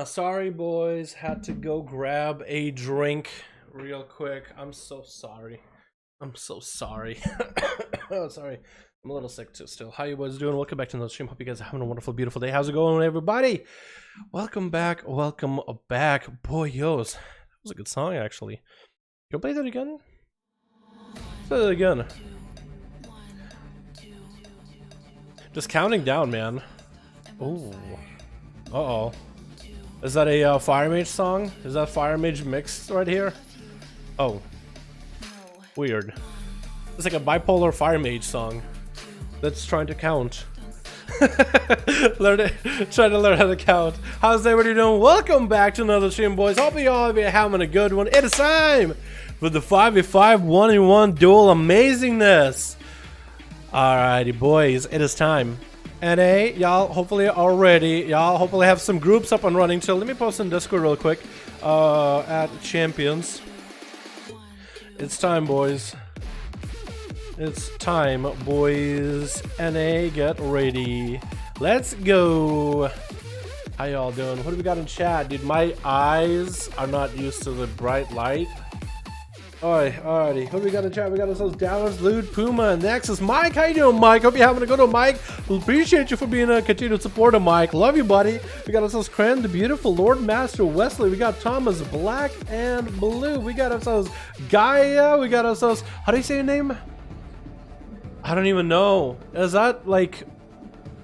Sorry, boys. Had to go grab a drink real quick. I'm so sorry. I'm so sorry. Oh, sorry. I'm a little sick too still. How you boys doing? Welcome back to another stream. Hope you guys are having a wonderful, beautiful day. How's it going, everybody? Welcome back. Welcome back. Boy, yos. That was a good song, actually. Can I play that again? Play that again. Just counting down, man. Ooh. Uh-oh. Is that a Fire Mage song? Is that Fire Mage mixed right here? Oh. Weird. It's like a bipolar Fire Mage song that's trying to count. Trying to learn how to count. How's everybody doing? Welcome back to another stream, boys. Hope you all be having a good one. It is time for the 5v5 1v1 duel amazingness. Alrighty, boys. It is time. NA, y'all hopefully are ready. Y'all hopefully have some groups up and running. So let me post in Discord real quick. At champions. It's time, boys. It's time, boys. NA, get ready. Let's go. How y'all doing? What do we got in chat? Dude, my eyes are not used to the bright light. Alrighty. What do we got in chat? We got ourselves Dallas, Lude, Puma, and Nexus. Mike, how you doing, Mike? Hope you're having a good one, Mike. We appreciate you for being a continued supporter, Mike. Love you, buddy. We got ourselves Kren, the beautiful Lord Master Wesley. We got Thomas, Black and Blue. We got ourselves Gaia. We got ourselves, how do you say your name? I don't even know. Is that like,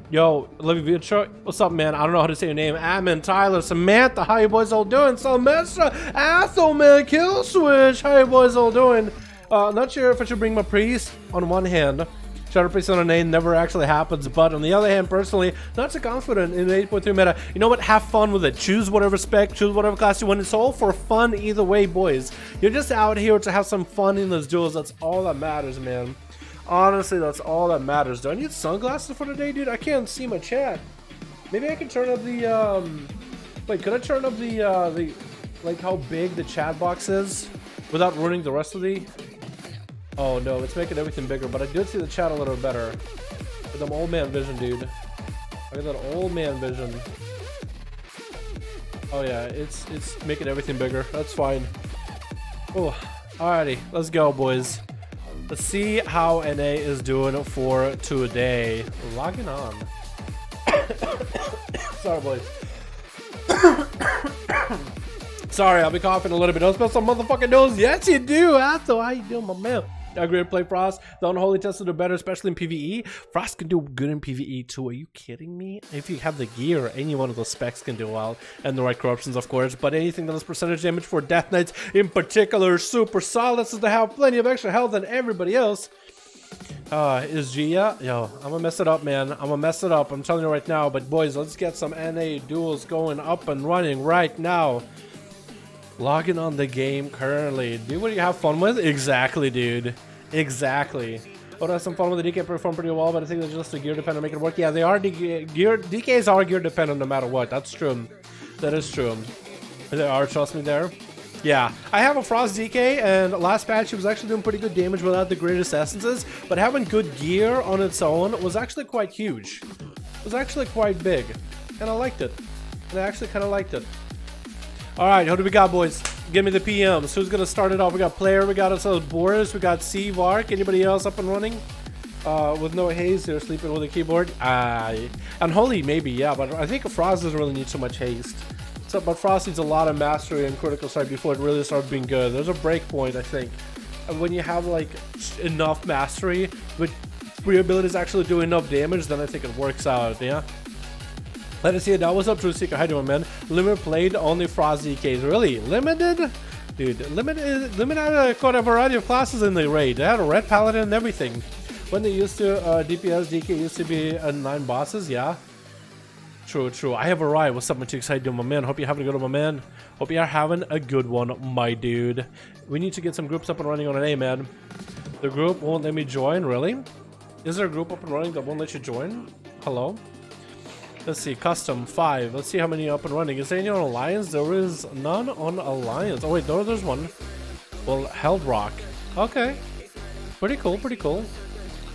yo, Olivia, what's up, man? I don't know how to say your name. Amin, Tyler, Samantha, how you boys all doing? Sylvester, Athel, man, Kill Switch, how you boys all doing? Not sure if I should bring my priest on one hand. Shadow Priest on a name never actually happens, but on the other hand, personally, not so confident in 8.3 meta. You know what? Have fun with it. Choose whatever spec, choose whatever class you want. It's all for fun either way, boys. You're just out here to have some fun in those duels. That's all that matters, man. Honestly, that's all that matters. Do I need sunglasses for today, dude? I can't see my chat. Maybe I can turn up the, wait, could I turn up the, like, how big the chat box is without ruining the rest of the... Oh, no, it's making everything bigger, but I did see the chat a little better. With them old man vision, dude. I got that old man vision. Oh, yeah, it's making everything bigger. That's fine. Oh, alrighty, let's go, boys. Let's see how NA is doing for today. Logging on. Sorry, boys. Sorry, I'll be coughing a little bit. Don't spill some motherfucking nose. Yes, you do. Athel, how you doing, my man? I agree to play Frost. The unholy tests do better, especially in PvE. Frost can do good in PvE too. Are you kidding me? If you have the gear, any one of those specs can do well. And the right corruptions, of course. But anything that has percentage damage for Death Knights in particular, super solid, since they have plenty of extra health than everybody else. Is Gia? Yo, I'm gonna mess it up, man. I'm gonna mess it up. I'm telling you right now. But boys, let's get some NA duels going up and running right now. Logging on the game currently. Dude, what do you have fun with? Exactly, dude. Exactly. Oh, that's some fun with the DK perform pretty well, but I think they're just a gear dependent make it work. Yeah, they are DKs are gear dependent no matter what. That's true. That is true. They are, trust me there. Yeah, I have a Frost DK, and last patch he was actually doing pretty good damage without the greatest essences, but having good gear on its own was actually quite huge. It was actually quite big, and I liked it. And I actually kind of liked it. Alright, who do we got, boys? Give me the PMs. Who's gonna start it off? We got Player, we got ourselves Boris, we got C-Vark. Anybody else up and running? With no haze, they're sleeping with a keyboard. Unholy, maybe, yeah, but I think Frost doesn't really need so much haste. So, but Frost needs a lot of mastery and critical strike before it really starts being good. There's a break point, I think. And when you have, like, enough mastery, but your abilities actually do enough damage, then I think it works out, yeah? Let us see it. That was up, True Seeker. How you doing, man? Limit played only Frost DKs. Really? Limited? Dude, Limit had quite a variety of classes in the raid. They had a red paladin and everything. When they used to, DPS, DK used to be 9 bosses, yeah. True, true. I have a ride. What's up, my chicks? How you doing, my man? Hope you're having a good one, my man. Hope you are having a good one, my dude. We need to get some groups up and running on an A, man. The group won't let me join, really? Is there a group up and running that won't let you join? Hello? Let's see, custom 5. Let's see how many up and running. Is there any on Alliance? There is none on Alliance. Oh wait, no, there's one. Well, Held Rock. Okay. Pretty cool, pretty cool.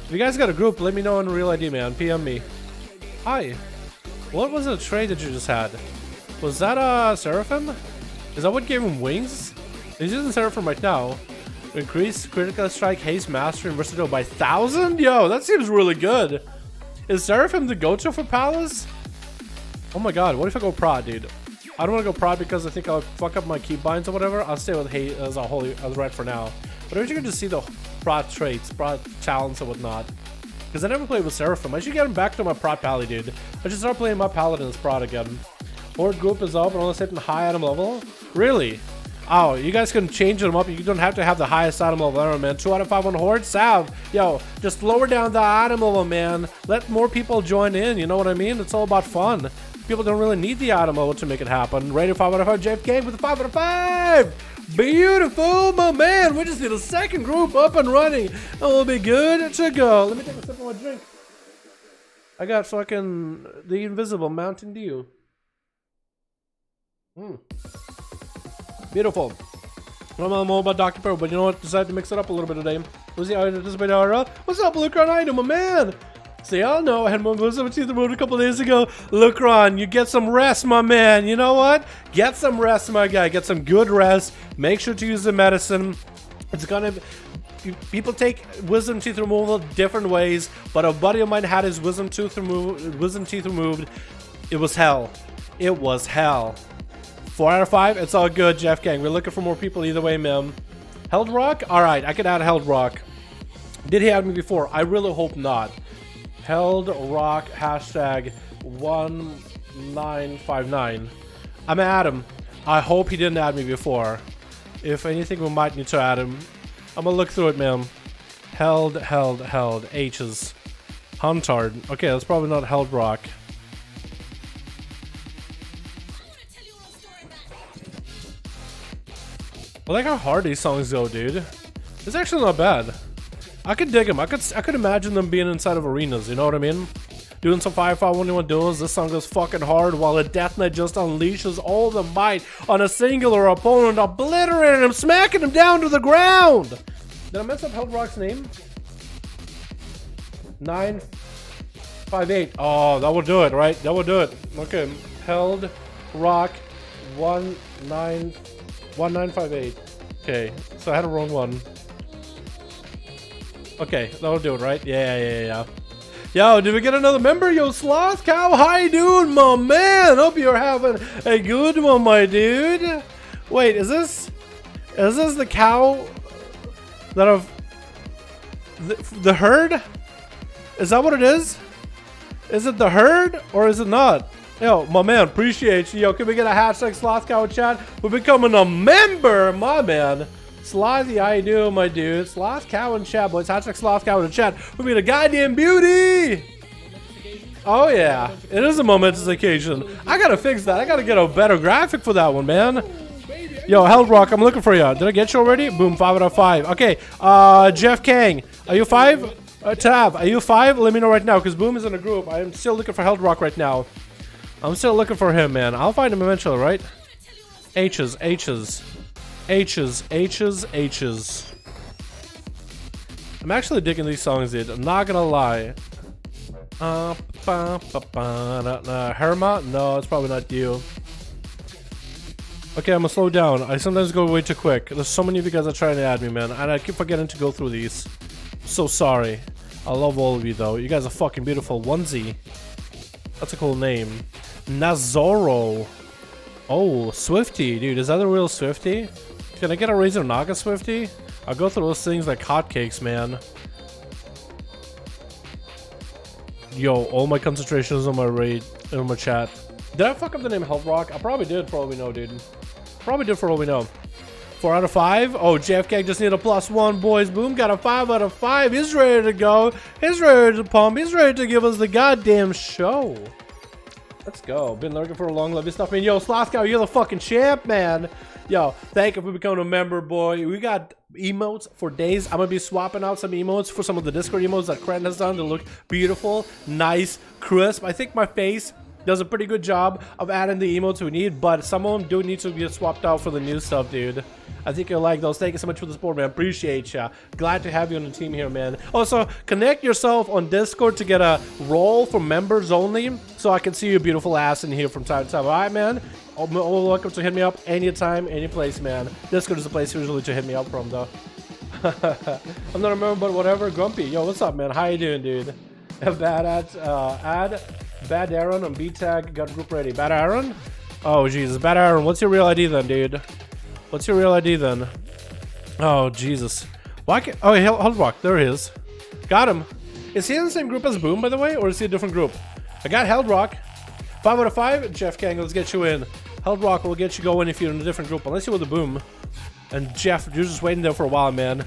If you guys got a group, let me know on Real ID, man. PM me. Hi. What was the trade that you just had? Was that Seraphim? Is that what gave him wings? He's using Seraphim right now. Increase critical strike, haste, mastery, and versatile by 1,000? Yo, that seems really good. Is Seraphim the go-to for Palace? Oh my god, what if I go prod, dude? I don't want to go prod because I think I'll fuck up my keybinds or whatever. I'll stay with hate as red for now. But if you can just see the prod traits, prod talents and whatnot. Because I never played with Seraphim. I should get him back to my prod pally, dude. I should start playing my paladin as prod again. Horde group is up and only hitting high item level? Really? Oh, you guys can change them up. You don't have to have the highest item level ever, man. 2 out of 5 on Horde? Salve. Yo, just lower down the item level, man. Let more people join in, you know what I mean? It's all about fun. People don't really need the item level to make it happen. Rated 5 out of 5 JFK with a 5 out of 5. Beautiful, my man. We just need a second group up and running. And we'll be good to go. Let me take a sip of my drink. I got fucking the invisible Mountain Dew. Beautiful. I don't know more about Dr. Pepper, but you know what? Decided to mix it up a little bit today. What's the anticipated RL? What's up, Lucron Item, my man? So y'all know I had my wisdom teeth removed a couple days ago. Lucron, you get some rest, my man. You know what? Get some rest, my guy. Get some good rest. Make sure to use the medicine. It's gonna people take wisdom teeth removal different ways, but a buddy of mine had his wisdom teeth removed. It was hell. It was hell. 4 out of 5. It's all good, Jeff Gang. We're looking for more people either way, man. Held Rock? Alright, I could add Held Rock. Did he add me before? I really hope not. Held Rock hashtag 1959. I'm gonna add him. I hope he didn't add me before. If anything, we might need to add him. I'm gonna look through it, man. Held. H's. Huntard. Okay, that's probably not Held Rock. I like how hard these songs go, dude. It's actually not bad. I could dig them. I could imagine them being inside of arenas, you know what I mean? Doing some 5V5 1v1 DUELS. This song goes fucking hard while a Death Knight just unleashes all the might on a singular opponent, obliterating him, smacking him down to the ground. Did I mess up Held Rock's name? 958. Oh, that will do it, right? That will do it. Okay. Held Rock 1958. Okay, so I had a wrong one. Okay, that'll do it, right? Yeah. Yo, did we get another member? Yo, Sloth Cow, how you doing, my man? Hope you're having a good one, my dude. Wait, is this the cow that I've... The herd? Is that what it is? Is it the herd or is it not? Yo, my man, appreciate you. Yo, can we get a hashtag Sloth Cow in chat? We're becoming a member, my man. Slothy, how you doing, my dude? Sloth Cow in chat, boys. Hashtag Sloth Cow in chat. We'll be the goddamn beauty. Oh, yeah. It is a momentous occasion. I gotta fix that. I gotta get a better graphic for that one, man. Yo, Held Rock, I'm looking for you. Did I get you already? Boom, 5 out of 5. Okay, Jeff Kang, are you 5? Tab, are you 5? Let me know right now, because Boom is in a group. I am still looking for Held Rock right now. I'm still looking for him, man. I'll find him eventually, right? H's. I'm actually digging these songs, dude. I'm not gonna lie. Herma? No, it's probably not you. Okay, I'm gonna slow down. I sometimes go way too quick. There's so many of you guys that are trying to add me, man. And I keep forgetting to go through these. I'm so sorry. I love all of you, though. You guys are fucking beautiful. Onesie. That's a cool name. Nazoro. Oh, Swifty. Dude, is that a real Swifty? Can I get a Razor Naga Swifty? I'll go through those things like hotcakes, man. Yo, all my concentration is on my raid, on my chat. Did I fuck up the name Held Rock? I probably did for all we know, dude. Probably did for all we know. 4 out of 5? Oh, JFK just need a +1, boys. Boom, got a 5 out of 5. He's ready to go. He's ready to pump. He's ready to give us the goddamn show. Let's go. Been lurking for a long love. This stuff, man. Yo, Slothcow, you're the fucking champ, man. Yo, thank you for becoming a member, boy. We got emotes for days. I'm gonna be swapping out some emotes for some of the Discord emotes that Cran has done to look beautiful, nice, crisp. I think my face does a pretty good job of adding the emotes we need, but some of them do need to get swapped out for the new stuff, dude. I think you'll like those. Thank you so much for the support, man. Appreciate ya. Glad to have you on the team here, man. Also, connect yourself on Discord to get a role for members only, so I can see your beautiful ass in here from time to time. All right, man? all welcome to hit me up anytime, any place, man. Discord is the place usually to hit me up from, though. I'm not a member, but whatever. Grumpy, yo, what's up, man? How you doing, dude? Add Bad Aaron on B tag. Got group ready. Bad Aaron? Oh Jesus, Bad Aaron. What's your real ID then, dude? What's your real ID then? Oh Jesus. Why can't? Oh, Held Rock. There he is. Got him. Is he in the same group as Boom, by the way, or is he a different group? I got Held Rock. 5 out of 5. Jeff Kang, let's get you in. Held Rock will get you going if you're in a different group, unless you're with the Boom. And Jeff, you're just waiting there for a while, man.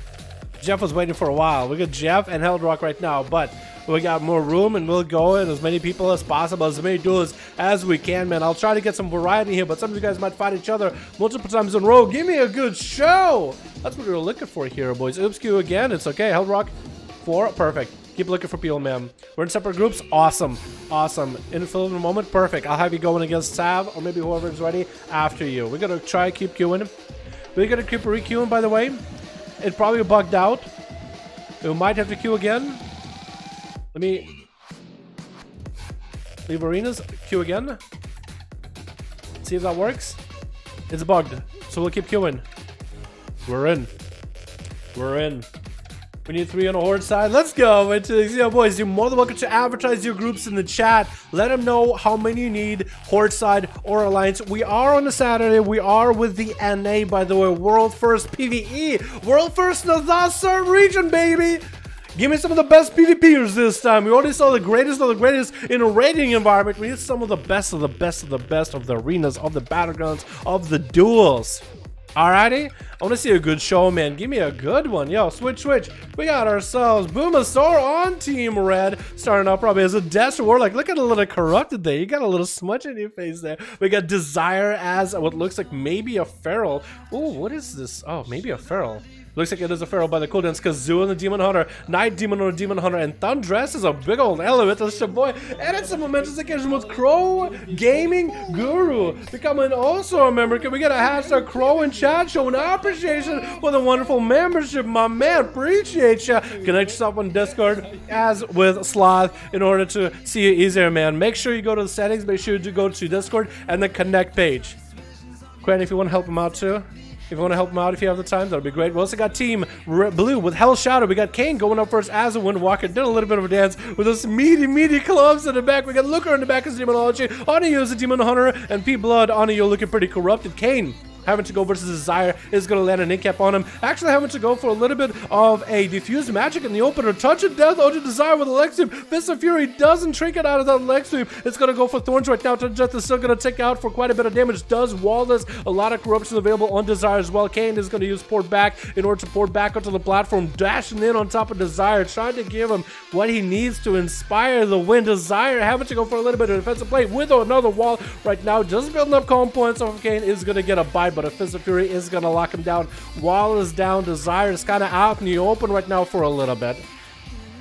Jeff was waiting for a while. We got Jeff and Held Rock right now, but we got more room and we'll go in as many people as possible, as many duels as we can, man. I'll try to get some variety here, but some of you guys might fight each other multiple times in a row. Give me a good show. That's what we're looking for here, boys. Oops, Q again. It's okay. Held Rock 4. Perfect. Keep looking for people, man. We're in separate groups. Awesome. Awesome. Infill in a moment. Perfect. I'll have you going against Sav or maybe whoever is ready after you. We're going to try keep queuing. We're going to keep re-queuing, by the way. It probably bugged out. We might have to queue again. Let me leave arenas, queue again. See if that works. It's bugged, so we'll keep queuing. We're in. We're in. We need 3 on the Horde side. Let's go. Yeah, boys, you're more than welcome to advertise your groups in the chat. Let them know how many you need, Horde side or Alliance. We are on a Saturday. We are with the NA, by the way. World first PvE. World first in the third region, baby. Give me some of the best PvPers this time. We already saw the greatest of the greatest in a raiding environment. We need some of the best of the best of the best of the arenas, of the battlegrounds, of the duels. Alrighty, I want to see a good show, man. Give me a good one. Yo, switch. We got ourselves Boomasaur on Team Red. Starting out probably as a Desert Warlock. Look at a little corrupted there. You got a little smudge in your face there. We got Desire as what looks like maybe a Feral. Oh, what is this? Oh, maybe a Feral. Looks like it is a Feral by the cooldowns. Kazoo and the Demon Hunter, Night Demon on the Demon Hunter, and Thundress is a big old element. That's your boy. And it's a momentous occasion with Crow Gaming Guru becoming also a member. Can we get a hashtag Crow in chat showing our appreciation for the wonderful membership, my man? Appreciate ya. Connect yourself on Discord as with Sloth in order to see you easier, man. Make sure you go to the settings. Make sure you go to Discord and the connect page. Quinn, if you want to help him out too. If you want to help him out, if you have the time, that'll be great. We also got Team Blue with Hell Shadow. We got Kane going up first as a Windwalker. Did a little bit of a dance with those meaty clubs in the back. We got Looker in the back as Demonology. Oniyo is a Demon Hunter. And P Blood, Oniyo looking pretty corrupted. Kane having to go versus Desire is going to land an incap on him. Actually having to go for a little bit of a diffused magic in the opener. Touch of Death onto Desire with a leg sweep. Fist of Fury doesn't trinket out of that leg sweep. It's going to go for Thorns right now. Touch of Death is still going to take out for quite a bit of damage. Does Wall-less. A lot of corruption available on Desire as well. Kane is going to use Port Back in order to port back onto the platform. Dashing in on top of Desire. Trying to give him what he needs to inspire the win. Desire having to go for a little bit of defensive play with another wall right now. Just building up calm points off of Kane is going to get a bite, but a Fist of Fury is going to lock him down. Wall is down. Desire is kind of out in the open right now for a little bit.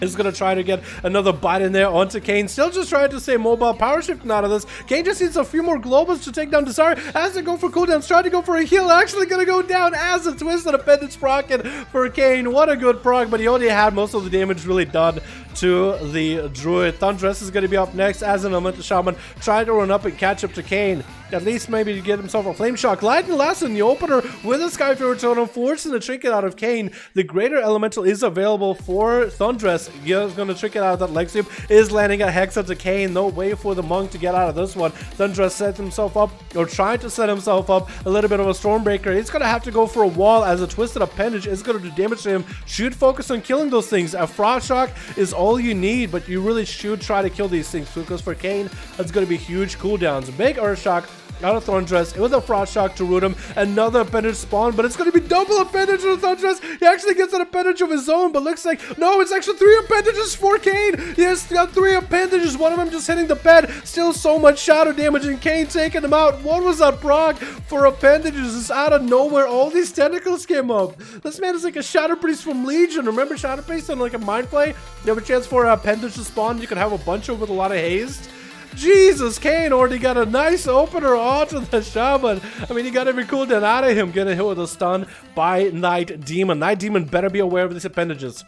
Is going to try to get another bite in there onto Kane. Still just trying to stay mobile. Power shifting out of this. Kane just needs a few more globals to take down Desire. As they go for cooldowns, trying to go for a heal. Actually going to go down as a twisted appendage proccing for Kane. What a good proc, but he only had most of the damage really done to the Druid. Thundress is going to be up next as an Elemental Shaman. Trying to run up and catch up to Kane. At least maybe to get himself a Flame Shock. Lightning Last in the opener with a Skyfarer Totem, forcing the trinket out of Kane. The Greater Elemental is available for Thundress. He's going to trick it out of that leg sweep. Is landing a Hex to Kane. No way for the Monk to get out of this one. Thundress sets himself up, or trying to set himself up, a little bit of a Stormbreaker. He's going to have to go for a wall as a Twisted Appendage is going to do damage to him. Should focus on killing those things. A Frost Shock is all you need, but you really should try to kill these things, because for Kane, that's going to be huge cooldowns. Big Earth Shock out of Thorndress with a Frost Shock to root him. Another appendage spawn, but it's going to be double appendage on Thorndress. He actually gets an appendage of his own, but looks like, no, it's actually 3 appendages for Kane. He has got 3 appendages, one of them just hitting the bed. Still so much shadow damage, and Kane taking him out. What was that proc for appendages? It's out of nowhere. All these tentacles came up. This man is like a Shadow Priest from Legion. Remember Shadow Priest on like a Mind Play? You have a chance for an appendage to spawn. You can have a bunch of with a lot of haste. Jesus, Kane already got a nice opener onto the Shaman. I mean, he got every cooldown out of him, getting hit with a stun by Night Demon. Night Demon better be aware of these appendages.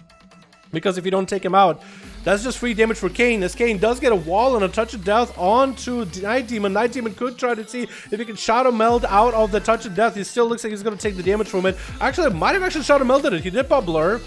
Because if you don't take him out, that's just free damage for Kayn. As Kayn does get a wall and a touch of death onto Night Demon. Night Demon could try to see if he can Shadow Meld out of the touch of death. He still looks like he's going to take the damage from it. Actually, might have actually Shadow Melded it. He did pop Blur,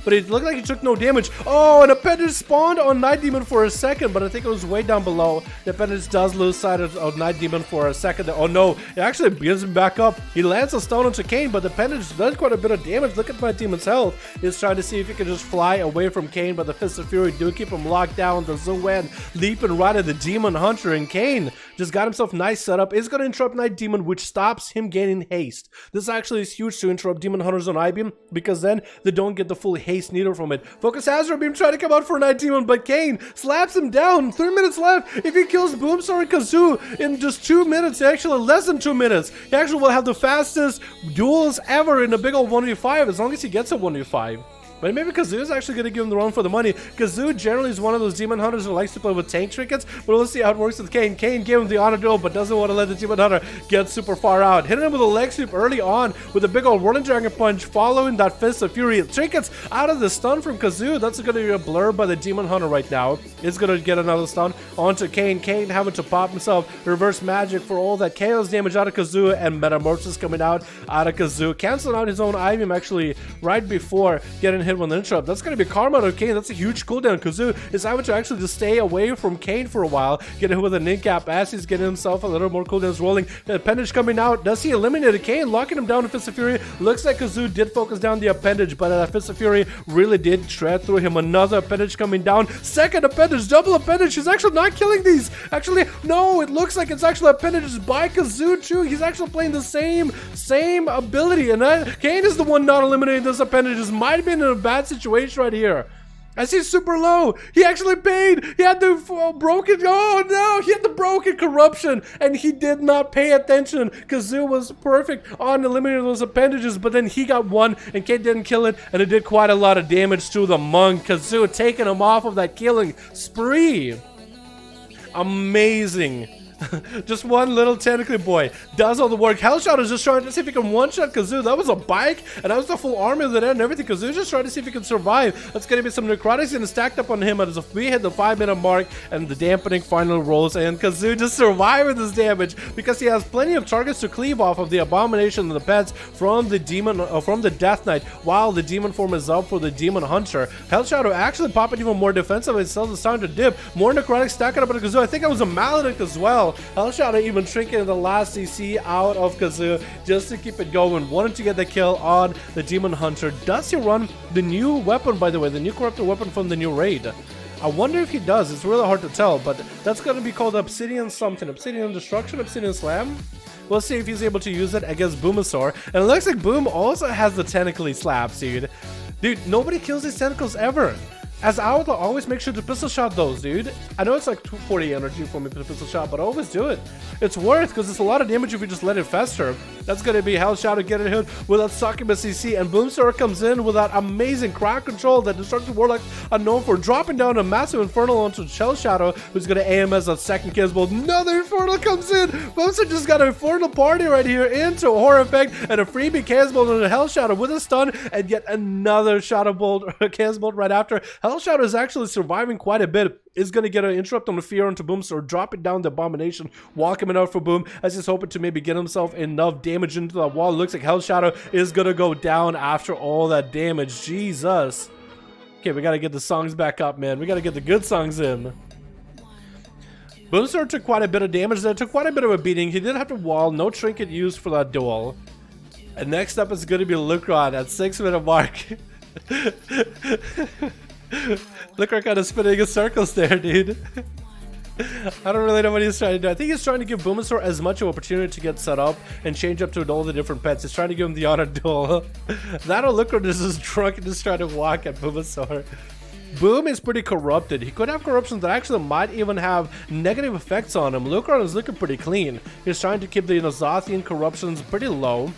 but it looked like he took no damage. Oh, and Appendage spawned on Night Demon for a second, but I think it was way down below. The Appendage does lose sight of Night Demon for a second. Oh no, it actually gives him back up. He lands a stone onto Kayn, but the Appendage does quite a bit of damage. Look at Night Demon's health. He's trying to see if he can just fly away from Kayn, but the Fist of Fury do keep him locked down. The Zoan leaping right at the Demon Hunter, and Kayn just got himself nice setup. Is going to interrupt Night Demon, which stops him gaining haste. This actually is huge to interrupt Demon Hunters on I-Beam, because then they don't get the full haste needed from it. Focus Azure Beam trying to come out for Night Demon, but Kayn slaps him down. 3 minutes left. If he kills Boomstar and Kazoo in just 2 minutes, actually less than 2 minutes, he actually will have the fastest duels ever in a big old 1v5, as long as he gets a 1v5. But maybe Kazoo is actually going to give him the run for the money. Kazoo generally is one of those Demon Hunters who likes to play with tank trinkets, but let's see how it works with Kayn. Kayn gave him the honor duel, but doesn't want to let the Demon Hunter get super far out. Hitting him with a leg sweep early on with a big old Whirling Dragon Punch, following that Fist of Fury. Trinkets out of the stun from Kazoo. That's going to be a blur by the Demon Hunter right now. It's going to get another stun onto Kayn. Kayn having to pop himself reverse magic for all that chaos damage out of Kazoo, and Metamorphosis coming out of Kazoo. Canceling out his own I-Beam actually right before getting hit with an interrupt. That's going to be karma out of Kayn. That's a huge cooldown. Kazoo is able to actually just stay away from Kayn for a while, get hit with a Nincap as he's getting himself a little more cooldowns rolling. The appendage coming out. Does he eliminate Kayn, locking him down to Fist of Fury? Looks like Kazoo did focus down the appendage, but that Fist of Fury really did shred through him. Another appendage coming down. Second appendage, double appendage. He's actually not killing these. Actually, no, it looks like it's actually appendages by Kazoo too. He's actually playing the same ability, and Kayn is the one not eliminating those appendages. Might have been in a bad situation right here. As he's super low, he actually paid. He had the broken. Oh no, he had the broken corruption, and he did not pay attention. Kazoo was perfect on eliminating those appendages, but then he got one, and Kayn didn't kill it, and it did quite a lot of damage to the monk. Kazoo taking him off of that killing spree. Amazing. Just one little tentacle boy does all the work. Hellshot is just trying to see if he can one-shot Kazoo. That was a bike, and that was the full army of the dead and everything. Kazoo just trying to see if he can survive. That's going to be some necrotics and stacked up on him as we hit the 5-minute mark, and the dampening final rolls, and Kazoo just surviving this damage because he has plenty of targets to cleave off of the Abomination and the pets from the demon, from the Death Knight, while the demon form is up for the Demon Hunter. Hellshadow actually popping even more defensive. It still is starting to dip. More necrotics stacking up on Kazoo. I think it was a Maledict as well. Hellshadow even shrinking the last CC out of Kazoo just to keep it going. Wanted to get the kill on the Demon Hunter. Does he run the new weapon, by the way, the new corrupted weapon from the new raid? I wonder if he does. It's really hard to tell, but that's going to be called Obsidian something. Obsidian Destruction, Obsidian Slam. We'll see if he's able to use it against Boomasaur. And it looks like Boom also has the tentacly slaps, dude. Dude, nobody kills these tentacles ever. As I would always make sure to pistol shot those, dude. I know it's like 240 energy for me to pistol shot, but I always do it. It's worth, because it's a lot of damage if you just let it fester. That's going to be Hellshadow getting hit with that succubus CC, and Boomstar comes in with that amazing crowd control that Destructive Warlocks are known for, dropping down a massive Infernal onto Hellshadow, who's going to aim as a second Kizbolt. Another Infernal comes in. Boomstar just got an Infernal party right here into a Horror Effect and a freebie Kizbolt and a Hellshadow with a stun, and yet another Shadow Bolt Kizbolt right after. Hellshadow is actually surviving quite a bit. Is going to get an interrupt on the fear onto Boomstar, dropping down the Abomination, walking it out for Boom, as he's hoping to maybe get himself enough damage into that wall. Looks like Hellshadow is going to go down after all that damage. Jesus. Okay, we got to get the songs back up, man. We got to get the good songs in. Boomstar took quite a bit of damage there, took quite a bit of a beating. He did have to wall, no trinket used for that duel. And next up is going to be Lucron at 6-minute mark. Lucron kind of spinning in circles there, dude. I don't really know what he's trying to do. I think he's trying to give Boomasaur as much of an opportunity to get set up and change up to all the different pets. He's trying to give him the honor duel. That or Lucron is just drunk and just trying to walk at Boomasaur. Boom is pretty corrupted. He could have corruptions that actually might even have negative effects on him. Lucron is looking pretty clean. He's trying to keep the Zothian corruptions pretty low.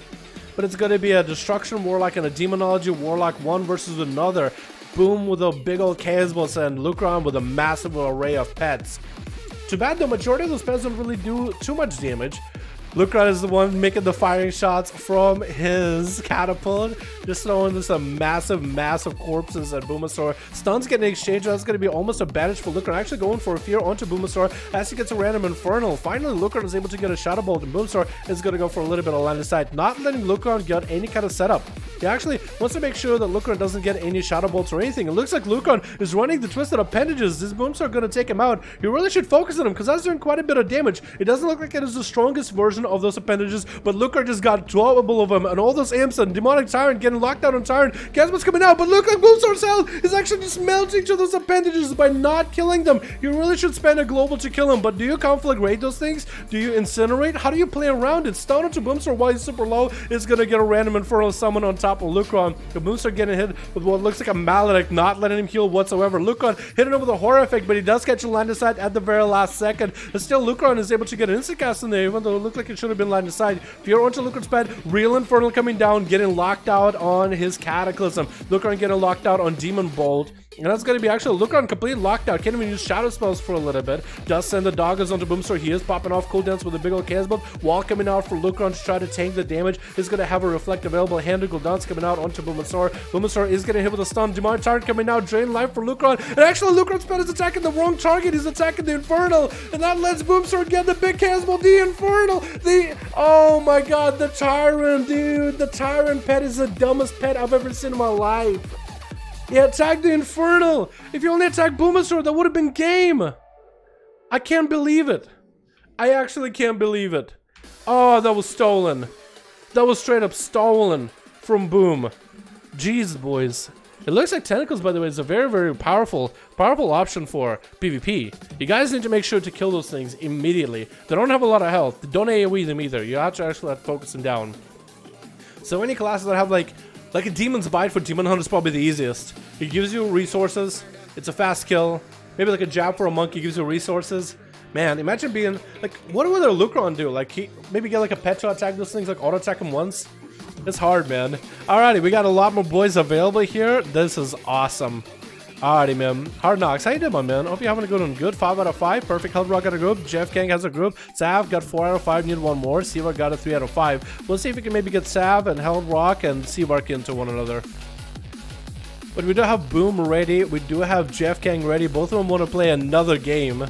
But it's going to be a Destruction Warlock and a Demonology Warlock, one versus another. Boom with a big old Chaos and Lucron with a massive array of pets. Too bad the majority of those pets don't really do too much damage. Lucron is the one making the firing shots from his catapult, just throwing this massive corpses at Boomasaur. Stuns getting exchanged. That's going to be almost a advantage for Lucron. Actually going for a fear onto Boomasaur as he gets a random Infernal. Finally, Lucron is able to get a Shadow Bolt, and Boomasaur is going to go for a little bit of line of sight, not letting Lucron get any kind of setup. He actually wants to make sure that Lucron doesn't get any Shadow Bolts or anything. It looks like Lucron is running the Twisted Appendages. This Boomasaur going to take him out. You really should focus on him because that's doing quite a bit of damage. It doesn't look like it is the strongest version of those appendages, but Lucron just got double of them, and all those imps and Demonic Tyrant getting locked out on Tyrant. Casper's coming out, but look like Boomasaur's health is actually just melting to those appendages by not killing them. You really should spend a global to kill him, but do you conflict rate those things? Do you incinerate? How do you play around it? Stun onto Boomasaur while he's super low is gonna get a random Infernal Summon on top of Lucron. The Boomasaur getting hit with what looks like a Maledict, not letting him heal whatsoever. Lucron hitting him with a Horror Effect, but he does catch a line of sight at the very last second. And still, Lucron is able to get an instant cast in there, even though it looked like it should have been line of sight. Fear onto Lucron's bed, real Infernal coming down, getting locked out on his Cataclysm. Lucron getting locked out on Demon Bolt. And that's going to be actually Lucron completely locked out. Can't even use shadow spells for a little bit. Does send the Doggers onto Boomasaur. He is popping off cooldowns with a big old Chaos Bolt. Wall coming out for Lucron to try to tank the damage. He's going to have a Reflect available. Hand cooldowns coming out onto Boomasaur. Boomasaur is getting hit with a stun. Demonic Tyrant coming out. Drain life for Lucron. And actually Lucron's spell is attacking the wrong target. He's attacking the Infernal. And that lets Boomasaur get the big Chaos Bolt. The Infernal. Oh my god, the Tyrant, dude. The Tyrant pet is the dumbest pet I've ever seen in my life. He attacked the Infernal. If you only attacked Boomasaur, that would have been game. I can't believe it. I actually can't believe it. Oh, that was stolen. That was straight up stolen from Boom. Jeez, boys. It looks like Tentacles, by the way, is a very, very powerful option for PvP. You guys need to make sure to kill those things immediately. They don't have a lot of health. Don't AoE them either. You have to actually focus them down. So any classes that have like a Demon's Bite for Demon Hunter is probably the easiest. It gives you resources. It's a fast kill. Maybe like a Jab for a Monkey gives you resources. Man, imagine being like, what would a Lucron do? Like maybe get like a pet to attack those things, like auto attack them once. It's hard, man. Alrighty, we got a lot more boys available here. This is awesome. Alrighty, man. Hard Knocks, how you doing, my man? Hope you're having a good one. Good. 5 out of 5. Perfect. Held Rock got a group. Jeff Kang has a group. Sav got 4 out of 5. Need one more. Seavar got a 3 out of 5. We'll see if we can maybe get Sav and Held Rock and Seavar into one another. But we do have Boom ready. We do have Jeff Kang ready. Both of them want to play another game.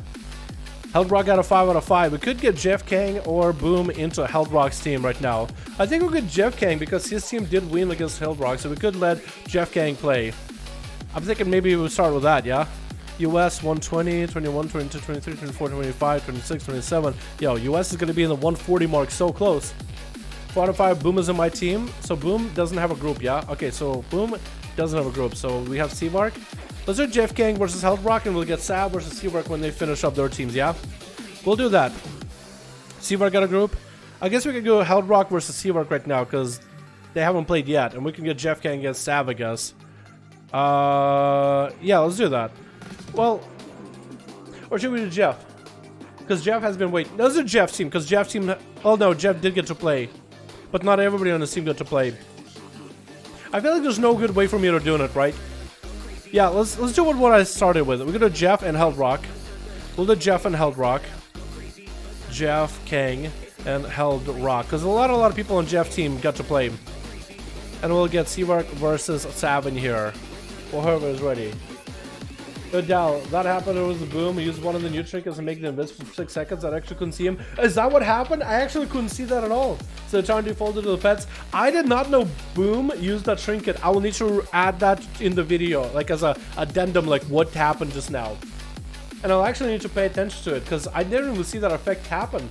Held Rock got a 5 out of 5. We could get Jeff Kang or Boom into Held Rock's team right now. I think we'll get Jeff Kang because his team did win against Held Rock, so we could let Jeff Kang play. I'm thinking maybe we'll start with that, yeah? US 120, 21, 22, 23, 24, 25, 26, 27. Yo, US is going to be in the 140 mark, so close. 4 out of 5, Boom is in my team. So Boom doesn't have a group, yeah? Okay, so Boom doesn't have a group. So we have Seavark. Let's do Jeff Kang versus Held Rock, and we'll get Sav versus Seavark when they finish up their teams, yeah? We'll do that. Seavark got a group. I guess we could go Held Rock versus Seavark right now, because they haven't played yet. And we can get Jeff Kang against Sav, I guess. Yeah, let's do that. Well, or should we do Jeff? Because Jeff has been waiting. Let's do Jeff's team, because Jeff's team... Oh no, Jeff did get to play. But not everybody on the team got to play. I feel like there's no good way for me to doing it, right? Yeah, let's do what I started with. We're gonna do Jeff and Held Rock. We'll do Jeff and Held Rock. Jeff, Kang, and Held Rock. Because a lot of people on Jeff's team got to play. And we'll get Seavark versus Sav in here. Or whoever is ready. Good Dal, that happened. It was a Boom. He used one of the new trinkets and make the invisible for 6 seconds. I actually couldn't see him. Is that what happened? I actually couldn't see that at all. So trying to default to the pets. I did not know Boom used that trinket. I will need to add that in the video, like as a addendum, like what happened just now. And I'll actually need to pay attention to it because I didn't even see that effect happen.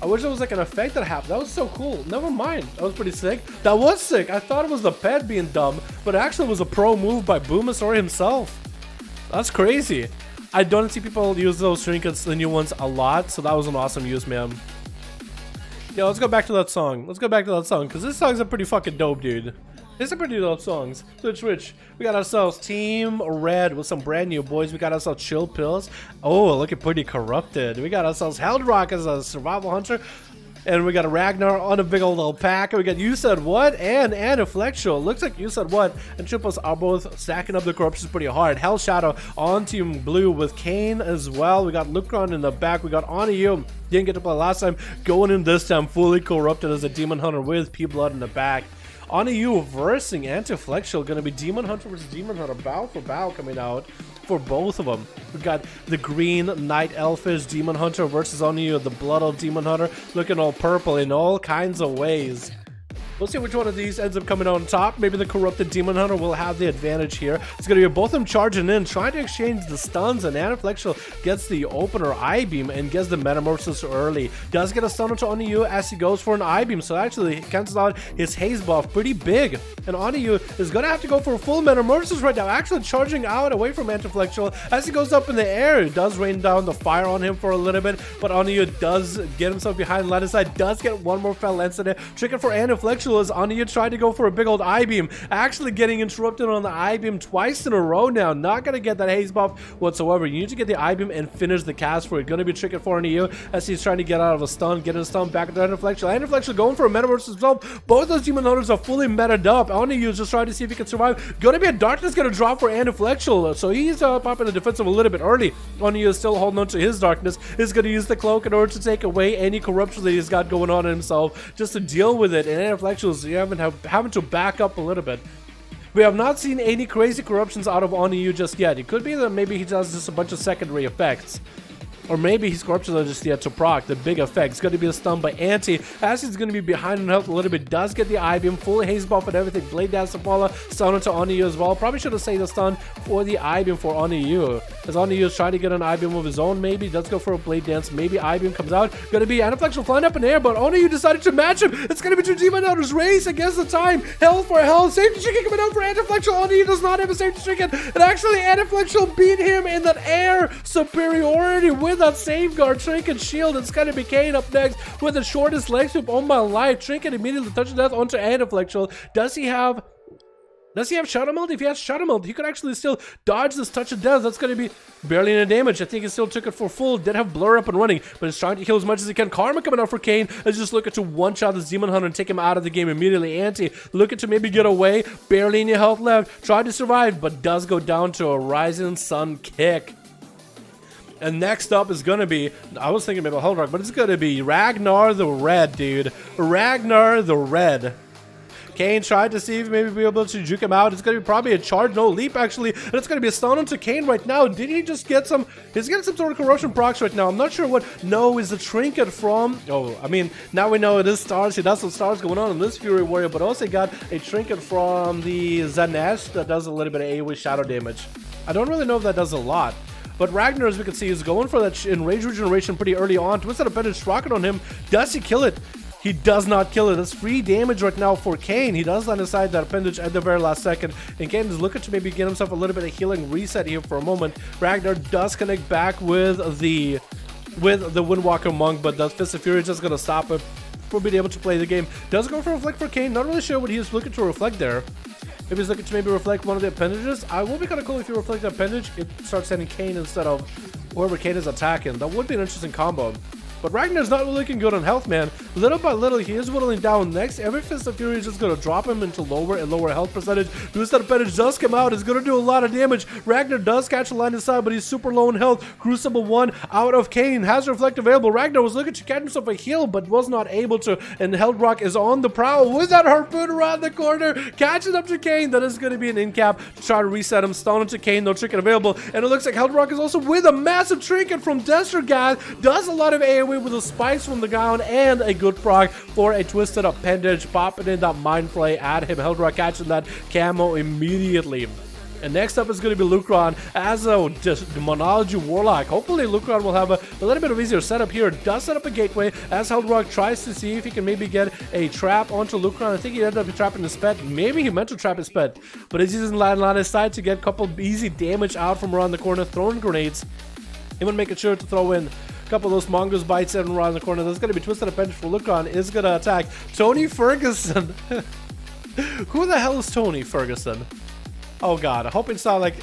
I wish there was like an effect that happened. That was so cool. Never mind. That was pretty sick. That was sick. I thought it was the pet being dumb, but it actually was a pro move by Boomasaur himself. That's crazy. I don't see people use those trinkets, the new ones, a lot, so that was an awesome use, man. Yeah, let's go back to that song. Let's go back to that song, because this song's a pretty fucking dope, dude. These are pretty dope songs. Switch. We got ourselves Team Red with some brand new boys. We got ourselves Chill Pills. Oh, looking pretty corrupted. We got ourselves Held Rock as a survival hunter. And we got a Ragnar on a big old alpaca. We got You Said What and Anaflexual. Looks like You Said What and Triples are both stacking up the corruptions pretty hard. Hell Shadow on Team Blue with Kane as well. We got Lucron in the back. We got Oniyu. Didn't get to play last time. Going in this time fully corrupted as a Demon Hunter with P-Blood in the back. Oniyu versus Antiflexial. Going to be Demon Hunter versus Demon Hunter. Bow for bow coming out for both of them. We got the green Night Elfish Demon Hunter versus Oniyu, the Blood Elf Demon Hunter, looking all purple in all kinds of ways. We'll see which one of these ends up coming out on top. Maybe the corrupted Demon Hunter will have the advantage here. It's going to be both of them charging in, trying to exchange the stuns, and Anaflexial gets the opener I-Beam and gets the Metamorphosis early. Does get a stun onto Oniyu as he goes for an I-Beam, so actually he cancels out his haze buff pretty big. And Oniyu is going to have to go for a full Metamorphosis right now, actually charging out away from Anaflexial as he goes up in the air. It does rain down the fire on him for a little bit, but Oniyu does get himself behind line of sight, does get one more fell lens in it. Tricking for Anaflexial as Oniyu tried to go for a big old I-Beam, actually getting interrupted on the I-Beam twice in a row now. Not gonna get that haze buff whatsoever. You need to get the I-Beam and finish the cast for it. Gonna be tricking for Oniyu as he's trying to get out of a stun, getting a stun back into Anaflexial. Anaflexial going for a Metaverse himself. Both those Demon Hunters are fully meted up. Oniyu is just trying to see if he can survive. Gonna be a Darkness gonna drop for Anaflexial, so he's popping the defensive a little bit early. Oniyu is still holding on to his Darkness. He's gonna use the cloak in order to take away any corruption that he's got going on in himself, just to deal with it. And Anaflexial is having to back up a little bit. We have not seen any crazy corruptions out of Oniyu just yet. It could be that maybe he does just a bunch of secondary effects. Or maybe his corruptions are just yet to proc. The big effect is going to be a stun by Anti. As he's going to be behind in health a little bit. Does get the I-Beam, full haze buff and everything. Blade Dance Apollo, stun onto Oniyu as well. Probably should have saved the stun for the I-Beam for Oniyu. As Oniyu is trying to get an I-Beam of his own, maybe. Does go for a Blade Dance. Maybe I-Beam comes out. Going to be Anaflexial flying up in the air, but Oniyu decided to match him. It's going to be two Demon Hunters race against the time. Hell for hell. Safety chicken coming out for Anaflexial. Oniyu does not have a safety chicken. And actually, Anaflexial beat him in that air superiority with that safeguard. Trinket shield. It's gonna be Kane up next with the shortest leg sweep on my life. Trinket immediately touches death onto Anaflexial. Does he have Shadow Meld? If he has Shadow Meld, he could actually still dodge this touch of death. That's going to be barely any damage. I think he still took it for full. Did have Blur up and running, but he's trying to heal as much as he can. Karma coming out for Kane. Let's just look at to one-shot this Demon Hunter and take him out of the game immediately. Anti looking to maybe get away. Barely any health left. Tried to survive, but does go down to a Rising Sun kick. And next up is going to be, I was thinking maybe Hell Rock, but it's going to be Ragnar the Red, dude. Ragnar the Red. Kane tried to see if maybe be able to juke him out. It's going to be probably a charge, no leap actually. And it's going to be a stun onto Kane right now. Did he just get some, he's getting some sort of corruption procs right now. I'm not sure what no is the trinket from. Oh, I mean, now we know it is stars. He does some stars going on in this Fury Warrior, but also got a trinket from the Zanesh that does a little bit of AoE shadow damage. I don't really know if that does a lot. But Ragnar, as we can see, is going for that Enrage Regeneration pretty early on. Twisted Appendage rocket on him. Does he kill it? He does not kill it. That's free damage right now for Kane. He does land aside that appendage at the very last second. And Kane is looking to maybe get himself a little bit of healing reset here for a moment. Ragnar does connect back with the Windwalker Monk, but the Fist of Fury is just going to stop him from being able to play the game. Does go for a Reflect for Kane. Not really sure what he is looking to reflect there. If he's looking to maybe reflect one of the appendages, I will be kind of cool if you reflect the appendage, it starts sending Kane instead of whoever Kane is attacking. That would be an interesting combo. But Ragnar's not really looking good on health, man. Little by little, he is whittling down. Next, every Fist of Fury is just going to drop him into lower and lower health percentage. Twisted Appendage does come out. It's going to do a lot of damage. Ragnar does catch a line inside, but he's super low in health. Crucible 1 out of Kane. Has Reflect available. Ragnar was looking to catch himself a heal, but was not able to. And Heldrock is on the prowl with that Harpoon around the corner. Catching up to Kane. That is going to be an in-cap to try to reset him. Stun into Kane. No trinket available. And it looks like Heldrock is also with a massive trinket from Destergath. Does a lot of AoE with the spikes from the ground and a good proc for a Twisted Appendage. Popping in that Mind Flay at him. Heldrock catching that camo immediately. And next up is going to be Lucron as a Demonology Warlock. Hopefully Lucron will have a little bit of easier setup here. Does set up a gateway as Heldrock tries to see if he can maybe get a trap onto Lucron. I think he ended up trapping his pet. Maybe he meant to trap his pet, but he's using line on his side to get a couple easy damage out from around the corner, throwing grenades. Even making sure to throw in a couple of those mongoose bites in around the corner. There's going to be Twisted Appendage for Lucron. Is going to attack Tony Ferguson. Who the hell is Tony Ferguson? Oh god, I hope it's not like...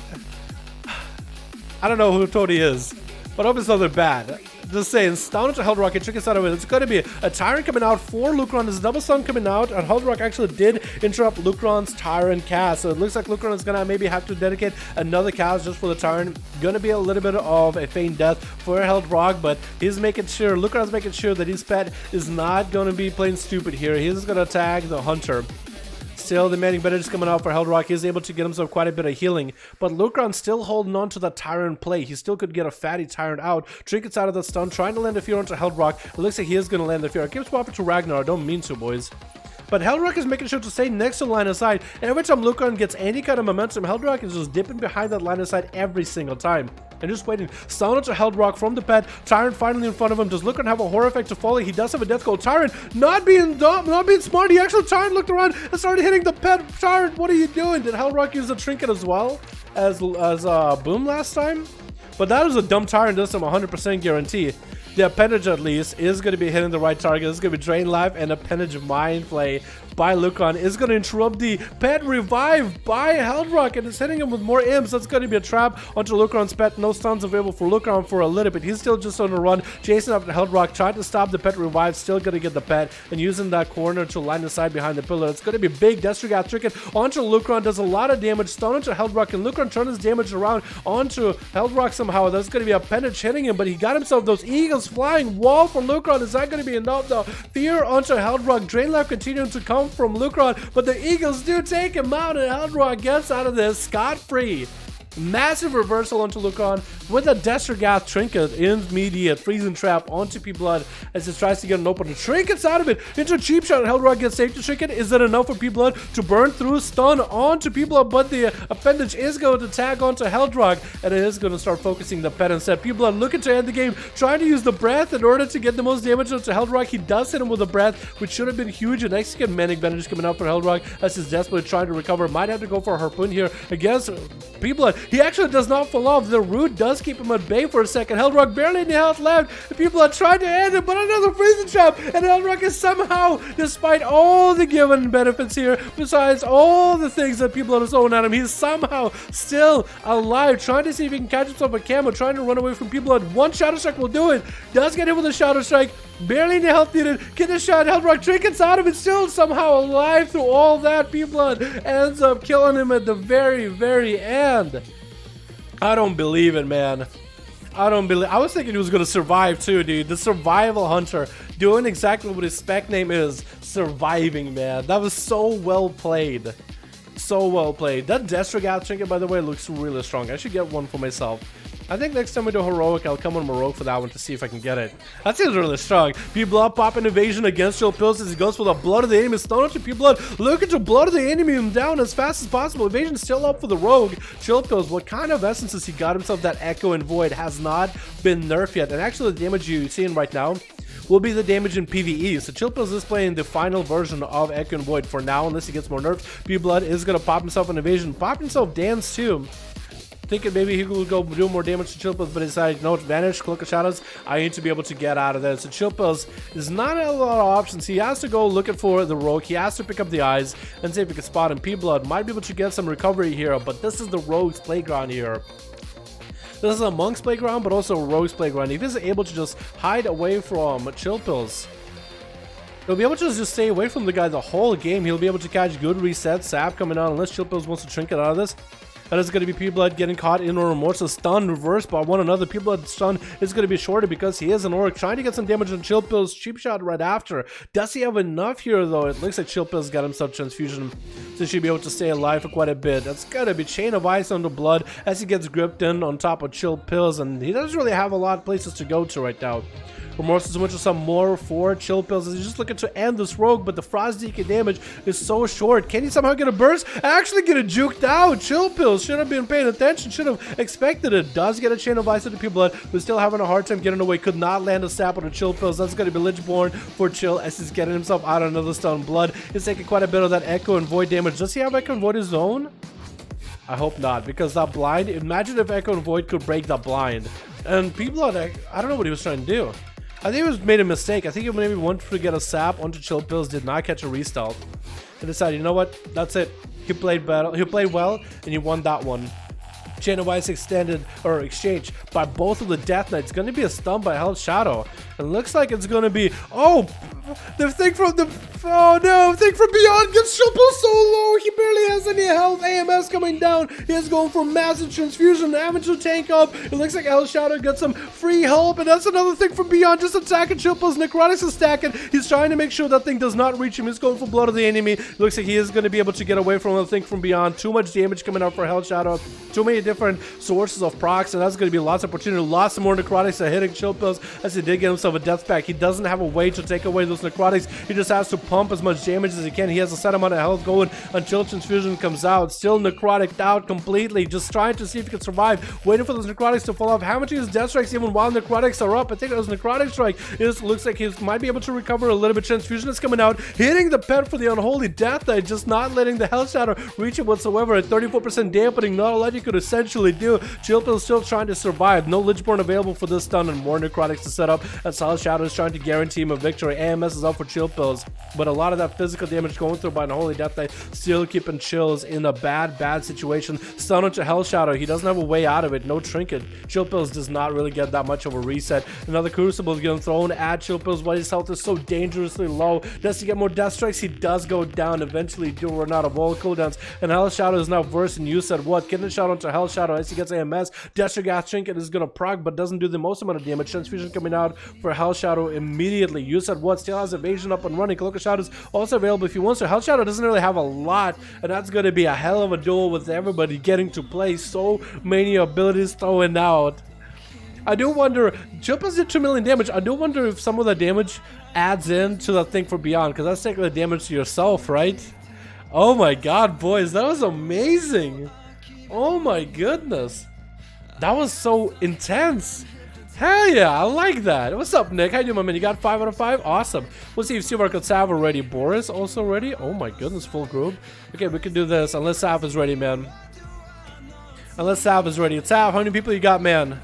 I don't know who Tony is, but I hope it's not that bad. Just saying, stun to Held Rock and trick us out of it. It's going to be a Tyrant coming out for Lucron. There's a double stun coming out, and Held Rock actually did interrupt Lucron's Tyrant cast. So it looks like Lucron is going to maybe have to dedicate another cast just for the Tyrant. Going to be a little bit of a feigned death for Held Rock, but he's making sure, Lucron's making sure that his pet is not going to be playing stupid here. He's going to attack the Hunter. Still, the Manning Bandage coming out for Held Rock. He's able to get himself quite a bit of healing, but Lucron still holding on to that Tyrant play. He still could get a fatty Tyrant out. Trinkets out of the stun, trying to land the fear onto Held Rock. It looks like he is going to land the fear. I keep swapping to Ragnar. I don't mean to, boys. But Held Rock is making sure to stay next to the line of sight. And every time Lucron gets any kind of momentum, Held Rock is just dipping behind that line of sight every single time. And just waiting. Stun to Held Rock from the pet. Tyrant finally in front of him. Does Lucron have a horror effect to follow? He does have a death goal. Tyrant not being dumb, not being smart. He actually Tyrant looked around and started hitting the pet. Tyrant, what are you doing? Did Held Rock use the trinket as well as Boom last time? But that was a dumb Tyrant. Does some 100% guarantee. The appendage, at least, is going to be hitting the right target. It's going to be Drain Life, and appendage mind play by Lucron is going to interrupt the pet revive by Held Rock, and it's hitting him with more imps. That's going to be a trap onto Lucron's pet. No stuns available for Lucron for a little bit. He's still just on the run, chasing after Held Rock, trying to stop the pet revive. Still going to get the pet, and using that corner to line the side behind the pillar. It's going to be big. Destrigat Tricket onto Lucron, does a lot of damage. Stun onto Held Rock, and Lucron turns his damage around onto Held Rock somehow. That's going to be a appendage hitting him, but he got himself those eagles flying. Wall for Lucron. Is that going to be enough though? Fear onto Held Rock. Drain Life continuing to come from Lucron, but the eagles do take him out, and Held Rock gets out of this scot-free. Massive reversal onto Lucron with a Destergath Trinket, immediate freezing trap onto P-Blood as he tries to get an opener. Trinkets out of it into a cheap shot. Held Rock gets safety trinket. Is that enough for P-Blood to burn through stun onto P-Blood? But the appendage is going to tag onto Held Rock, and it is going to start focusing the pet instead. P-Blood looking to end the game, trying to use the breath in order to get the most damage onto Held Rock. He does hit him with a breath, which should have been huge. And next, you get Manic Bandage coming out for Held Rock as he's desperately trying to recover. Might have to go for a harpoon here against P-Blood. He actually does not fall off. The root does keep him at bay for a second. Held Rock barely any health left. The people are trying to end it, but another freezing trap, and Held Rock is somehow, despite all the given benefits here, besides all the things that people are throwing at him, he's somehow still alive, trying to see if he can catch himself a camo, trying to run away from people. One Shadow Strike will do it. Does get hit with a Shadow Strike. Barely any health needed. Get the shot. Held Rock trinkets out of it. Still somehow alive through all that. P-Blood ends up killing him at the very, very end. I don't believe it, man. I don't believe. I was thinking he was going to survive too, dude. The survival hunter doing exactly what his spec name is. Surviving, man. That was so well played. So well played. That Destergath trinket, by the way, looks really strong. I should get one for myself. I think next time we do Heroic, I'll come on Heroic for that one to see if I can get it. That seems really strong. P-Blood popping evasion against Chill Pills as he goes for the blood of the enemy. Stone up to P-Blood. Looking to blood of the enemy him down as fast as possible. Evasion still up for the Rogue. Chill Pills, what kind of essences he got himself? That Echo and Void has not been nerfed yet. And actually the damage you're seeing right now will be the damage in PvE. So Chill Pills is playing the final version of Echo and Void for now, unless he gets more nerfed. P-Blood is going to pop himself an evasion. Pop himself Dance too. Thinking maybe he will go do more damage to Chill Pills, but decided, no, vanish, Cloak of Shadows. I need to be able to get out of there. So Chill Pills is not a lot of options. He has to go looking for the Rogue. He has to pick up the eyes and see if he can spot him. P-Blood might be able to get some recovery here, but this is the Rogue's playground here. This is a Monk's playground, but also a Rogue's playground. If he's able to just hide away from Chill Pills, he'll be able to just stay away from the guy the whole game. He'll be able to catch good reset, sap coming out, unless Chill Pills wants to trinket out of this. That is going to be P-Blood getting caught in a remorse. A stun reversed by one another. P-Blood stun is going to be shorter because he is an orc trying to get some damage on Chill Pills. Cheap shot right after. Does he have enough here though? It looks like Chill Pills got himself transfusion, so he should be able to stay alive for quite a bit. That's going to be Chain of Ice on the Blood as he gets gripped in on top of Chill Pills, and he doesn't really have a lot of places to go to right now. Remorse is much of some more for Chill Pills as he's just looking to end this Rogue, but the Frost DK damage is so short. Can he somehow get a burst? Actually get it juked out. Chill Pills should have been paying attention, should have expected it. Does get a Chain of Ice into P-Blood, but still having a hard time getting away. Could not land a sap on the Chill Pills. That's going to be Lichborn for Chill as he's getting himself out of another stun. Blood is taking quite a bit of that Echo and Void damage. Does he have Echo and Void his own? I hope not, because that blind, imagine if Echo and Void could break that blind. And P-Blood, I don't know what he was trying to do. I think he made a mistake. I think he maybe wanted to get a sap onto Chill Pills, did not catch a restealth, and decided, you know what, that's it. He played well, and he won that one. Chain of Ice extended or exchanged by both of the Death Knights. Going to be a stun by Hell's Shadow. It looks like it's going to be, oh, the thing from the, oh no, thing from beyond gets triple so low. He barely has any health. AMS coming down. He is going for massive transfusion, having to tank up. It looks like Hell's Shadow got some free help, and that's another thing from beyond. Just attacking triples. Necrotics is stacking. He's trying to make sure that thing does not reach him. He's going for blood of the enemy. It looks like he is going to be able to get away from the thing from beyond. Too much damage coming out for Hell's Shadow. Too many different sources of procs, and that's going to be lots of opportunity. Lots of more necrotics are hitting chill pills as he did get himself a death pack. He doesn't have a way to take away those necrotics. He just has to pump as much damage as he can. He has a set amount of health going until transfusion comes out. Still necrotic out completely. Just trying to see if he can survive. Waiting for those necrotics to fall off. How much his death strikes even while necrotics are up? I think it was necrotic strike. It looks like he might be able to recover a little bit. Transfusion is coming out. Hitting the pet for the unholy death knight. Just not letting the Hell Shadow reach it whatsoever. At 34% dampening. Not a lot you could essentially do. Chill Pill still trying to survive. No Lichborn available for this stun and more necrotics to set up as Hell Shadow is trying to guarantee him a victory. AMS is up for Chill Pills, but a lot of that physical damage going through by an Holy Death Knight still keeping Chills in a bad situation. Stun onto Hell Shadow. He doesn't have a way out of it. No trinket. Chill Pills does not really get that much of a reset. Another Crucible is getting thrown at Chill Pills while his health is so dangerously low. Does he get more death strikes? He does go down. Eventually do run out of all cooldowns, and Hell Shadow is now versed in use at what? Getting a shot onto Hell Shadow as he gets AMS. Death Trinket is gonna proc, but doesn't do the most amount of damage. Transfusion coming out for Hell Shadow immediately. Use at what? Still has evasion up and running. Cloak of Shadow is also available if you want. So Hell Shadow doesn't really have a lot, and that's gonna be a hell of a duel with everybody getting to play. So many abilities throwing out. I do wonder, Chilpils did 2 million damage. I do wonder if some of the damage adds in to the thing for beyond, because that's taking the damage to yourself, right? Oh my god, boys, that was amazing. Oh my goodness. That was so intense. Hell yeah, I like that. What's up, Nick? How you doing, my man? You got 5 out of 5? Awesome. We'll see if Seamark and Sav are ready. Boris also ready? Oh my goodness, full group. Okay, we can do this unless Sav is ready, man. Unless Sav is ready. Sav, how many people you got, man?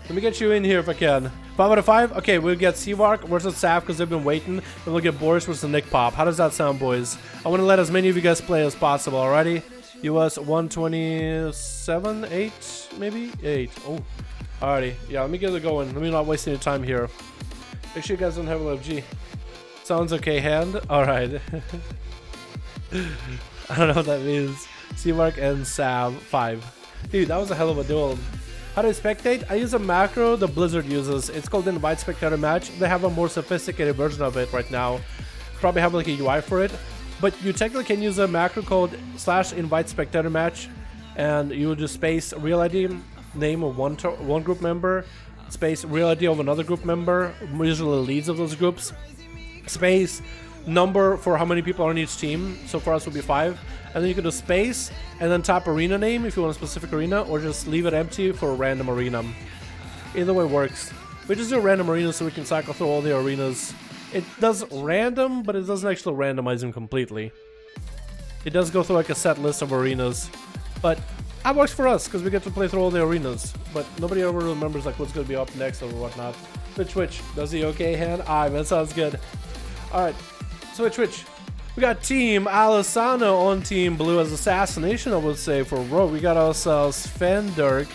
Let me get you in here if I can. 5 out of 5? Okay, we'll get Seavark versus Sav because they've been waiting. And we'll get Boris versus Nick Pop. How does that sound, boys? I want to let as many of you guys play as possible, alrighty? US 127, 8, maybe? 8. Oh, alrighty. Yeah, let me get it going. Let me not waste any time here. Make sure you guys don't have LFG. Sounds okay, hand? Alright. I don't know what that means. Seamark and Sav 5. Dude, that was a hell of a duel. How do I spectate? I use a macro the Blizzard uses. It's called Invite Spectator Match. They have a more sophisticated version of it right now. Probably have like a UI for it. But you technically can use a macro called /Invite Spectator Match. And you would just space real ID, name of one group member, space real ID of another group member, usually leads of those groups, space number for how many people are on each team. So for us would be 5. And then you can do space and then type arena name if you want a specific arena, or just leave it empty for a random arena. Either way works. We just do a random arena so we can cycle through all the arenas. It does random, but it doesn't actually randomize them completely. It does go through like a set list of arenas, but that works for us because we get to play through all the arenas. But nobody ever remembers like what's going to be up next or whatnot. Twitch, does he okay, hand? Alright, man, sounds good. Alright, Twitch. We got Team Alisano on Team Blue as Assassination, I would say, for Rogue. We got ourselves Fendirk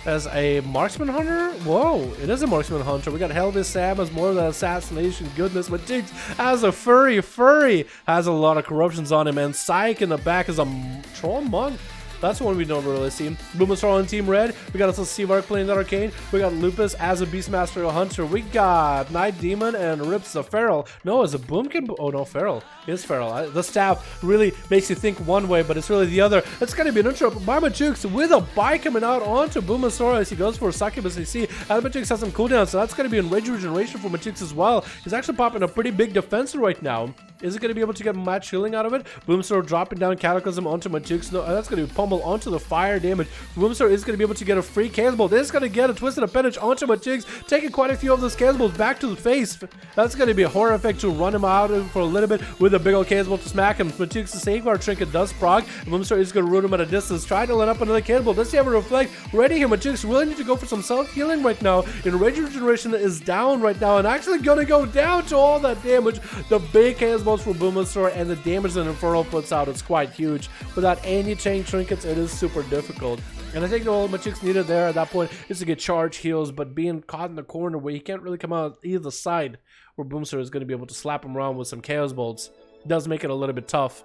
as a Marksman Hunter. Whoa, it is a Marksman Hunter. We got Helvis Sam as more of the Assassination goodness. But Jinx as a Furry has a lot of corruptions on him. And Psyche in the back is a Troll Monk. That's one we don't really see. Boomerang on Team Red. We got also Seavark playing that Arcane. We got Lupus as a Beastmaster Hunter. We got Night Demon and Rips the Feral. No, as a Boomkin. Oh no, Feral. It is Feral. The staff really makes you think one way, but it's really the other. It's going to be an intro by Majukes with a bike coming out onto Boomasaur as he goes for a Succubus. You see, Majukes has some cooldowns, so that's going to be in Rage Regeneration for Majukes as well. He's actually popping a pretty big defensor right now. Is it going to be able to get match healing out of it? Boomstar dropping down Cataclysm onto Majukes. No, that's going to be pummel onto the fire damage. Boomstar is going to be able to get a free Chaos This is going to get a Twisted Appendage onto Majukes, taking quite a few of those Chaos Bolts back to the face. That's going to be a horror effect to run him out for a little bit with a big old Chaos Bolt to smack him. Majukes' Safeguard Trinket does proc. Boomstar is going to root him at a distance. Try to line up another Chaos Bolt. Does he have a Reflect? Ready here. Majukes really need to go for some self-healing right now. And Rage Regeneration is down right now and actually going to go down to all that damage. The big Chaos bolts for Boomasaur, and the damage that Infernal puts out is quite huge. Without any chain trinkets, it is super difficult. And I think all Machik's needed there at that point is to get charge heals, but being caught in the corner where he can't really come out either side, where Boomasaur is going to be able to slap him around with some Chaos Bolts, does make it a little bit tough.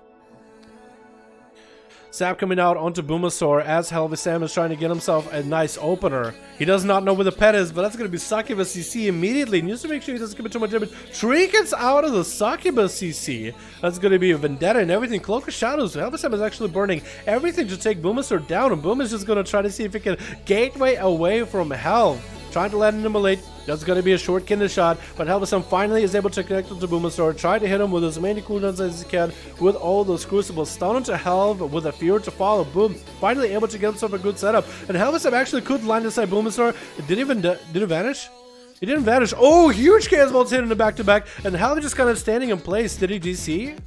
Sap coming out onto Boomasaur as Helvis Sam is trying to get himself a nice opener. He does not know where the pet is, but that's going to be Succubus CC immediately. He needs to make sure he doesn't commit too much damage. Trinkets out of the Succubus CC. That's going to be a Vendetta and everything. Cloak of Shadows. Helvis Sam is actually burning everything to take Boomasaur down, and Boom is just going to try to see if he can gateway away from Hell. Trying to let him immolate. That's going to be a short Kinder shot, but Helvis finally is able to connect to Boomasaur, try to hit him with as many cooldowns as he can with all those crucibles. Stun into Helv with a fear to follow. Boom, finally able to get himself a good setup. And Helvis actually could line inside Boomasaur. Did it vanish? It didn't vanish. Oh, huge Chaos Bolts hit in the back-to-back, and Helv just kind of standing in place. Did he DC?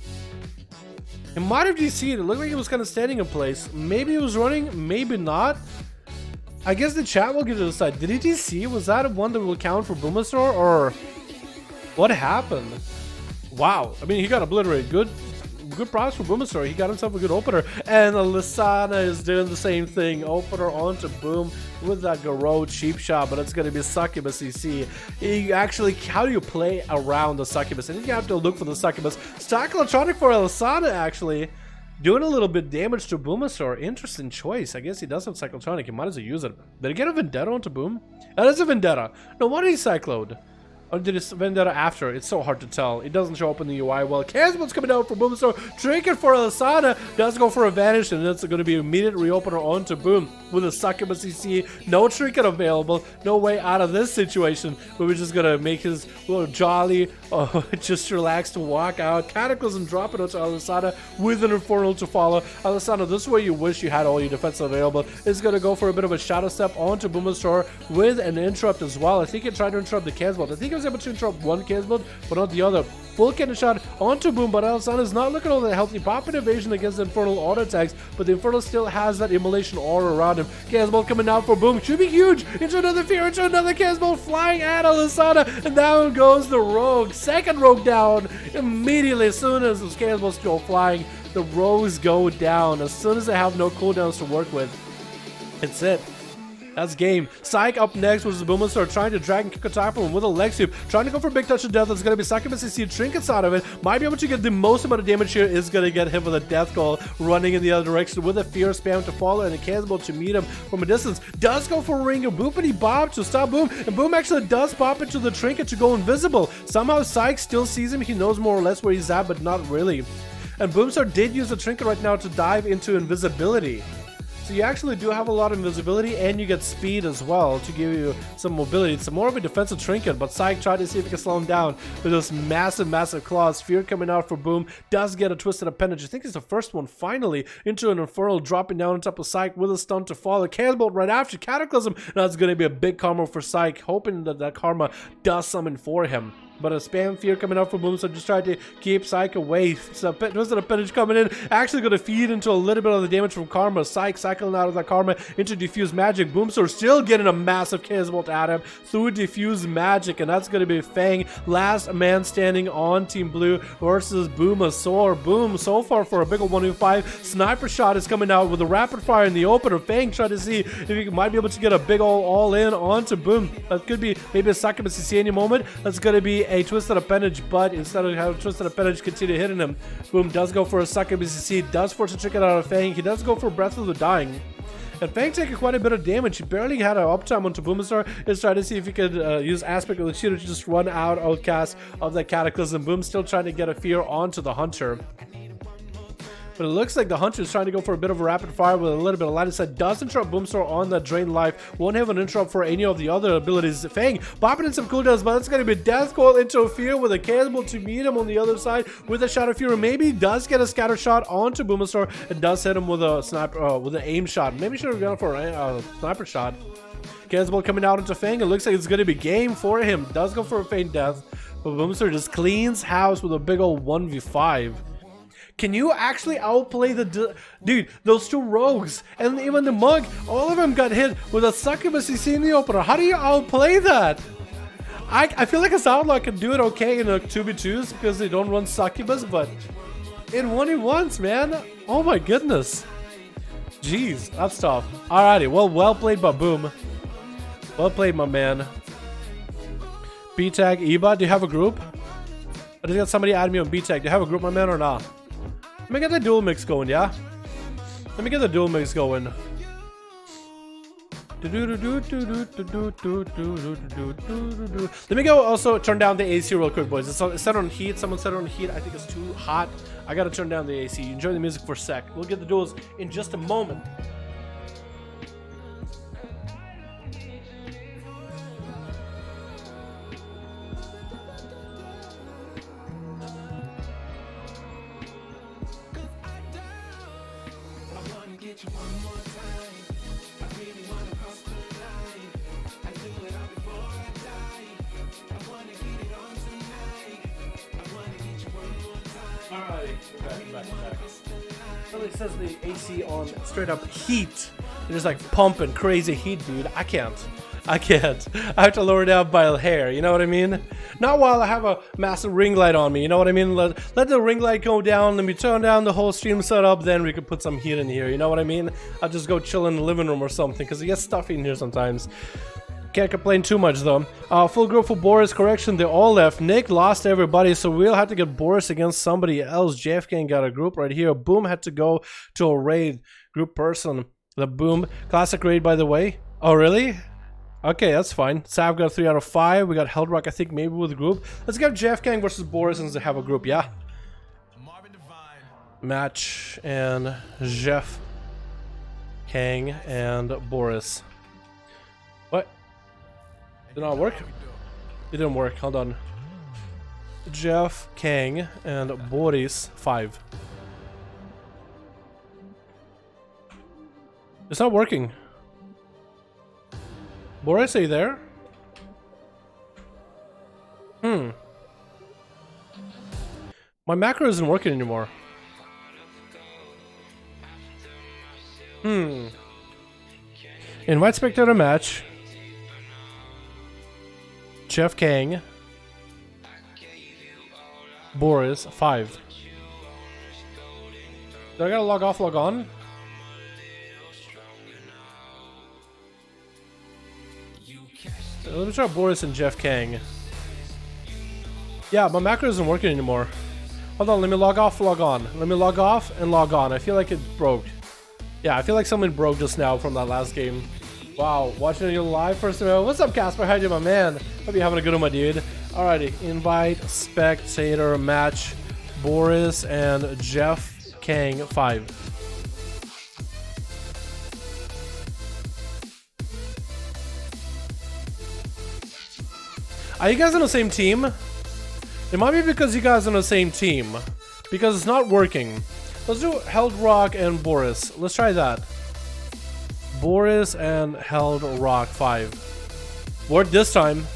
It might have DC'd. It looked like he was kind of standing in place. Maybe he was running, maybe not. I guess the chat will get to decide. Did he DC? Was that one that will count for Boomasaur, or what happened? Wow. I mean, he got obliterated. Good props for Boomasaur. He got himself a good opener. And Lysana is doing the same thing. Opener onto Boom with that Garou cheap shot, but it's going to be Succubus CC. How do you play around the Succubus? I think you have to look for the Succubus. Stack Electronic for Lysana, actually. Doing a little bit damage to Boomasaur. Interesting choice. I guess he does have Cyclotronic. He might as well use it. Did he get a Vendetta onto Boom? That is a Vendetta. No wonder he Cyclode. Or did it Vendetta after? It's so hard to tell. It doesn't show up in the UI well. Chaosbolt's coming out for Boomasaur. Trinket for Lysana. Does go for a Vanish, and it's going to be immediate reopener onto Boom with a Succubus CC. No Trinket available. No way out of this situation. But we're just going to make his little jolly, just relax to walk out. Cataclysm dropping onto Lysana with an Infernal to follow. Lysana, this is where you wish you had all your defense available. Is going to go for a bit of a Shadow Step onto Boomasaur with an Interrupt as well. I think he tried to interrupt the Chaosbolt. I think he was able to interrupt one Chaosbolt, but not the other. Full cannon shot onto Boom, but Lysana is not looking all that healthy. Popping evasion against the Infernal auto attacks, but the Infernal still has that immolation aura around him. Chaosbolt coming out for Boom. Should be huge. Into another fear, into another Chaosbolt flying at Lysana, and down goes the Rogue. Second Rogue down immediately as soon as those Chaosbolts go flying. The Rogues go down as soon as they have no cooldowns to work with. It's it. That's game. Psych up next, which is Boomasaur trying to drag and kick attack from him with a leg sweep. Trying to go for a big touch of death. That's going to be Succubus CC. Trinkets out of it. Might be able to get the most amount of damage here. Is going to get hit with a death call running in the other direction with a fear spam to follow and a Chaosbolt to meet him from a distance. Does go for a ring of boopity bob to stop Boom. And Boom actually does pop into the trinket to go invisible. Somehow Psych still sees him. He knows more or less where he's at, but not really. And Boomstar did use the trinket right now to dive into invisibility. So you actually do have a lot of invisibility, and you get speed as well to give you some mobility. It's more of a defensive trinket, but Psych tried to see if he can slow him down with those massive claws. Fear coming out for Boom. Does get a twisted appendage. I think it's the first one finally into an Infernal, dropping down on top of Psych with a stun to follow. Chaosbolt right after Cataclysm. That's going to be a big karma for Psych, hoping that that karma does something for him. But a spam fear coming out for Boom, so just try to keep Psych away. So twisted appendage coming in, actually going to feed into a little bit of the damage from Karma. Psych cycling out of that Karma into Diffuse Magic. Boomstar still getting a massive Chaosbolt at him through Diffuse Magic, and that's going to be Fang, last man standing on Team Blue versus Boomasaur. Boom, so far for a big ol' 1v5. Sniper shot is coming out with a rapid fire in the opener. Fang trying to see if he might be able to get a big ol' all-in onto Boom. That could be maybe a Succubus CC any moment. That's going to be a twisted appendage, but instead of having twisted appendage continue hitting him, Boom does go for a Succubus CC, does force a trinket out of Fang. He does go for Breath of the Dying, and Fang taking quite a bit of damage. He barely had an uptime onto Boomasaur. Is trying to see if he could use Aspect of the Shooter to just run out outcast of that Cataclysm. Boom still trying to get a fear onto the Hunter. But it looks like the Hunter is trying to go for a bit of a rapid fire with a little bit of line of sight. Does interrupt Boomstar on that drain life. Won't have an interrupt for any of the other abilities. Fang popping in some cooldowns, but that's going to be Death Call into Fear with a Chaosbolt to meet him on the other side with a Shadow Fury. Maybe does get a scatter shot onto Boomasaur and does hit him with a sniper, with an aim shot. Maybe should have gone for a sniper shot. Chaosbolt coming out into Fang. It looks like it's going to be game for him. Does go for a feint death, but Boomasaur just cleans house with a big old 1v5. Can you actually outplay the dude? Those two rogues and even the mug, all of them got hit with a Succubus CC in the opener. How do you outplay that? I feel like a Outlaw can do it okay in a 2v2s because they don't run succubus, but in 1v1s, man, oh my goodness. Jeez, that's tough. Alrighty, well played, Baboom. Well played, my man. B-Tag, Eba, do you have a group? I just got somebody add me on B-Tag. Do you have a group, my man, or not? Let me get the dual mix going, yeah? Let me get the dual mix going. Let me go also turn down the AC real quick, boys. It's set on heat. Someone set it on heat. I think it's too hot. I gotta turn down the AC. Enjoy the music for a sec. We'll get the duels in just a moment. Back. It says the AC on straight up heat. It's like pumping crazy heat, dude. I can't. I have to lower it down by a hair, you know what I mean? Not while I have a massive ring light on me, you know what I mean? Let the ring light go down, let me turn down the whole stream setup, then we could put some heat in here, you know what I mean? I'll just go chill in the living room or something, because it gets stuffy in here sometimes. Can't complain too much though. Full group for Boris, correction, they all left. Nick lost everybody, so we'll have to get Boris against somebody else. JFK got a group right here. Boom had to go to a raid. Group person. The Boom. Classic raid, by the way. Oh, really? Okay, that's fine. Sav got 3 out of 5. We got Heldrock, I think, maybe with a group. Let's get JFK versus Boris since they have a group, yeah? Match and Jeff, Kang, and Boris. What? Did not work? It didn't work. Hold on. Jeff, Kang, and Boris 5. It's not working. Boris, are you there? My macro isn't working anymore. Invite spectator match. Jeff Kang. Boris 5. Do I gotta log off, log on? Let me try Boris and Jeff Kang. Yeah, my macro isn't working anymore. Hold on, let me log off, log on. Let me log off and log on. I feel like it broke. Yeah, I feel like something broke just now from that last game. Wow, watching you live first of all. What's up, Casper? How you doing, my man? Hope you're having a good one, my dude. Alrighty, invite, spectator, match, Boris and Jeff Kang 5. Are you guys on the same team? It might be because you guys are on the same team. Because it's not working. Let's do Heldrock and Boris. Let's try that. Boris and Heldrock 5. Worked this time.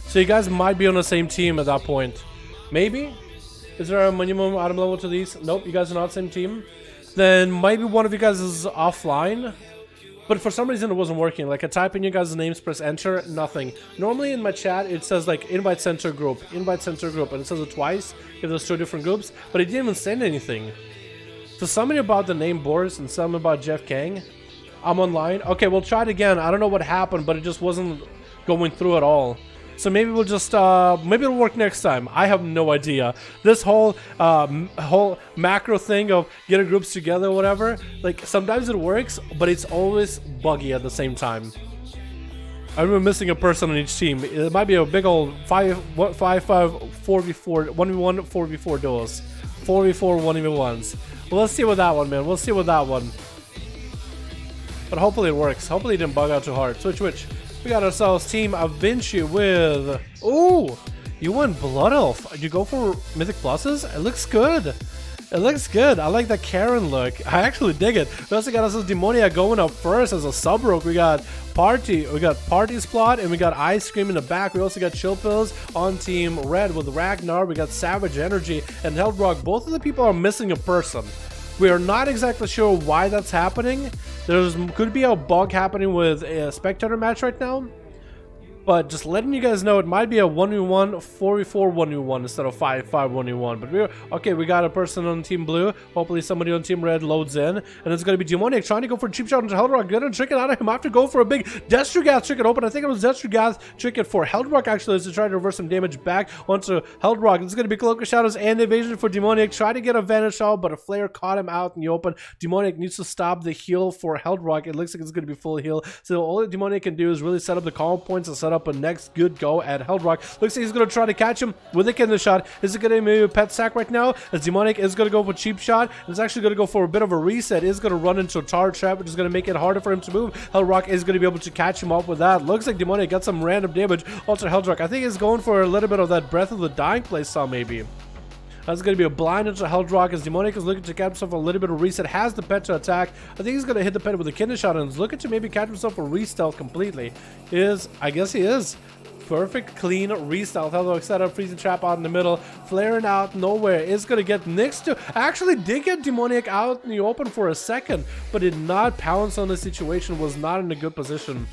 So you guys might be on the same team at that point. Maybe? Is there a minimum item level to these? Nope, you guys are not the same team. Then maybe one of you guys is offline. But for some reason it wasn't working. Like I type in you guys' names, press enter, nothing. Normally in my chat it says like invite center group, and it says it twice if there's 2 different groups, but it didn't even send anything. So something about the name Boris and something about Jeff Kang. I'm online. Okay, we'll try it again. I don't know what happened, but it just wasn't going through at all. So maybe we'll just maybe it'll work next time. I have no idea. This whole macro thing of getting groups together or whatever, like sometimes it works, but it's always buggy at the same time. I remember missing a person on each team. It might be a big old 5v5 4v4 1v1 4v4 duels, 4v4 1v1s. Well, let's see with that one, man. We'll see with that one. But hopefully it works. Hopefully it didn't bug out too hard. Switch. We got ourselves Team Avinci with... Ooh! You went Blood Elf. Did you go for Mythic Pluses? It looks good. It looks good. I like the Karen look. I actually dig it. We also got ourselves Demonia going up first as a sub-rogue. We got Party Splot, and we got Ice Cream in the back. We also got Chill Pills on Team Red with Ragnar. We got Savage Energy and Heldrock. Both of the people are missing a person. We are not exactly sure why that's happening. Could be a bug happening with a spectator match right now. But just letting you guys know, it might be a 1v1, 4v4 1v1 instead of 5v5 1v1. But we got a person on Team Blue. Hopefully somebody on Team Red loads in. And it's going to be Demonic trying to go for a cheap shot into Heldrock. Get a trinket out of him after go for a big Destrugas trinket open. I think it was Destrugas trinket for Heldrock actually, is to try to reverse some damage back onto Heldrock. It's going to be Cloak of Shadows and Evasion for Demonic. Try to get a Vanish out, but a Flare caught him out in the open. Demonic needs to stop the heal for Heldrock. It looks like it's going to be full heal. So all that Demonic can do is really set up the calm points and set up a next good go at Heldrock. Looks like he's going to try to catch him with a kidney shot. Is it going to be a pet sack right now? As Demonic is going to go for cheap shot. It's actually going to go for a bit of a reset. Is going to run into a tar trap, which is going to make it harder for him to move. Heldrock is going to be able to catch him up with that. Looks like Demonic got some random damage onto Heldrock. I think he's going for a little bit of that Breath of the Dying play style maybe. That's going to be a blind into Heldrock as Demonic is looking to catch himself a little bit of reset. Has the pet to attack. I think he's going to hit the pet with a kidney shot and is looking to maybe catch himself a re-stealth completely. I guess he is. Perfect, clean re-stealth. Heldrock set up freezing trap out in the middle. Flaring out nowhere. Is going to get next to... Actually did get Demonic out in the open for a second, but did not pounce on the situation. Was not in a good position.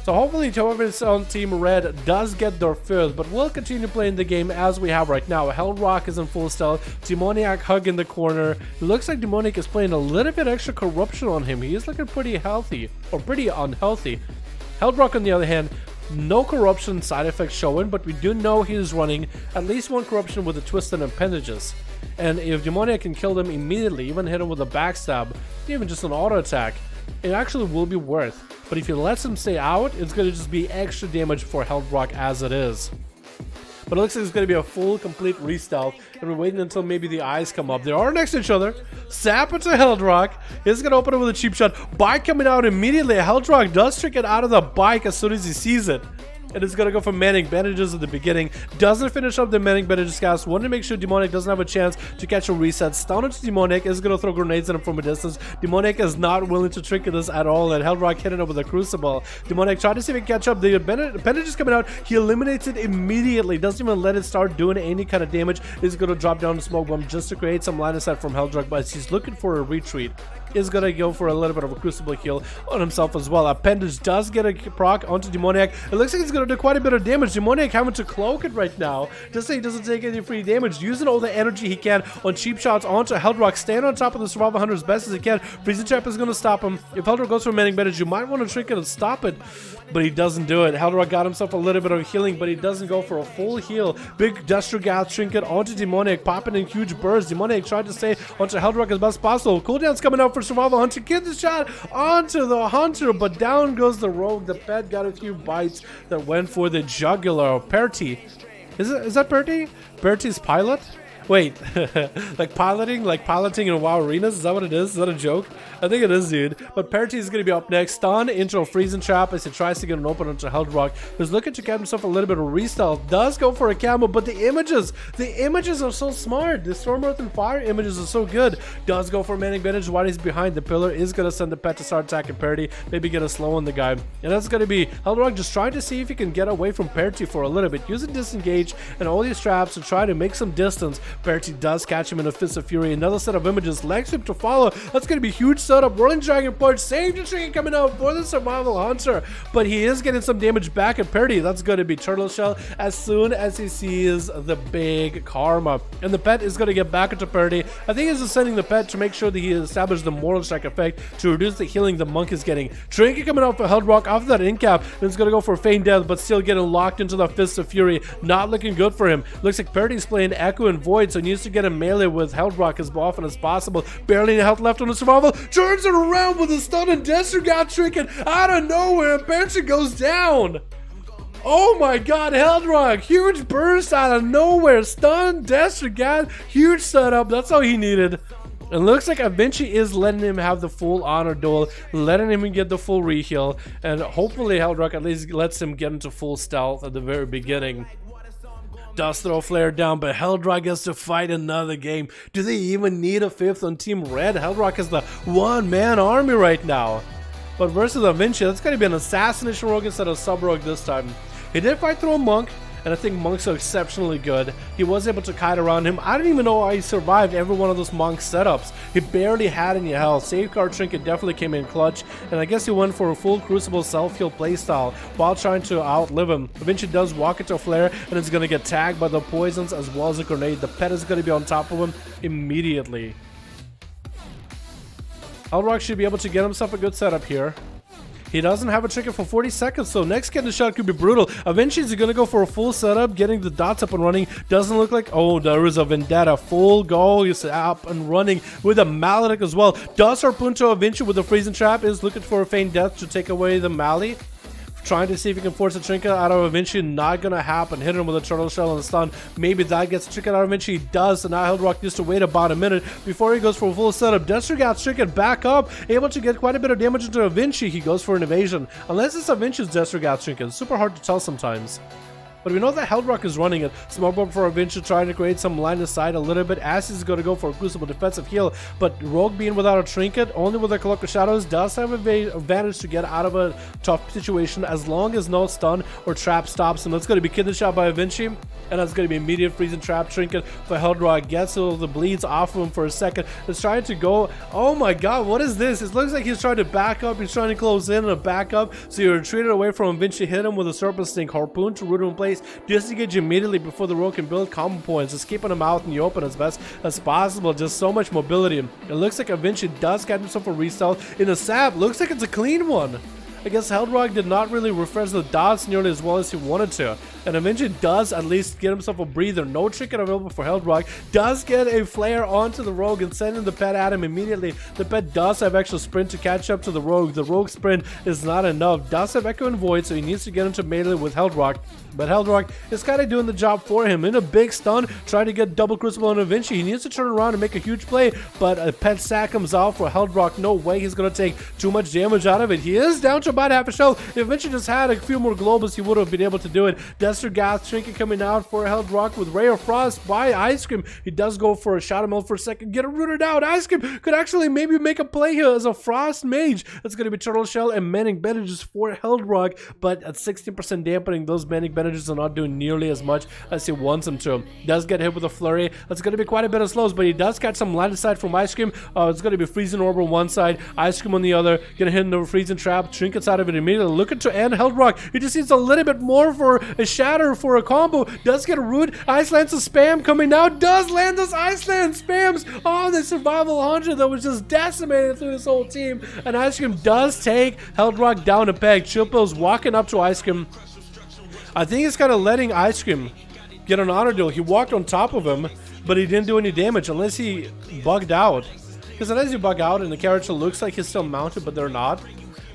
So hopefully whoever's on Team Red does get their fifth, but we'll continue playing the game as we have right now. Heldrock is in full stealth. Demoniac hug in the corner. It looks like Demonic is playing a little bit extra corruption on him. He is looking pretty healthy, or pretty unhealthy. Heldrock on the other hand, no corruption side effects showing, but we do know he is running at least one corruption with the twisted appendages. And if Demoniac can kill them immediately, even hit him with a backstab, even just an auto attack, it actually will be worth. But if he lets him stay out, it's going to just be extra damage for Heldrock as it is. But it looks like it's going to be a full, complete re-stealth, and we're waiting until maybe the eyes come up. They are next to each other. Sap into Heldrock. He's going to open it with a cheap shot. Bike coming out immediately. Heldrock does trick it out of the bike as soon as he sees it. And it's going to go for Manic Bandages at the beginning. Doesn't finish up the Manic Bandages cast. Wanted to make sure Demonic doesn't have a chance to catch a reset. Stun into Demonic. Is going to throw grenades at him from a distance. Demonic is not willing to trinket this at all. And Heldrock hit it up with a Crucible. Demonic tried to see if he can catch up. The Bandages coming out. He eliminates it immediately. Doesn't even let it start doing any kind of damage. Is going to drop down the Smoke Bomb just to create some line of sight from Heldrock. But he's looking for a retreat. Is going to go for a little bit of a Crucible heal on himself as well. Appendage does get a proc onto Demoniac. It looks like he's going to do quite a bit of damage. Demoniac having to cloak it right now just so he doesn't take any free damage. Using all the energy he can on cheap shots onto Heldrock. Staying on top of the Survival Hunter as best as he can. Freezing Trap is going to stop him. If Heldrock goes for Manic Bandage, you might want to trick it and stop it, but he doesn't do it. Heldrock got himself a little bit of healing, but he doesn't go for a full heal. Big Destrugas trinket onto Demoniac, popping in huge bursts. Demoniac tried to stay onto Heldrock as best possible. Cooldown's coming out for Survival Hunter. Get the shot onto the Hunter, but down goes the Rogue. The pet got a few bites that went for the jugular. Perty. Is that Perty? Perty's pilot? Wait, like piloting in WoW arenas? Is that what it is? Is that a joke? I think it is, dude. But Perty is going to be up next. Stun into a freezing trap as he tries to get an open onto Heldrock. He's looking to get himself a little bit of re-stealth. Does go for a camo, but the images are so smart. The Storm Earth and Fire images are so good. Does go for Manic Bandage while he's behind the pillar. Is going to send the pet to start attacking Perty. Maybe get a slow on the guy. And that's going to be Heldrock just trying to see if he can get away from Perty for a little bit. Using Disengage and all these traps to try to make some distance. Perty does catch him in a Fist of Fury. Another set of images. Leg sweep to follow. That's going to be huge setup. Whirling Dragon Punch. Save the tree coming out for the Survival Hunter. But he is getting some damage back at Perty. That's going to be Turtle Shell as soon as he sees the big Karma. And the pet is going to get back into Perty. I think he's sending the pet to make sure that he establishes the Mortal Strike effect to reduce the healing the monk is getting. Trinket coming out for Heldrock after that incap. And it's going to go for Feign Death, but still getting locked into the Fist of Fury. Not looking good for him. Looks like Perty's playing Echo and Void, so he needs to get a melee with Heldrock as often as possible. Barely any health left on the Survival. Turns it around with a stun and Destrugas trinket out of nowhere. And Perty goes down. Oh my god, Heldrock. Huge burst out of nowhere. Stun, Destrugas. Huge setup. That's all he needed. It looks like Avinci is letting him have the full honor duel, letting him get the full reheal, and hopefully Heldrock at least lets him get into full stealth at the very beginning. Does throw Flare down, but Heldrock gets to fight another game. Do they even need a fifth on Team Red? Heldrock is the one-man army right now. But versus Avinci, that's going to be an Assassination Rogue instead of Sub Rogue this time. He did fight through a Monk, and I think monks are exceptionally good. He was able to kite around him. I don't even know how he survived every one of those monk setups. He barely had any health. Safeguard Trinket definitely came in clutch, and I guess he went for a full Crucible self-heal playstyle while trying to outlive him. Eventually does walk into a flare, and it's going to get tagged by the poisons as well as a grenade. The pet is going to be on top of him immediately. Hellrock should be able to get himself a good setup here. He doesn't have a trinket for 40 seconds, so next getting the shot could be brutal. Eventually, he's going to go for a full setup, getting the dots up and running. Doesn't look like... Oh, there is a Vendetta. Full go. He's up and running with a Maledict as well. Does Harpoon to eventually with the freezing trap. Is looking for a feign death to take away the Mali. Trying to see if he can force a trinket out of Vinci. Not gonna happen. Hit him with a turtle shell and a stun. Maybe that gets a trinket out of Vinci. He does. And now Hellrock needs to wait about a minute before he goes for a full setup. Destro got trinket back up, able to get quite a bit of damage into a Vinci. He goes for an evasion. Unless it's a Vinci's Destro got trinket. It's super hard to tell sometimes. But we know that Hellrock is running it. Smartboard for Vinci trying to create some line of sight a little bit. ASUS is going to go for a Crucible defensive heal. But Rogue being without a trinket, only with a Cloak of Shadows, does have an advantage to get out of a tough situation as long as no stun or trap stops him. That's going to be kidney shot by Vinci. And that's going to be immediate freezing trap trinket for Hellrock. Gets all the bleeds off of him for a second. Is trying to go. Oh my god, what is this? It looks like he's trying to back up. He's trying to close in and back up. So you retreated away from him. Vinci hit him with a Serpent Sting. Harpoon to root him in place. Disengage immediately before the Rogue can build combo points. Just keeping him out in the open as best as possible. Just so much mobility. It looks like Vinci does get himself a restyle in a sap. Looks like it's a clean one. I guess Hellrock did not really refresh the dots nearly as well as he wanted to. And eventually does at least get himself a breather. No trinket available for Hellrock. Does get a flare onto the Rogue and sending the pet at him immediately. The pet does have extra sprint to catch up to the Rogue. The Rogue sprint is not enough. Does have Echo and Void, so he needs to get into melee with Hellrock. But Hellrock is kind of doing the job for him. In a big stun, trying to get double Crucible on Vinci. He needs to turn around and make a huge play, but a pet sack comes out for Hellrock. No way he's going to take too much damage out of it. He is down to about half a shell. If Vinci just had a few more globals, he would have been able to do it. Destro Gas Trinket coming out for Hellrock with Ray of Frost by Ice Cream. He does go for a Shadow Meld for a second. Get it rooted out. Ice Cream could actually maybe make a play here as a Frost Mage. That's going to be Turtle Shell and Manic Bandages for Hellrock, but at 16% dampening, those Manic Bandages are not doing nearly as much as he wants them to. Does get hit with a flurry. That's going to be quite a bit of slows, but he does catch some line of sight from Ice Cream. It's going to be Freezing Orb on one side, Ice Cream on the other. Gonna hit into a Freezing Trap. Trinkets out of it immediately. Looking to end Hellrock. He just needs a little bit more for a Shatter for a combo. Does get a root. Ice Lands a spam coming out. Does land this Ice Land spams. Oh, the Survival 100 that was just decimated through this whole team. And Ice Cream does take Hellrock down a peg. Chillpill's walking up to Ice Cream. I think he's kind of letting Ice Cream get an honor duel. He walked on top of him, but he didn't do any damage unless he bugged out. Because unless you bug out and the character looks like he's still mounted, but they're not.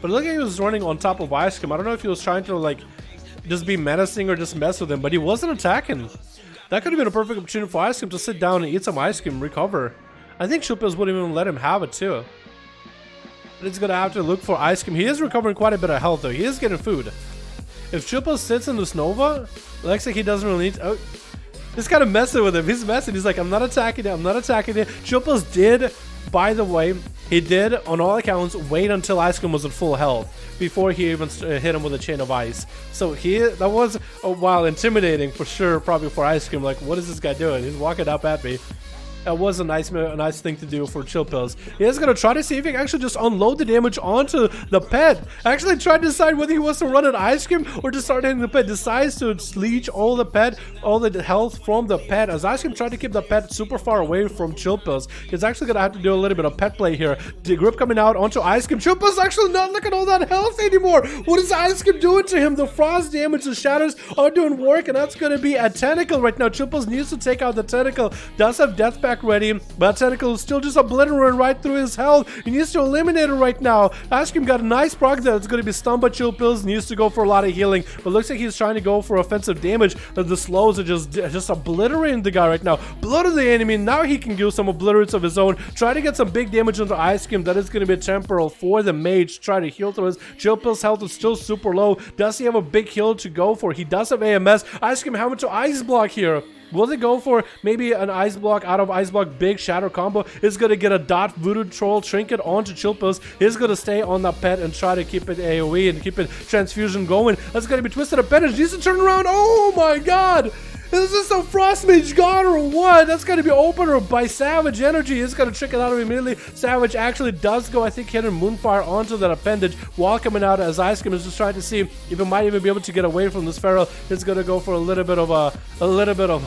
But look like he was running on top of Ice Cream. I don't know if he was trying to like just be menacing or just mess with him, but he wasn't attacking. That could have been a perfect opportunity for Ice Cream to sit down and eat some ice cream, recover. I think Chupills wouldn't even let him have it too. But he's gonna have to look for Ice Cream. He is recovering quite a bit of health though. He is getting food. If Chupills sits in this Nova, looks like he doesn't really need to, oh, he's kind of messing with him. He's messing. He's like, I'm not attacking it. I'm not attacking it. Chupills did, by the way, he did, on all accounts, wait until Ice Cream was at full health before he even hit him with a Chain of Ice. So that was, while intimidating for sure, probably for Ice Cream. Like, what is this guy doing? He's walking up at me. That was a nice thing to do for Chillpills. He is going to try to see if he can actually just unload the damage onto the pet. Actually try to decide whether he wants to run an Ice Cream or just start hitting the pet. Decides to leech all the health from the pet. As Ice Cream tried to keep the pet super far away from Chillpills, he's actually going to have to do a little bit of pet play here. The grip coming out onto Ice Cream. Chillpills actually not looking at all that health anymore. What is Ice Cream doing to him? The frost damage, the shatters are doing work, and that's going to be a tentacle right now. Chillpills needs to take out the tentacle. Does have death pack ready, but tentacle is still just obliterating right through his health. He needs to eliminate it right now. Ice Cream got a nice proc there. It's going to be stunned by Chillpills. Needs to go for a lot of healing, but looks like he's trying to go for offensive damage. The slows are just obliterating the guy right now. Blood of the enemy. Now he can do some obliterates of his own. Try to get some big damage into Ice Cream. That is going to be temporal for the mage. Try to heal through his. Chillpills' health is still super low. Does he have a big heal to go for? He does have AMS. Ice Cream having to ice block here. Will they go for maybe an ice block out of Iceblock big shadow combo. He's gonna get a dot voodoo troll trinket onto Chill Pills. He's gonna stay on that pet and try to keep it AoE and keep it transfusion going. That's gonna be twisted appendage. Needs to turn around. Oh my god! Is this a Frost Mage God or what? That's going to be opener by Savage Energy. He's going to trick it out of him immediately. Savage actually does go, I think, hitting Moonfire onto that appendage while coming out as Ice Cream is just trying to see if he might even be able to get away from this Feral. He's going to go for a little bit of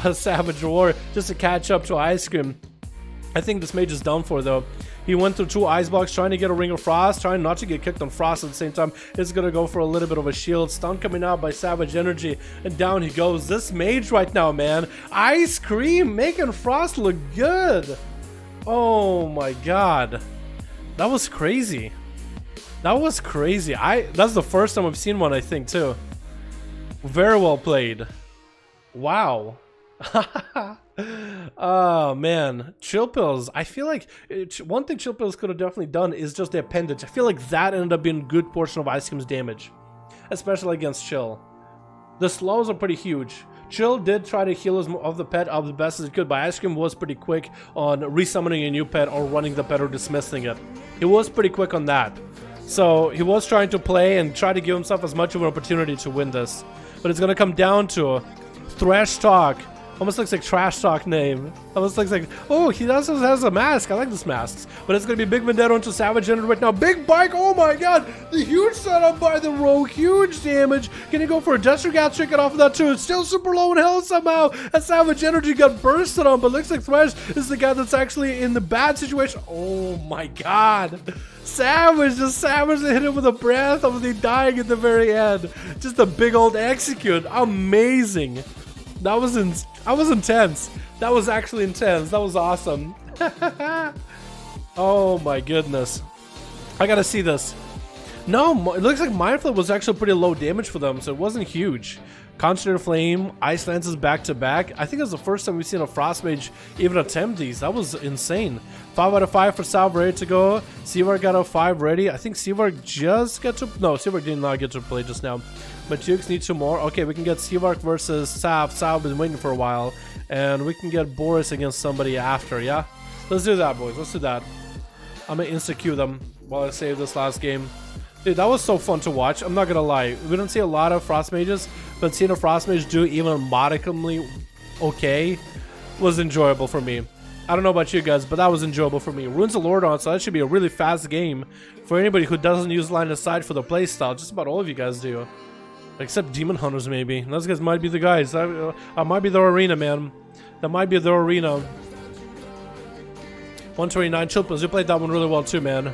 a Savage War just to catch up to Ice Cream. I think this Mage is done for though. He went through 2 Ice Blocks trying to get a Ring of Frost, trying not to get kicked on Frost at the same time. He's gonna go for a little bit of a shield. Stun coming out by Savage Energy, and down he goes. This Mage right now, man. Ice Cream making Frost look good. Oh my god. That was crazy. That was crazy. That's the first time I've seen one, I think, too. Very well played. Wow. Oh man, Chill Pills. I feel like one thing Chill Pills could have definitely done is just the appendage. I feel like that ended up being a good portion of Ice Cream's damage, especially against Chill. The slows are pretty huge. Chill did try to heal his of the pet up the best as he could, but Ice Cream was pretty quick on resummoning a new pet or running the pet or dismissing it. He was pretty quick on that. So he was trying to play and try to give himself as much of an opportunity to win this. But it's gonna come down to Thresh Talk. Almost looks like Trash Talk name. Almost looks like, oh, he also has a mask. I like this mask. But it's going to be Big Vendetta into Savage Energy right now. Big Bike, oh my god. The huge setup by the Rogue. Huge damage. Can he go for a Duster Gas Trinket off of that too? It's still super low in health somehow. And Savage Energy got bursted on. But looks like Thresh is the guy that's actually in the bad situation. Oh my god. Savage, just savagely hit him with a breath. Obviously dying at the very end. Just a big old execute. Amazing. That was intense. That was actually intense. That was awesome. Oh my goodness. I gotta see this. No, it looks like Mind Flip was actually pretty low damage for them, so it wasn't huge. Concentrated Flame, Ice Lances back to back. I think it was the first time we've seen a Frost Mage even attempt these. That was insane. 5 out of 5 for Salve ready to go. Seavark got a 5 ready. I think Seavark just got to... No, Seavark did not get to play just now. But Jukes need 2 more. Okay, we can get Seavark versus Salve. Salve been waiting for a while. And we can get Boris against somebody after, yeah? Let's do that, boys. Let's do that. I'm gonna insta-queue them while I save this last game. Dude, that was so fun to watch. I'm not gonna lie. We don't see a lot of Frost Mages, but seeing a Frost Mage do even modicumly okay was enjoyable for me. I don't know about you guys, but that was enjoyable for me. Runes of Lordon, so that should be a really fast game for anybody who doesn't use line of sight for the playstyle. Just about all of you guys do. Except Demon Hunters, maybe. Those guys might be the guys. That might be their arena, man. That might be their arena. 129 Chilpins. You played that one really well too, man.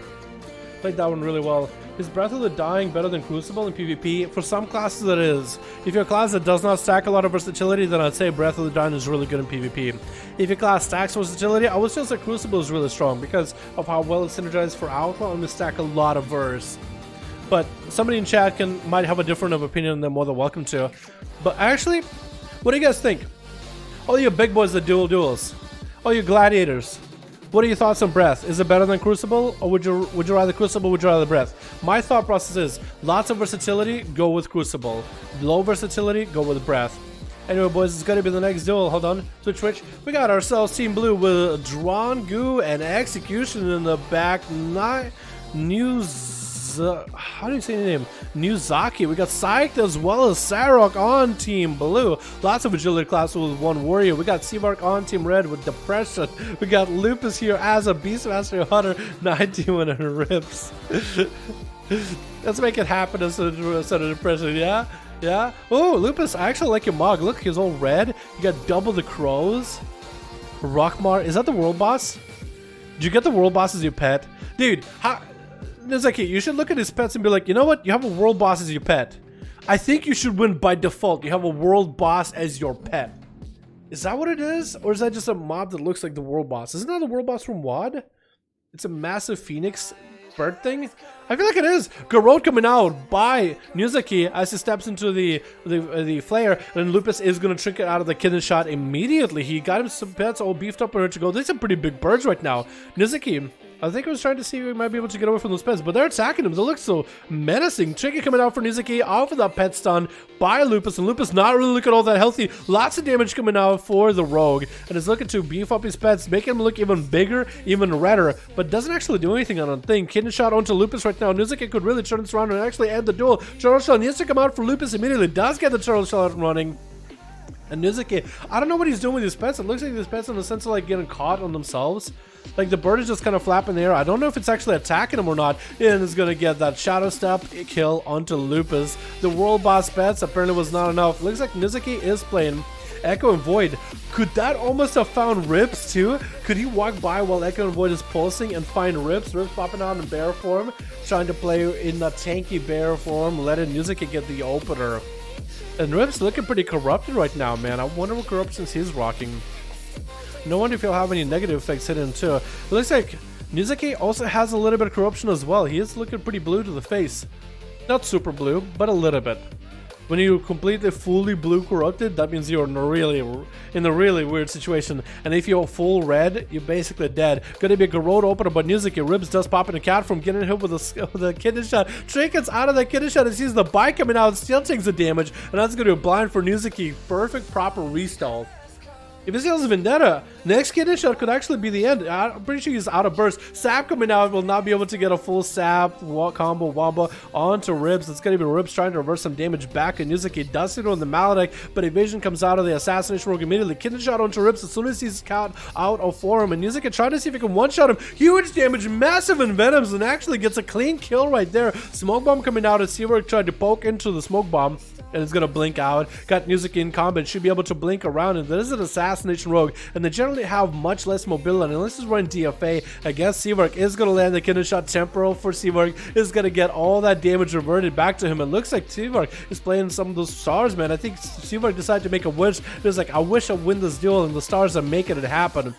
Played that one really well. Is Breath of the Dying better than Crucible in PvP? For some classes it is. If you're a class that does not stack a lot of versatility, then I'd say Breath of the Dying is really good in PvP. If your class stacks versatility, I would still say Crucible is really strong because of how well it's synergized for Outlaw and to stack a lot of verse. But somebody in chat might have a different opinion and they're more than welcome to. But actually, what do you guys think? All you big boys that duel duels. All you gladiators. What are your thoughts on Breath? Is it better than Crucible, or would you rather Crucible, would you rather Breath? My thought process is, lots of versatility, go with Crucible. Low versatility, go with Breath. Anyway, boys, it's gonna be the next duel. Hold on, Twitch. We got ourselves Team Blue with Drawn Goo and Execution in the back. How do you say the name? Nuzaki. We got Psyched as well as Sarok on Team Blue. Lots of agility classes with 1 warrior. We got Seavark on Team Red with Depression. We got Lupus here as a Beastmaster Hunter 91 and rips. Let's make it happen instead of Depression, yeah? Yeah? Oh, Lupus, I actually like your mug. Look, he's all red. You got double the crows. Rockmar. Is that the world boss? Did you get the world boss as your pet? Dude, how... It's like, you should look at his pets and be like, you know what? You have a world boss as your pet. I think you should win by default. You have a world boss as your pet. Is that what it is? Or is that just a mob that looks like the world boss? Isn't that the world boss from WoD? It's a massive phoenix bird thing. I feel like it is. Garrote coming out by Nuzaki as he steps into the flare, and Lupus is going to trick it out of the kidney shot immediately. He got him some pets all beefed up and ready to go. These are pretty big birds right now. Nuzaki, I think I was trying to see if we might be able to get away from those pets, but they're attacking him. They look so menacing. Tricky coming out for Nuzaki off of that pet stun by Lupus, and Lupus not really looking all that healthy. Lots of damage coming out for the rogue, and is looking to beef up his pets, making him look even bigger, even redder, but doesn't actually do anything, I don't think. Kidney shot onto Lupus right now. Nuzaki could really turn this around and actually end the duel. Turtle shell needs to come out for Lupus immediately. Does get the turtle shell out and running. And Nuzaki, I don't know what he's doing with his pets. It looks like these pets in the sense of like getting caught on themselves. Like the bird is just kind of flapping in the air. I don't know if it's actually attacking him or not. And is going to get that shadow step kill onto Lupus. The world boss pets apparently was not enough. Looks like Nuzaki is playing Echo and Void. Could that almost have found Rips too? Could he walk by while Echo and Void is pulsing and find Rips? Rips popping out in bear form, trying to play in the tanky bear form, letting Nuzaki get the opener. And Rip's looking pretty corrupted right now, man. I wonder what corruptions he's rocking. No wonder if he'll have any negative effects hidden too. It looks like Nuzaki also has a little bit of corruption as well. He is looking pretty blue to the face. Not super blue, but a little bit. When you completely fully blue corrupted, that means you're in a really weird situation. And if you're full red, you're basically dead. Gonna be a Garrote opener, but Nuzaki Ribs does pop in a cat from getting hit with a kidney shot. Trick gets out of the kidney shot and sees the bike coming out, still takes the damage, and that's gonna be a blind for Nuzaki. Perfect, proper restall. If he steals Vendetta, next kidney shot could actually be the end. I'm pretty sure he's out of burst. Sap coming out will not be able to get a full Sap combo wombo onto Ribs. It's going to be Ribs trying to reverse some damage back, and Nuzaki does it on the Maladek, but evasion comes out of the assassination rogue immediately. Kidney shot onto Ribs as soon as he's caught out of form, and Nuzaki trying to see if he can one-shot him. Huge damage, massive envenoms, and actually gets a clean kill right there. Smoke bomb coming out as Seawork tried to poke into the smoke bomb, and it's going to blink out. Got Nuzaki in combat, should be able to blink around, and this is an assassination rogue, and they generally have much less mobility. Unless he's running DFA, I guess Seawork is going to land the kidney shot temporal for Seawork, is going to get all that damage reverted back to him. It looks like Seawork is playing some of those stars, man. I think Seawork decided to make a wish. It was like, I wish I win this duel, and the stars are making it happen.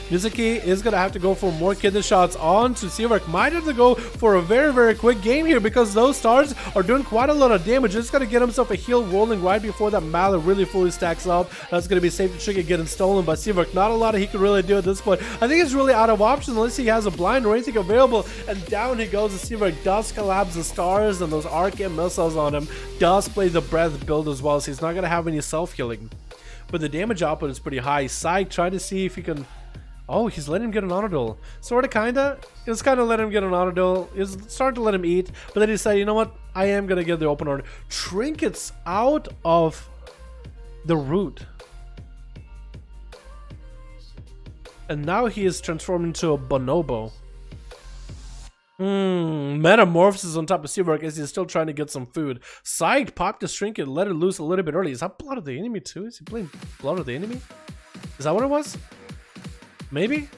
Nuzaki is going to have to go for more kidney shots on to Seawork. Might have to go for a very quick game here because those stars are doing quite a lot of damage. It's going to get himself a heal rolling right before that Mallet really fully stacks up. That's going to be safe to trigger getting stolen by Seawork. Not a lot he can really do at this point. I think it's really out of options unless he has a blind or anything available. And down he goes. The Seawork does collapse the stars and those arcane missiles on him. Does play the breath build as well, so he's not going to have any self-healing. But the damage output is pretty high. Psych trying to see if he can... Oh, he's letting him get an auto duel. Sorta, kinda. It's kinda letting him get an auto duel. It's starting to let him eat. But then he said, you know what? I am gonna get the open order. Trinkets out of the root. And now he is transformed into a bonobo. Metamorphosis on top of Seawork as he's still trying to get some food. Psych popped his trinket, let it loose a little bit early. Is that Blood of the Enemy too? Is he playing Blood of the Enemy? Is that what it was? Maybe?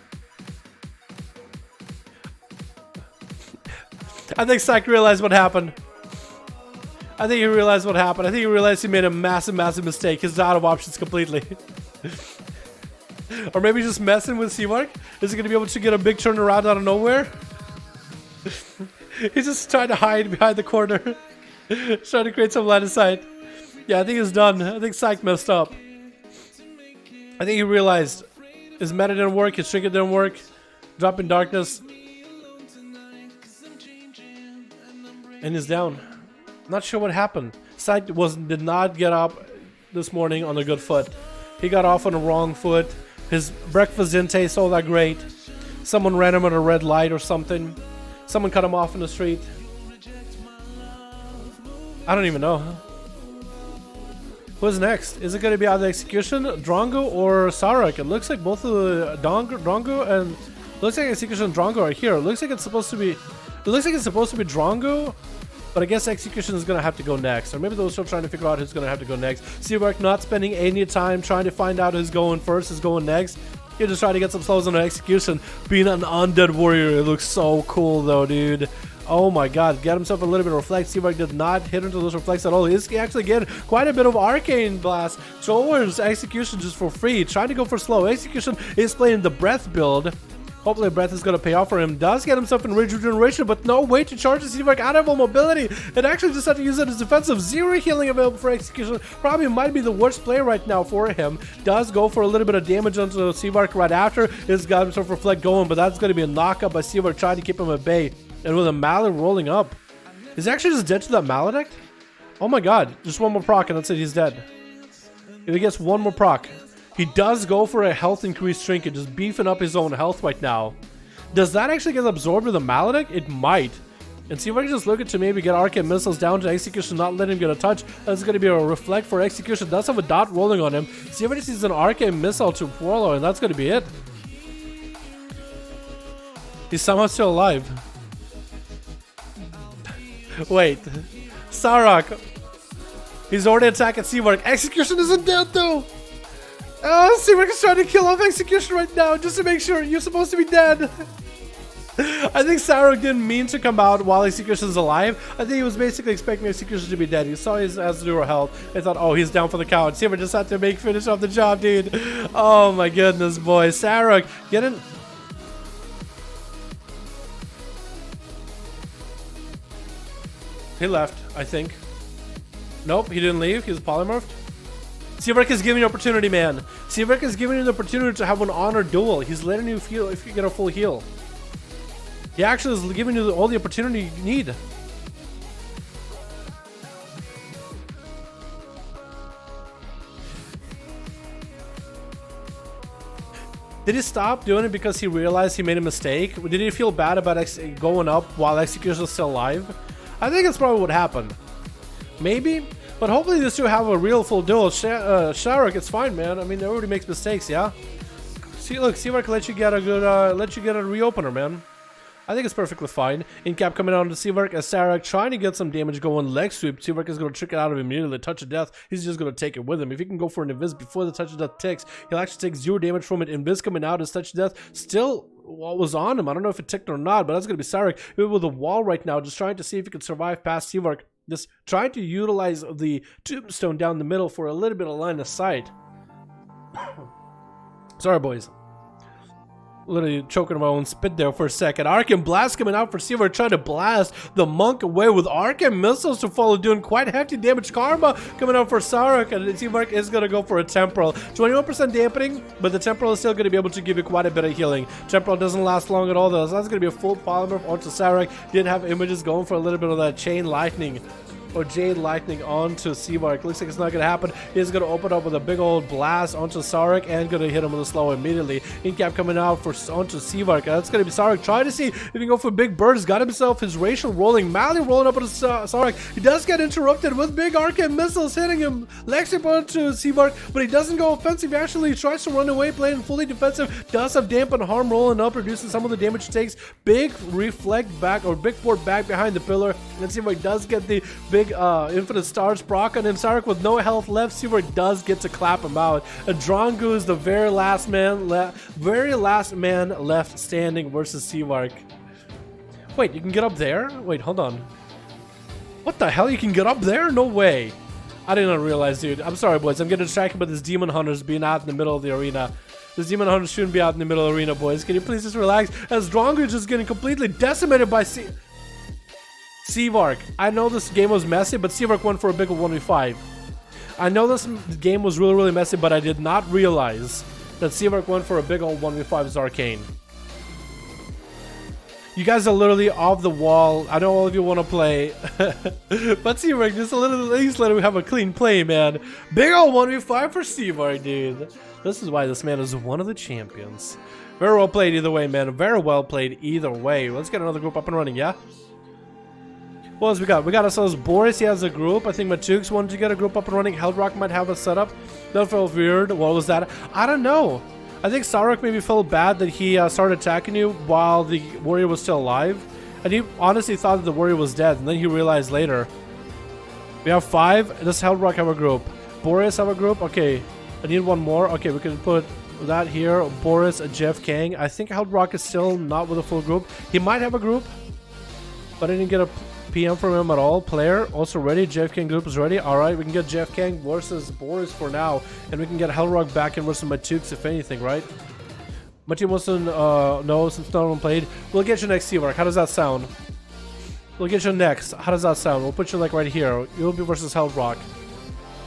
I think Psych realized what happened. I think he realized what happened. I think he realized he made a massive mistake. He's out of options completely. Or maybe just messing with Seawork? Is he going to be able to get a big turnaround out of nowhere? He's just trying to hide behind the corner. Trying to create some line of sight. Yeah, I think it's done. I think Psych messed up. I think he realized his meta didn't work, his trinket didn't work. Drop in darkness. And he's down. Not sure what happened. Psych did not get up this morning on a good foot. He got off on the wrong foot. His breakfast didn't taste all that great. Someone ran him at a red light or something. Someone cut him off in the street. I don't even know. Who's next? Is it going to be either Execution, Drongo, or Sarek? It looks like both of the Drongo and looks like Execution and Drongo are here. It looks like it's supposed to be. It looks like it's supposed to be Drongo, but I guess Execution is going to have to go next, or maybe they're still trying to figure out who's going to have to go next. Seawork not spending any time trying to find out who's going first, who's going next. He'll just try to get some slows on the Execution. Being an undead warrior, it looks so cool though, dude. Oh my god, get himself a little bit of reflect. Seawork did not hit into those reflects at all. He's actually getting quite a bit of arcane blast towards Execution just for free. Trying to go for slow. Execution is playing the breath build. Hopefully Breath is going to pay off for him. Does get himself in rage regeneration, but no way to charge the Seavark out of mobility. It actually just had to use it as defensive. 0 healing available for Execution. Probably might be the worst play right now for him. Does go for a little bit of damage onto the Seavark right after. He's got himself Reflect going, but that's going to be a knockup by Seavark trying to keep him at bay. And with a Mallet rolling up. Is he actually just dead to that Maledict? Oh my god. Just one more proc and that's it. He's dead. If he gets one more proc. He does go for a health increase trinket, just beefing up his own health right now. Does that actually get absorbed with a Maledict? It might. And see if I can just look at to maybe get Arcane Missiles down to Execution, not let him get a touch. That's going to be a Reflect for Execution. Does have a dot rolling on him. See if I just sees an Arcane Missile to Warlord, and that's going to be it. He's somehow still alive. Wait. Sarok. He's already attacking Seavark. Execution isn't dead though. Oh, Seavark is trying to kill off Execution right now just to make sure you're supposed to be dead. I think Sarok didn't mean to come out while Execution's alive. I think he was basically expecting Execution to be dead. He saw his zero health. I thought, oh, he's down for the count. Seavark just had to finish off the job, dude. Oh my goodness, boy. Sarok, get in. He left, I think. Nope, he didn't leave. He was polymorphed. Seavark is giving you opportunity, man. Seavark is giving you the opportunity to have an honor duel. He's letting you feel if you get a full heal. He actually is giving you all the opportunity you need. Did he stop doing it because he realized he made a mistake? Did he feel bad about going up while Execution is still alive? I think that's probably what happened. Maybe, but hopefully these two have a real full duel. Sarok, it's fine, man. I mean, everybody makes mistakes, yeah. See, look, Seavark let you get a good, reopener, man. I think it's perfectly fine. Incap coming out on the Seavark as Sarok trying to get some damage going. Leg sweep. Seavark is going to trick it out of him immediately. Touch of Death. He's just going to take it with him. If he can go for an Invis before the Touch of Death ticks, he'll actually take 0 damage from it. Invis coming out as Touch of Death still what was on him. I don't know if it ticked or not, but that's going to be Sarok with a wall right now, just trying to see if he can survive past Seavark. Just trying to utilize the tombstone down the middle for a little bit of line of sight. Sorry, boys. Literally choking on my own spit there for a second. Arcane Blast coming out for Seavark, trying to blast the monk away with Arcane Missiles to follow, doing quite hefty damage. Karma coming out for Sarok, and Seavark is going to go for a Temporal. 21% dampening, but the Temporal is still going to be able to give you quite a bit of healing. Temporal doesn't last long at all though, so that's going to be a full polymer onto Sarok. Did have images going for a little bit of that Chain Lightning or Jade Lightning onto Seavark. Looks like it's not going to happen. He's going to open up with a big old blast onto Sarok and going to hit him with a slow immediately. Incap coming out for onto Seavark. That's going to be Sarok trying to see if he can go for big birds. Got himself his racial rolling. Mally rolling up onto Sarok. He does get interrupted with big Arcane Missiles hitting him. Lexip onto Seavark, but he doesn't go offensive. He actually tries to run away, playing fully defensive. Does have dampen harm rolling up, reducing some of the damage he takes. Big reflect back or big port back behind the pillar. And Seavark does get the big Infinite Stars proc on him. Sarok with no health left. Seavark does get to clap him out. And Drongu is the very last man left standing versus Seavark. Wait, you can get up there? Wait, hold on. What the hell? You can get up there? No way. I did not realize, dude. I'm sorry, boys. I'm getting distracted by this Demon Hunters being out in the middle of the arena. This Demon Hunters shouldn't be out in the middle of the arena, boys. Can you please just relax? As Drongu is just getting completely decimated by Seavark. I know this game was messy, but Seavark went for a big 1v5. I know this game was really messy, but I did not realize that Seavark went for a big old 1v5 as Arcane. You guys are literally off the wall. I know all of you want to play. But Seavark, just a little, at least let him have a clean play, man. Big old 1v5 for Seavark, dude. This is why this man is one of the champions. Very well played either way, man. Very well played either way. Let's get another group up and running, yeah? What else we got? We got ourselves Boris. He has a group. I think Matukes wanted to get a group up and running. Heldrock might have a setup. That felt weird. What was that? I don't know. I think Sarok maybe felt bad that he started attacking you while the warrior was still alive. And he honestly thought that the warrior was dead. And then he realized later. We have 5. Does Heldrock have a group? Boris have a group? Okay. I need one more. Okay, we can put that here. Boris, Jeff Kang. I think Heldrock is still not with a full group. He might have a group. But I didn't get a PM from him at all. Player also ready. Jeff Kang group is ready. Alright, we can get Jeff Kang versus Boris for now. And we can get Hellrock back in versus Matukes if anything, right? My team wants to know since no one played. We'll get you next, Teamwork. How does that sound? We'll get you next. How does that sound? We'll put you like right here. You'll be versus Hellrock.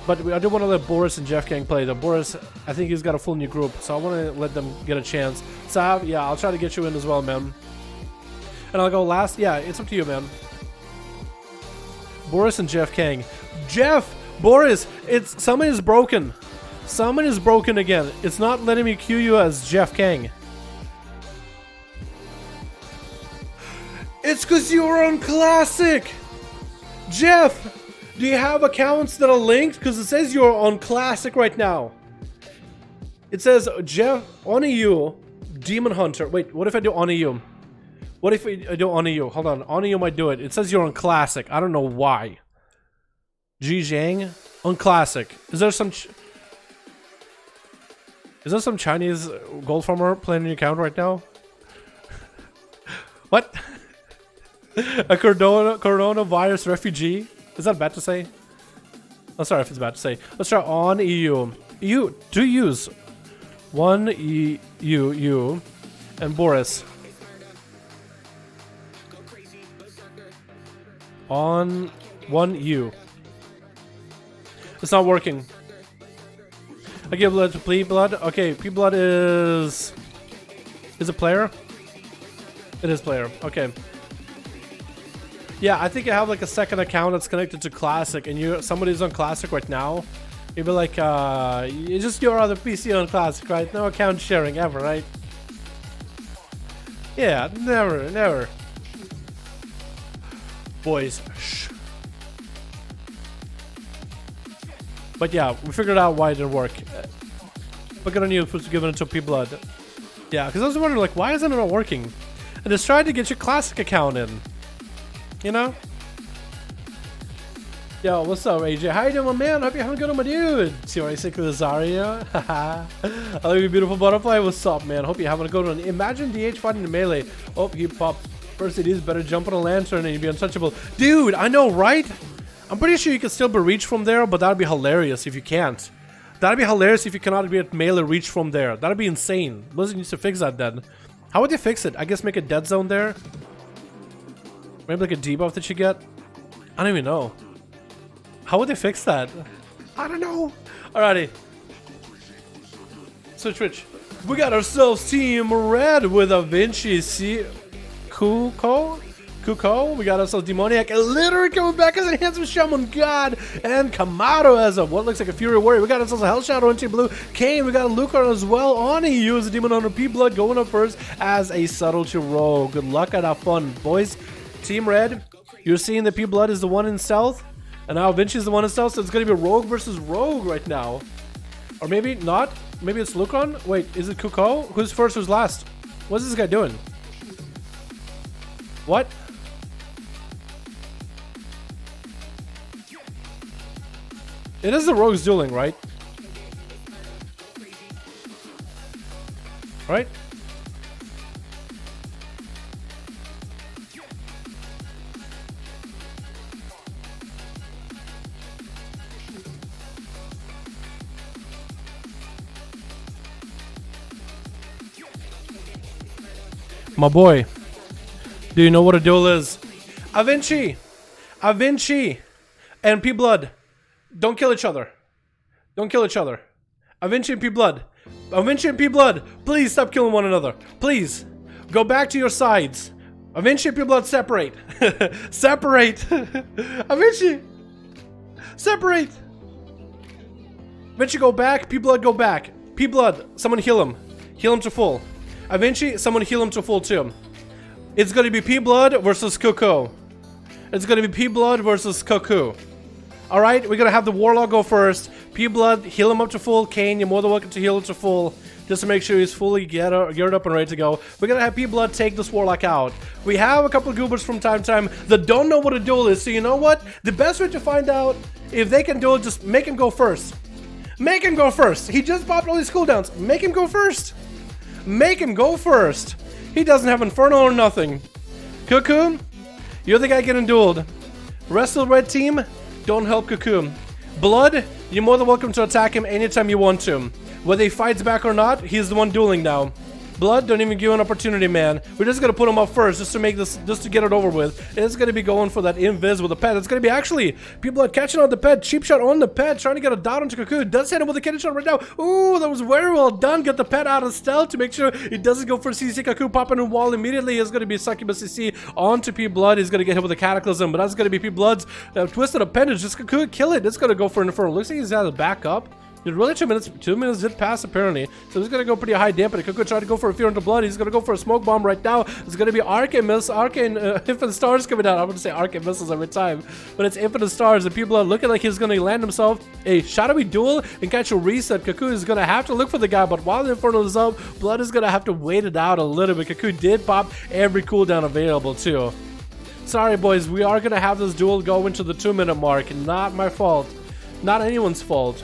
But I do want to let Boris and Jeff Gang play. Though Boris, I think he's got a full new group, so I want to let them get a chance. Sav, yeah, I'll try to get you in as well, man. And I'll go last. Yeah, it's up to you, man. Boris and Jeff Gang. Jeff, Boris, something is broken. Something is broken again. It's not letting me queue you as Jeff Gang. It's because you were on Classic. Jeff, do you have accounts that are linked? Because it says you're on Classic right now. It says Jeff on EU, Demon Hunter. Wait, what if I do on EU? What if I do on EU? Hold on, on EU might do it. It says you're on Classic. I don't know why. Ji Zhang on Classic. Is there some Chinese gold farmer playing your account right now? What? A coronavirus refugee? Is that bad to say? I'm sorry if it's bad to say. Let's try on EU. EU, do use one EU and Boris. On one U. It's not working. I give blood to P Blood. Okay, P Blood is it player? It is player. Okay. Yeah, I think I have like a second account that's connected to Classic, and somebody's on Classic right now. You'd be like, you just your other PC on Classic, right? No account sharing ever, right? Yeah, never. Boys, shh. But yeah, we figured out why it didn't work. Look at on you, giving it to P Blood. Yeah, because I was wondering, like, why isn't it not working? And just tried to get your Classic account in. You know? Yo, what's up, AJ? How you doing, my man? Hope you're having a good one, my dude. See what I say with Zarya? Haha. I love you, beautiful butterfly. What's up, man? Hope you're having a good one. Imagine DH fighting the melee. Oh, he popped. First it is better jump on a lantern and you'd be untouchable. Dude, I know, right? I'm pretty sure you can still be reached from there, but that'd be hilarious if you can't. That'd be hilarious if you cannot be at melee reach from there. That'd be insane. Blizzard needs to fix that then. How would they fix it? I guess make a dead zone there? Maybe like a debuff that you get? I don't even know. How would they fix that? I don't know. Alrighty. Switch. We got ourselves Team Red with a Vinci C. Kuko. We got ourselves Demoniac. Illiterate coming back as a handsome shaman god. And Kamado as a what looks like a Fury Warrior. We got ourselves a Hell Shadow into blue. Kane, we got a Lucar as well. On EU as a Demon Hunter. P Blood going up first as a Subtlety Rogue. Good luck and have fun, boys. Team Red, you're seeing that P Blood is the one in stealth. And now Vinci is the one in stealth. So it's going to be Rogue versus Rogue right now. Or maybe not. Maybe it's Lucron. Wait, is it Kuko? Who's first, who's last? What's this guy doing? What? It is the Rogues dueling, right? Right? My boy, do you know what a duel is? Avinci, and P Blood, don't kill each other. Don't kill each other. Avinci and P Blood, please stop killing one another. Please, go back to your sides. Avinci and P Blood, separate. Separate. Avinci, separate. Avinci, go back. P Blood, go back. P Blood, someone heal him. Heal him to full. Avinci, someone heal him to full too. It's gonna be P Blood versus Kuko. It's gonna be P Blood versus Kuku. Alright, we're gonna have the Warlock go first. P Blood, heal him up to full. Kane, you're more than welcome to heal him to full. Just to make sure he's fully geared up and ready to go. We're gonna have P Blood take this Warlock out. We have a couple of goobers from time to time that don't know what a duel is. So you know what? The best way to find out if they can duel, just make him go first. Make him go first. He just popped all these cooldowns. Make him go first. Make him go first. He doesn't have Infernal or nothing. Cuckoo, you're the guy getting dueled. Rest of the red team, don't help Cuckoo. Blood, you're more than welcome to attack him anytime you want to. Whether he fights back or not, he's the one dueling now. Blood, don't even give you an opportunity, man. We're just gonna put him up first just to make this, just to get it over with. And it's gonna be going for that invis with the pet. It's gonna be actually people are catching on the pet. Cheap shot on the pet, trying to get a dot onto Cocoon. Does hit him with a kidney shot right now. Ooh, that was very well done. Get the pet out of stealth to make sure it doesn't go for CC. Cocoon popping in wall immediately. It's gonna be Succubus CC onto P Blood. He's gonna get hit with a Cataclysm, but that's gonna be P Blood's twisted appendage. Just Cocoon kill it. It's gonna go for Inferno. Looks like he's had a backup. Dude, really 2 minutes. 2 minutes did pass apparently. So he's gonna go pretty high dampen. Cocoon trying to go for a Fear into Blood. He's gonna go for a smoke bomb right now. It's gonna be Arcane Miss, Arcane Infinite Stars coming out. I'm gonna say Arcane Missiles every time, but it's Infinite Stars. And people are looking like he's gonna land himself a shadowy duel and catch a reset. Cocoon is gonna have to look for the guy, but while the Inferno is up, Blood is gonna have to wait it out a little bit. Cocoon did pop every cooldown available too. Sorry boys, we are gonna have this duel go into the 2 minute mark. Not my fault. Not anyone's fault.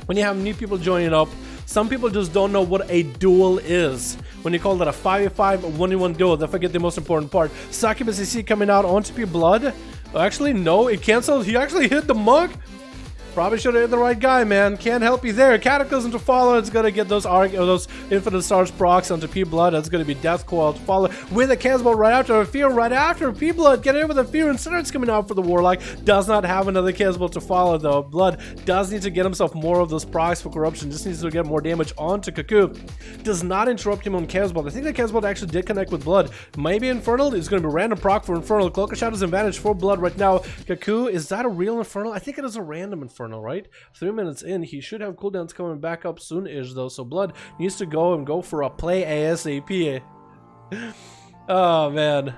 When you have new people joining up, some people just don't know what a duel is. When you call that a 5v5 1v1 duel, they forget the most important part. Succubus CC coming out onto P Blood. Actually, no, it canceled. He actually hit the monk. Probably should have hit the right guy, man. Can't help you there. Cataclysm to follow. It's gonna get those Infinite Stars procs onto P Blood. It's gonna be Death Coil to follow with a Casbolt right after a Fear right after P Blood. Get in with a Fear and starts coming out for the Warlock. Does not have another Casbolt to follow though. Blood does need to get himself more of those procs for corruption. Just needs to get more damage onto Cocoon. Does not interrupt him on Casbolt. I think the Casbolt actually did connect with Blood. Maybe Infernal is gonna be random proc for Infernal. Cloak of Shadow's advantage for Blood right now. Cocoon, is that a real Infernal? I think it is a random Infernal. Right? 3 minutes in, he should have cooldowns coming back up soon-ish though, so Blood needs to go for a play ASAP. Oh man.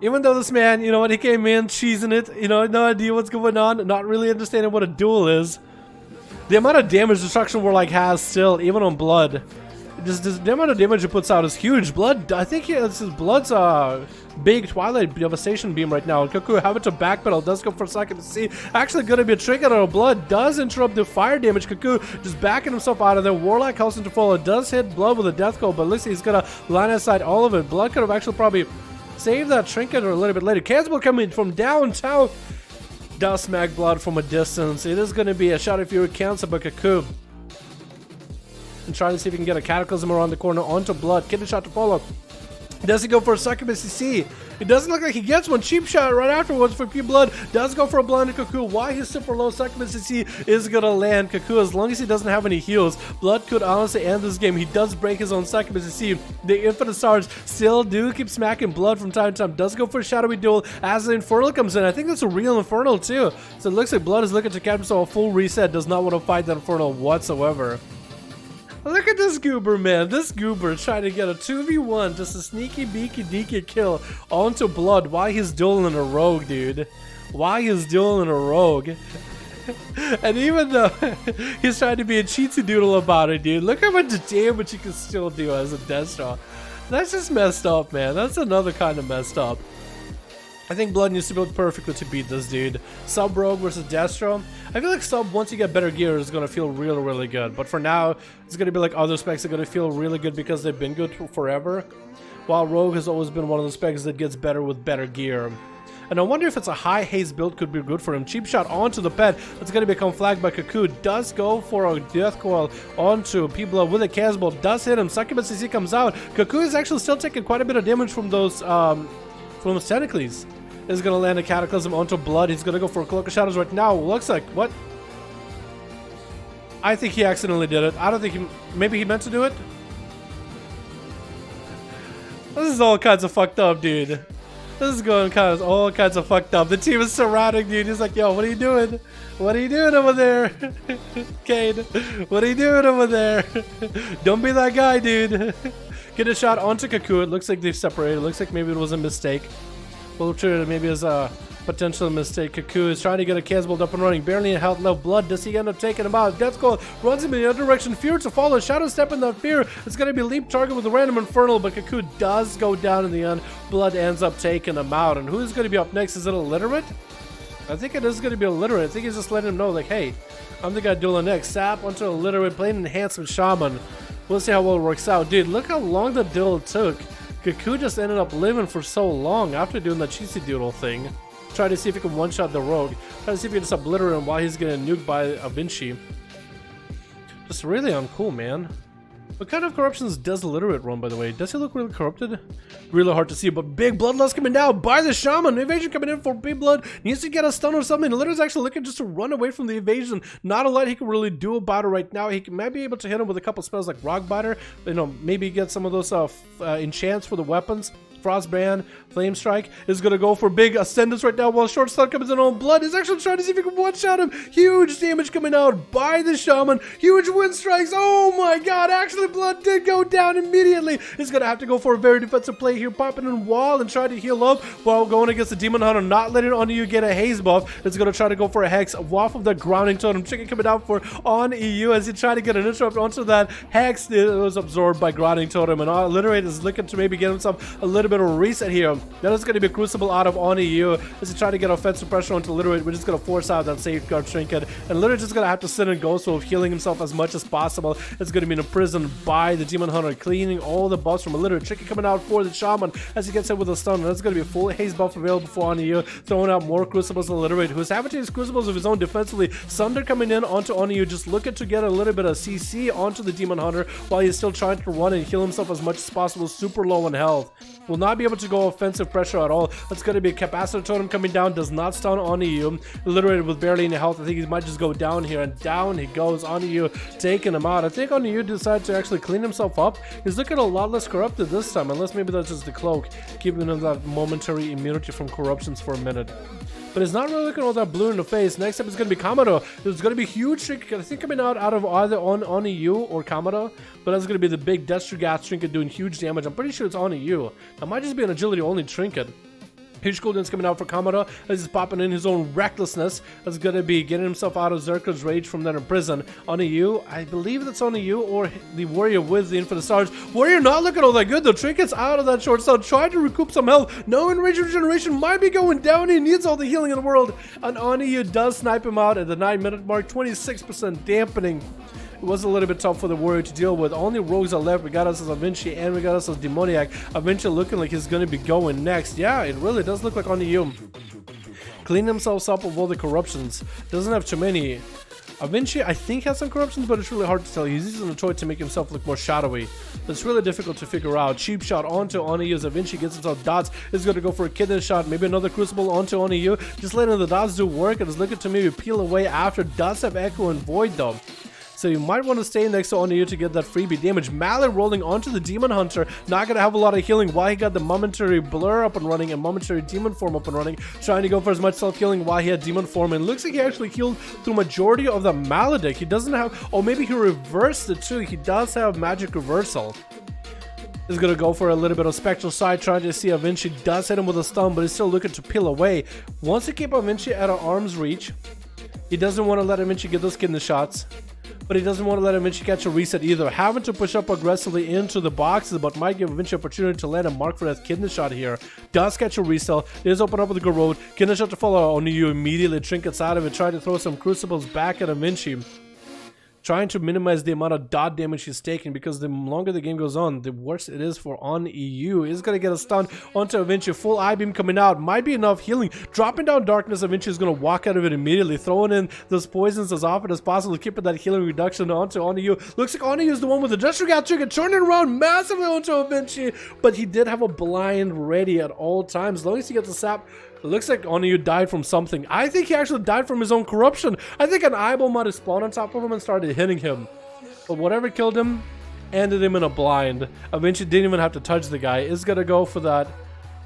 Even though this man, you know what, he came in cheesing it, you know, no idea what's going on, not really understanding what a duel is. The amount of damage Destruction Warlock has still, even on Blood, just the amount of damage it puts out is huge. Blood, I think this is Blood's big Twilight Devastation beam right now. Cocoon have it to backpedal, does go for a second to see. Actually gonna be a trick out of Blood, does interrupt the fire damage. Cocoon just backing himself out of there. Warlock helps him to follow, does hit Blood with a death goal, but looks like he's gonna line aside all of it. Blood could have actually probably saved that trinket or a little bit later. Casbolt coming from downtown, does smack Blood from a distance. It is gonna be a Shadow Fury cancel by Cocoon. And trying to see if he can get a Cataclysm around the corner onto Blood. Get a shot to follow. Does he go for a Succubus CC? It doesn't look like he gets one. Cheap shot right afterwards for P Blood. Does go for a blinded Cocoon. Why he's super low? Succubus CC is gonna land Cocoon as long as he doesn't have any heals. Blood could honestly end this game. He does break his own Succubus CC. The Infinite Stars still do keep smacking Blood from time to time. Does go for a shadowy duel as the Infernal comes in. I think that's a real Infernal too. So it looks like Blood is looking to catch himself a full reset. Does not want to fight that Infernal whatsoever. Look at this goober, man. This goober trying to get a 2v1, just a sneaky beaky deaky kill onto Blood. Why he's dueling a rogue, dude? Why he's dueling a rogue? And even though he's trying to be a cheatsy doodle about it, dude, look how much damage he can still do as a Destro. That's just messed up, man. That's another kind of messed up. I think Blood needs to build perfectly to beat this dude. Sub Rogue versus Destro. I feel like Sub, once you get better gear, is going to feel really, really good. But for now, it's going to be like other specs are going to feel really good because they've been good forever. While Rogue has always been one of the specs that gets better with better gear. And I wonder if it's a high haste build could be good for him. Cheap shot onto the pet. It's going to become flagged by Cocoon. Does go for a death coil onto P-Blood with a Casbolt. Does hit him. Succubus CC comes out. Cocoon is actually still taking quite a bit of damage from those Tentacles. Is going to land a Cataclysm onto Blood. He's going to go for a Cloak of Shadows right now. Looks like, what? I think he accidentally did it. I don't think he, maybe he meant to do it. This is all kinds of fucked up, dude. This is going all kinds of fucked up. The team is surrounding dude. He's like, yo, what are you doing? What are you doing over there? Cade, what are you doing over there? Don't be that guy, dude. Get a shot onto Cocoon. It looks like they've separated. It looks like maybe it was a mistake. We'll treat it maybe as a potential mistake. Cocoon is trying to get a Casbolt up and running. Barely in health, low Blood. Does he end up taking him out? Death Coil runs him in the other direction. Fear to follow. Shadow Step in that Fear. It's going to be leap target with a random Infernal, but Cocoon does go down in the end. Blood ends up taking him out. And who's going to be up next? Is it Illiterate? I think it is going to be Illiterate. I think he's just letting him know, like, hey, I'm the guy dueling next. Sap onto Illiterate, playing Enhancement Shaman. We'll see how well it works out. Dude, look how long the duel took. Cocoon just ended up living for so long after doing that cheesy doodle thing. Try to see if he can one-shot the rogue. Try to see if he can just obliterate him while he's getting nuked by a Vinci. Just really uncool, man. What kind of corruptions does Literate run, by the way? Does he look really corrupted? Really hard to see, but big bloodlust coming down by the Shaman. Evasion coming in for big blood. Needs to get a stun or something. Literate is actually looking just to run away from the evasion. Not a lot he can really do about it right now. He might be able to hit him with a couple spells like Rock Biter. You know, maybe get some of those enchants for the weapons. Frostbrand, Flame Strike is going to go for big Ascendance right now while short stun comes in on blood. He's actually trying to see if he can one-shot him. Huge damage coming out by the Shaman. Huge wind strikes. Oh my god, actually blood did go down immediately. He's going to have to go for a very defensive play here, popping in wall and try to heal up while going against the Demon Hunter, not letting on you get a haze buff. It's going to try to go for a Hex off of the grounding totem. Chicken coming out for on EU as he tried to get an interrupt onto that Hex. It was absorbed by grounding totem, and Literate is looking to maybe get himself a little bit of a reset here. That is going to be Crucible out of on EU as he try to get offensive pressure onto Literate. We're just going to force out that safeguard trinket, and Literate just going to have to sit and go, so healing himself as much as possible. It's going to be imprisoned by the Demon Hunter, cleaning all the buffs from a Literate. Tricky coming out for the Shaman as he gets hit with a stun, and that's going to be a full haze buff available for on EU, throwing out more Crucibles to Literate, who's having to use Crucibles of his own defensively. Sunder coming in onto on EU, just looking to get a little bit of CC onto the Demon Hunter while he's still trying to run and heal himself as much as possible. Super low on health. Will not be able to go offensive pressure at all. That's going to be a Capacitor Totem coming down. Does not stun on EU. Literally with barely any health. I think he might just go down here, and down he goes. On EU taking him out. I think on EU decided to actually clean himself up. He's looking a lot less corrupted this time, unless maybe that's just the cloak, keeping him that momentary immunity from corruptions for a minute. But it's not really looking all that blue in the face. Next up is going to be Kamado. There's going to be huge trinket, I think, coming out of either on EU or Kamado. But that's going to be the big Destrugat trinket doing huge damage. I'm pretty sure it's on EU. That might just be an agility only trinket. Huge cooldowns coming out for Kamado as he's popping in his own recklessness. That's going to be getting himself out of Zerka's rage from that in prison. On EU, I believe that's on EU or the Warrior with the Infinite Stars. Warrior not looking all that good. The trinket's out of that short stun, trying to recoup some health. Knowing rage regeneration might be going down. He needs all the healing in the world. And on EU does snipe him out at the 9-minute mark. 26% dampening. It was a little bit tough for the Warrior to deal with. Only rogues are left. We got us as Avinci and we got us as Demoniac. Avinci looking like he's going to be going next. Yeah, it really does look like on EU. Clean themselves up of all the corruptions. Doesn't have too many. Avinci, I think, has some corruptions, but it's really hard to tell. He's using the toy to make himself look more shadowy. It's really difficult to figure out. Cheap shot onto Oni as Avinci gets himself dots. Is going to go for a kidney shot. Maybe another Crucible onto Oni. Just letting the dots do work, and is looking to maybe peel away after. Does have Echo and Void though. So you might want to stay next to Onu to get that freebie damage. Mallet rolling onto the Demon Hunter. Not going to have a lot of healing while he got the momentary blur up and running and momentary demon form up and running. Trying to go for as much self-healing while he had demon form. And looks like he actually healed through majority of the Maledict. He doesn't have... Oh, maybe he reversed it too. He does have magic reversal. Is going to go for a little bit of spectral side, trying to see Avinci does hit him with a stun, but he's still looking to peel away. Wants to keep Avinci at arm's reach. He doesn't want to let Avinci get those kidney shots. But he doesn't want to let Avinci catch a reset either. Having to push up aggressively into the boxes, but might give Avinci opportunity to land a mark for that kidney shot here. Does catch a resell. Does open up with a good road. Kidney shot to follow. Only you immediately trinkets out of it. Try to throw some crucibles back at Avinci. Trying to minimize the amount of dot damage he's taking, because the longer the game goes on, the worse it is for on EU. He's going to get a stun onto Avinci. Full I-beam coming out. Might be enough healing. Dropping down darkness, Avinci is going to walk out of it immediately. Throwing in those poisons as often as possible. Keeping that healing reduction onto on EU. Looks like on EU is the one with the Destrugat trigger. Turning around massively onto Avinci. But he did have a blind ready at all times. As long as he gets a sap... It looks like Onu died from something. I think he actually died from his own corruption. I think an eyeball might have spawned on top of him and started hitting him. But whatever killed him, ended him in a blind. Eventually didn't even have to touch the guy. Is going to go for that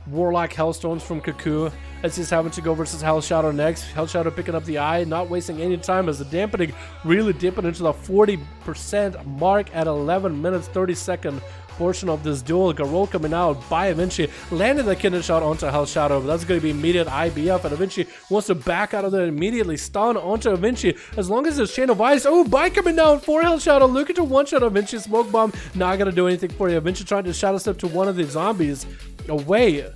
Warlock Hellstones from Cuckoo. As he's having to go versus Hell Shadow next. Hell Shadow picking up the eye, not wasting any time as the dampening really dipping into the 40% mark at 11 minutes 30 second portion of this duel. Garou coming out by Avinci, landed the kidney shot onto Hell Shadow, but that's going to be immediate IBF, and Avinci wants to back out of there immediately. Stun onto Avinci, as long as there's Chain of Ice. Oh, bite coming down for Hell Shadow, looking to one-shot Avinci. Smoke Bomb, not going to do anything for you. Avinci trying to Shadow Step to one of the zombies away,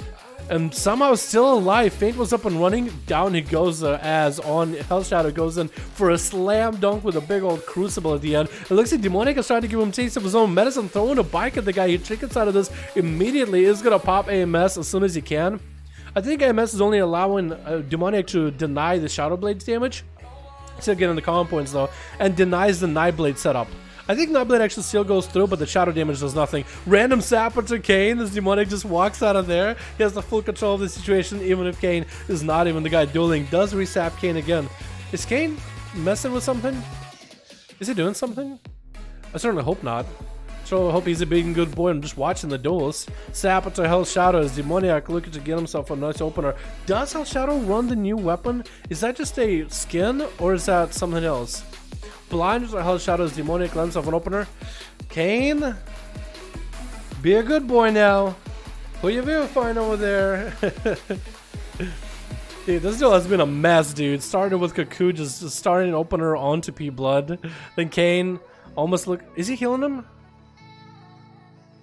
and somehow still alive. Feint was up and running. Down he goes as on Hell Shadow goes in for a slam dunk with a big old crucible at the end. It looks like Demonic is trying to give him a taste of his own medicine, throwing a bike at the guy. He trickets out of this immediately. Is going to pop AMS as soon as he can. I think AMS is only allowing Demonic to deny the Shadow Blade's damage. Still getting the common points though, and denies the Nightblade setup. I think Nightblade actually still goes through, but the shadow damage does nothing. Random sapper to Kane as Demonic just walks out of there. He has the full control of the situation, even if Kane is not even the guy dueling. Does resap Kane again. Is Kane messing with something? Is he doing something? I certainly hope not. So I hope he's a big good boy and just watching the duels. Sapper to Hell Shadow as Demoniac looking to get himself a nice opener. Does Hell Shadow run the new weapon? Is that just a skin or is that something else? Blind to Hell Shadow as Demoniac lends himself an opener. Kane, be a good boy now. Who you vivifying over there? Dude, this duel has been a mess, dude. Started with Kaku just starting an opener onto P Blood. Then Kane almost look. Is he healing him?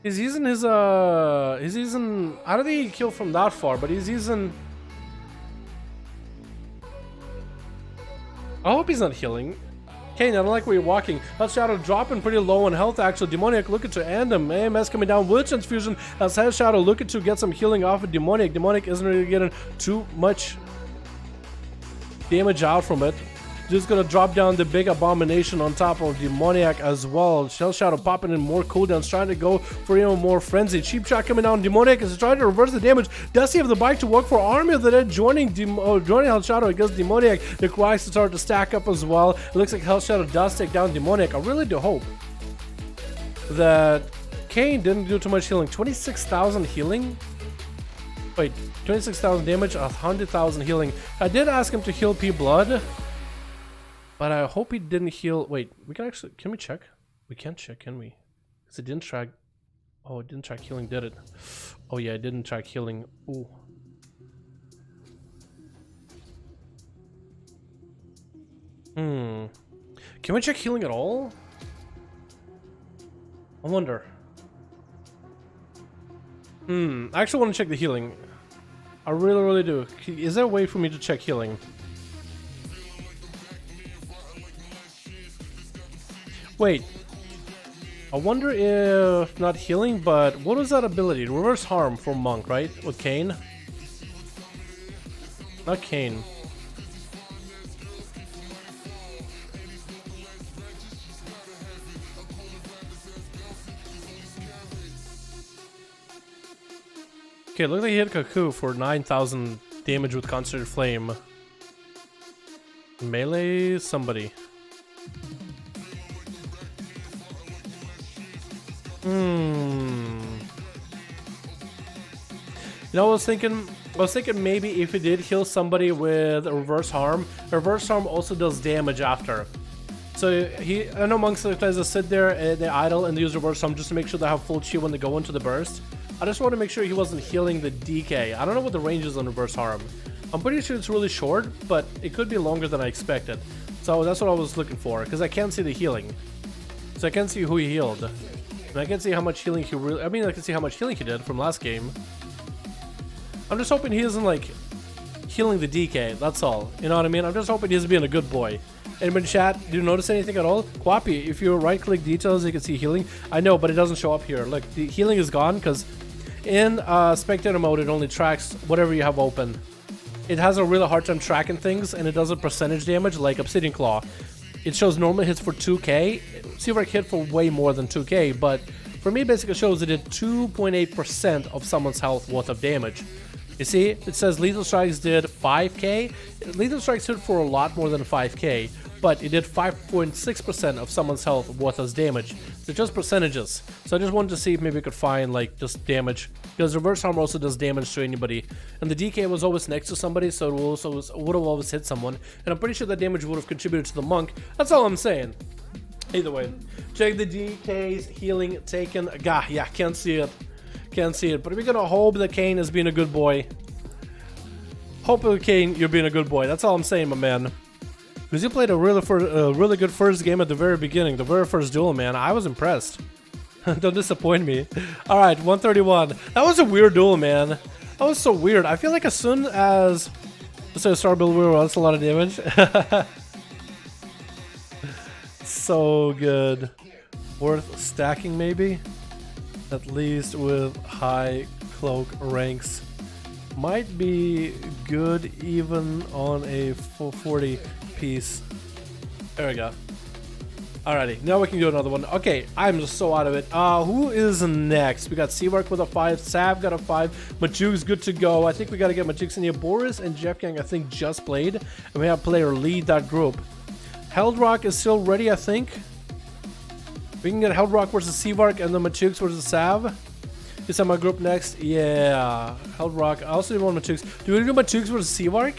He's using his he's using, I don't think he killed from that far, but he's using, I hope he's not healing. Kane, I don't like where you're walking. Hell Shadow dropping pretty low on health actually. Demoniac looking to end him. AMS coming down with transfusion as Hell Shadow looking to get some healing off of Demoniac. Demoniac isn't really getting too much damage out from it. Just gonna drop down the big abomination on top of Demoniac as well. Shell Shadow popping in more cooldowns, trying to go for even more frenzy. Cheap shot coming down. Demoniac is trying to reverse the damage. Does he have the bike to work for Army of the Dead? Joining Hell Shadow against Demoniac. The Christ to start to stack up as well. It looks like Hell Shadow does take down Demoniac. I really do hope that Kane didn't do too much healing. 26,000 healing. Wait, 26,000 damage, 100,000 healing. I did ask him to heal P Blood. But I hope he didn't heal. Wait, we can actually, can we check? We can't check, can we? Because it didn't track. Oh, it didn't track healing, did it? Oh yeah, it didn't track healing. Ooh. Can we check healing at all? I wonder. I actually want to check the healing. I really do. Is there a way for me to check healing? Wait, I wonder if not healing, but what was that ability? Reverse harm for Monk, right? With Kane? Not Kane. Okay, looks like he hit Kaku for 9,000 damage with concentrated flame. Melee somebody. You know, I was thinking maybe if he did heal somebody with a reverse harm also does damage after. So I know monks sometimes just sit there and they idle and they use reverse harm just to make sure they have full shield when they go into the burst. I just want to make sure he wasn't healing the DK. I don't know what the range is on reverse harm. I'm pretty sure it's really short, but it could be longer than I expected. So that's what I was looking for, because I can't see the healing. So I can't see who he healed. And I can see how much healing he really... I mean, I can see how much healing he did from last game. I'm just hoping he isn't, like, healing the DK. That's all. You know what I mean? I'm just hoping he's being a good boy. Anybody in chat, do you notice anything at all? Quappy, if you right-click details, you can see healing. I know, but it doesn't show up here. Look, the healing is gone, because in spectator mode, it only tracks whatever you have open. It has a really hard time tracking things, and it does a percentage damage, like Obsidian Claw. It shows normal hits for 2k. Silverk hit for way more than 2k, but for me, basically shows it did 2.8% of someone's health worth of damage. You see, it says Lethal Strikes did 5k. Lethal Strikes hit for a lot more than 5k, but it did 5.6% of someone's health worth as damage. So just percentages. So I just wanted to see if maybe we could find, like, just damage. Because reverse harm also does damage to anybody. And the DK was always next to somebody, so it would have always hit someone. And I'm pretty sure that damage would have contributed to the monk. That's all I'm saying. Either way. Check the DK's healing taken. Gah, yeah, can't see it. Can't see it. But we're gonna hope that Kane is being a good boy. Hope that Kane, you're being a good boy. That's all I'm saying, my man. Because you played a really good first game at the very beginning. The very first duel, man. I was impressed. Don't disappoint me. Alright, 131. That was a weird duel, man. That was so weird. I feel like as soon as... So Star Build Wheel runs a lot of damage. So good. Worth stacking, maybe? At least with high cloak ranks. Might be good even on a full 40 piece. There we go. Alrighty, now we can do another one. Okay, I'm just so out of it. Who is next? We got Seavark with a 5, Sav got a 5, Majuk's good to go. I think we gotta get Majuk's in here. Boris and Jeff Gang, I think, just played. And we have player lead that group. Heldrock is still ready, I think. We can get Heldrock versus Seavark and then Majuk's versus Sav. Is that my group next? Yeah, Heldrock. I also do want Majuk's. Do we do Majuk's versus Seavark?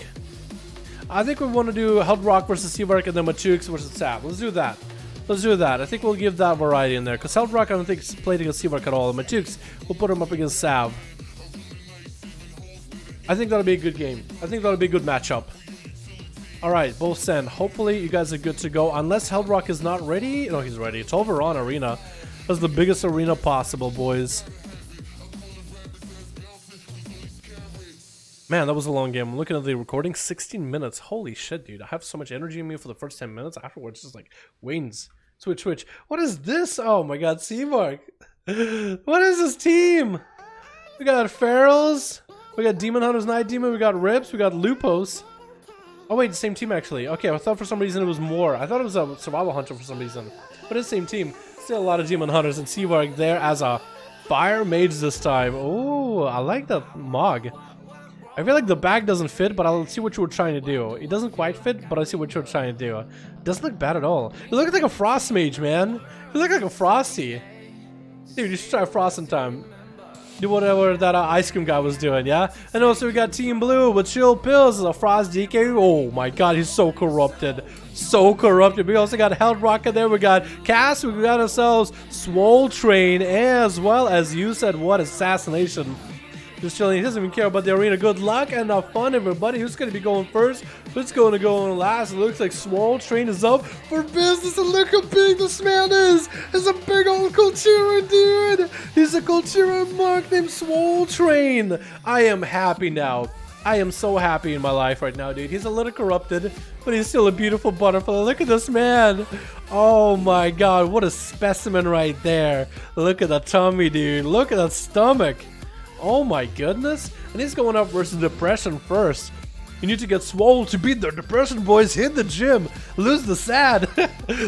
I think we want to do Heldrock versus Seavark and then Majuk's versus Sav. Let's do that. Let's do that. I think we'll give that variety in there. Because Heldrock, I don't think he's played against Seavark at all. And Majuk's, we'll put him up against Sav. I think that'll be a good game. I think that'll be a good matchup. Alright, both send. Hopefully you guys are good to go. Unless Heldrock is not ready. No, he's ready. It's over on Arena. That's the biggest arena possible, boys. Man, that was a long game. I'm looking at the recording. 16 minutes. Holy shit, dude. I have so much energy in me for the first 10 minutes. Afterwards, just like, wings. Switch. What is this? Oh my god, Seavark. What is this team? We got Ferals. We got Demon Hunters, Night Demon. We got Rips. We got Lupos. Oh wait, the same team actually. Okay, I thought for some reason it was more. I thought it was a Survival Hunter for some reason. But it's the same team. Still a lot of Demon Hunters and Seavark there as a Fire Mage this time. Oh, I like that Mog. I feel like the bag doesn't fit, but I'll see what you were trying to do. It doesn't quite fit, but I see what you're trying to do. It doesn't look bad at all. You look like a Frost Mage, man. You look like a Frosty. Dude, you should try Frost in time. Do whatever that Ice Cream guy was doing, yeah? And also we got Team Blue with Chill Pills, a Frost DK. Oh my god, he's so corrupted. So corrupted. We also got Heldrock in there. We got Cass. We got ourselves Swole Train, as well as you said, what Assassination. Just chilling. He doesn't even care about the arena. Good luck and fun, everybody. Who's going to be going first? Who's going to go on last? It looks like Swole Train is up for business. And look how big this man is. He's a big old Kultura dude. He's a Kultura monk named Swole Train. I am happy now. I am so happy in my life right now, dude. He's a little corrupted, but he's still a beautiful butterfly. Look at this man. Oh my god, what a specimen right there. Look at the tummy, dude. Look at that stomach. Oh my goodness. And he's going up versus Depression first. You need to get swole to beat the Depression, boys. Hit the gym. Lose the sad.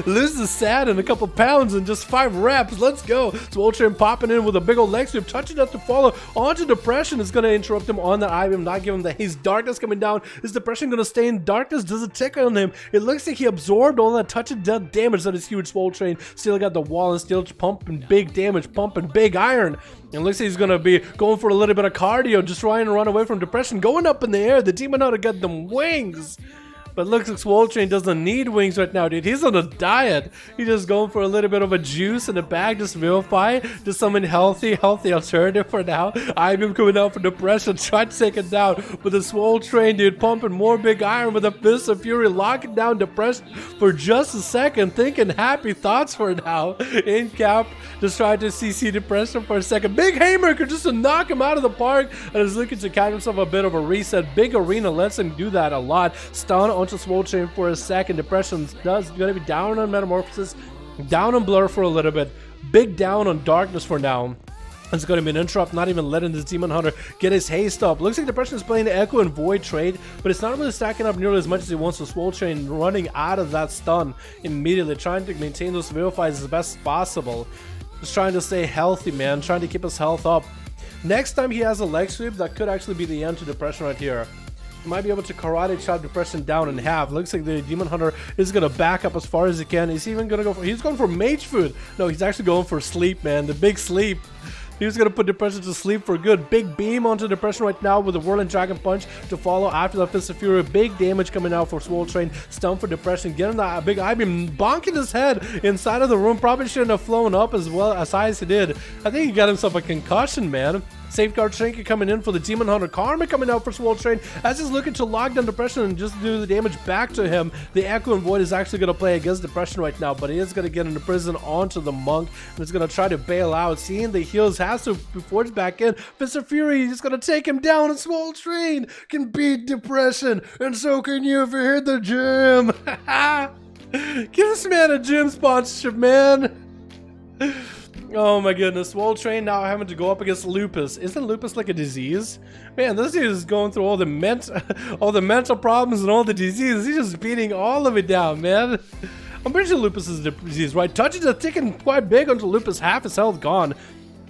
Lose the sad in a couple pounds in just 5 reps. Let's go. Swole Train popping in with a big old leg sweep. Touching that to follow. Onto Depression is going to interrupt him on that IBM. Not give him the haze. Darkness coming down. Is Depression going to stay in darkness? Does it tick on him? It looks like he absorbed all that touching death damage that is huge. Swole Train still got the wall and still pumping big damage. Pumping big iron. And looks like he's going to be going for a little bit of cardio, just trying to run away from Depression. Going up in the air. The Demon Hunter got them wings. But looks like Swole Train doesn't need wings right now, dude. He's on a diet. He's just going for a little bit of a juice in the bag. Just vilify. Just something healthy alternative for now. IBM coming out for Depression. Try to take it down. But the Swole Train, dude, pumping more big iron with a Fist of Fury. Locking down Depression for just a second. Thinking happy thoughts for now. In cap. Just trying to CC Depression for a second. Big Haymaker just to knock him out of the park. And is looking to catch himself a bit of a reset. Big Arena lets him do that a lot. Stun onto Swole Train for a second. Depression does going to be down on Metamorphosis. Down on Blur for a little bit. Big down on Darkness for now. It's going to be an interrupt, not even letting this Demon Hunter get his haste up. Looks like Depression is playing the Echo and Void trade, but it's not really stacking up nearly as much as he wants. So Swole Train running out of that stun immediately, trying to maintain those Vivifies as best as possible. Just trying to stay healthy, man. Trying to keep his health up. Next time he has a leg sweep, that could actually be the end to Depression right here. He might be able to karate chop Depression down in half. Looks like the Demon Hunter is going to back up as far as he can. He's even going to go for... He's going for Mage Food. No, he's actually going for sleep, man. The big sleep. He's going to put Depression to sleep for good. Big beam onto Depression right now with the Whirling Dragon Punch to follow after the Fist of Fury. Big damage coming out for Swole Train. Stun for Depression. Getting that big I-beam. Bonking his head inside of the room. Probably shouldn't have flown up as well as high as he did. I think he got himself a concussion, man. Safeguard Shanky coming in for the Demon Hunter. Karma coming out for Swole Train as he's looking to lock down Depression and just do the damage back to him. The Echo and Void is actually going to play against Depression right now, but he is going to get into prison onto the Monk and is going to try to bail out. Seeing the heals has to be forged back in. Fist of Fury is going to take him down, and Swole Train can beat Depression, and so can you if you hit the gym. Give this man a gym sponsorship, man. Oh my goodness, Swole Train now having to go up against lupus. Isn't lupus like a disease? Man, this dude is going through all the mental problems and all the diseases. He's just beating all of it down, man. I'm pretty sure Lupus is the disease, right? Touches are ticking quite big until Lupus half his health gone.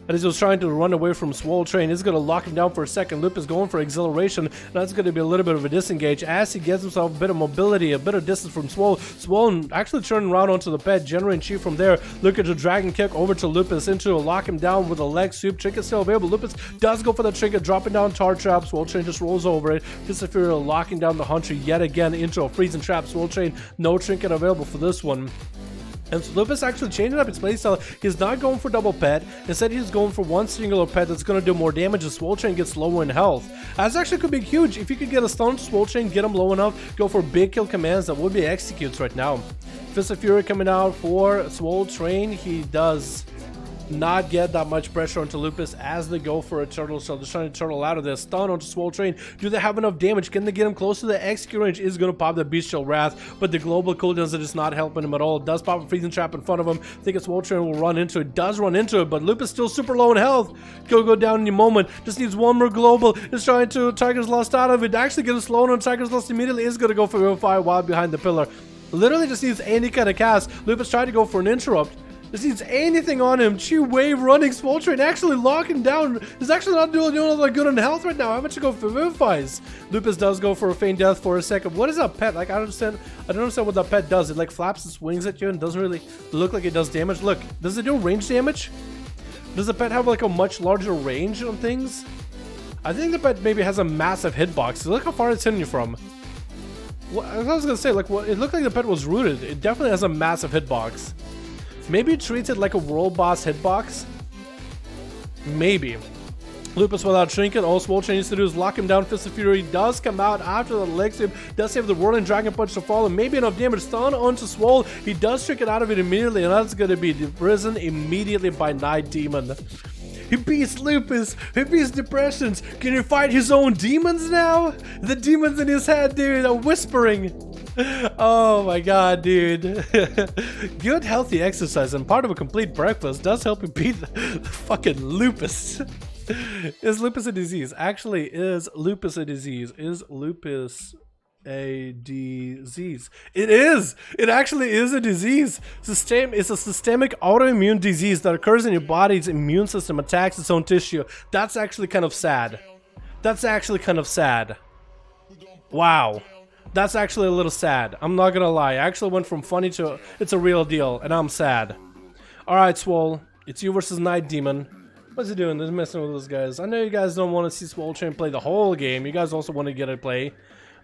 And he's just trying to run away from Swole Train. He's going to lock him down for a second. Lupus going for acceleration. That's going to be a little bit of a disengage as he gets himself a bit of mobility, a bit of distance from Swole. Swole actually turning around onto the pet, generating chi from there. Looking to dragon kick over to Lupus into a lock him down with a leg sweep. Trinket still available. Lupus does go for the trinket, dropping down tar trap. Swole Train just rolls over it. Fist of Fury locking down the Hunter yet again into a freezing trap. Swole Train, no trinket available for this one. And so Lupus actually changing up his playstyle. He's not going for double pet. Instead, he's going for one singular pet that's going to do more damage as Swole Train gets lower in health. That's actually could be huge. If you could get a stun to Swole Train, get him low enough, go for big kill commands, that would be executes right now. Fist of Fury coming out for Swole Train. He does not get that much pressure onto Lupus as they go for a turtle. So they're trying to turtle out of this. Stun onto Swole Train. Do they have enough damage? Can they get him close to the execute range? Is going to pop the Bestial Wrath, but the global cooldowns are just not helping him at all. It does pop a freezing trap in front of him. I think Swole Train will run into it. Does run into it, but Lupus still super low in health. Go down in a moment. Just needs one more global. Is trying to Tiger's Lost out of it. Actually gets slow on Tiger's Lost immediately. Is going to go for a fire while behind the pillar. Literally just needs any kind of cast. Lupus tried to go for an interrupt. This needs anything on him. Chi wave running. Swole Train actually locking down. He's actually not doing all that good in health right now. How much to go for Vivifies? Lupus does go for a feign death for a second. What is that pet? Like, I don't understand what that pet does. It like flaps its wings at you and doesn't really look like it does damage. Look, does it do range damage? Does the pet have like a much larger range on things? I think the pet maybe has a massive hitbox. Look how far it's hitting you from. What, I was gonna say, like, what? It looked like the pet was rooted. It definitely has a massive hitbox. Maybe it treats it like a world boss hitbox. Maybe. Lupus without Trinket. All Swole Train needs to do is lock him down. Fist of Fury does come out after the leg sweep. Does have the Whirling Dragon Punch to fall. And maybe enough damage. Stun onto Swole. He does trick it out of it immediately. And that's going to be risen immediately by Night Demon. He beats Lupus. He beats Depressions. Can he fight his own demons now? The demons in his head, dude, are whispering. Oh my god, dude. Good healthy exercise and part of a complete breakfast does help you beat the fucking Lupus. Is Lupus a disease? Actually, is Lupus a disease? Is Lupus a disease? It is! It actually is a disease. It's a systemic autoimmune disease that occurs in your body's immune system, attacks its own tissue. That's actually kind of sad. That's actually kind of sad. Wow. That's actually a little sad. I'm not gonna lie. I actually went from funny to it's a real deal, and I'm sad. Alright, Swole. It's you versus Night Demon. What's he doing? He's messing with those guys. I know you guys don't want to see Swole Train play the whole game. You guys also want to get it play.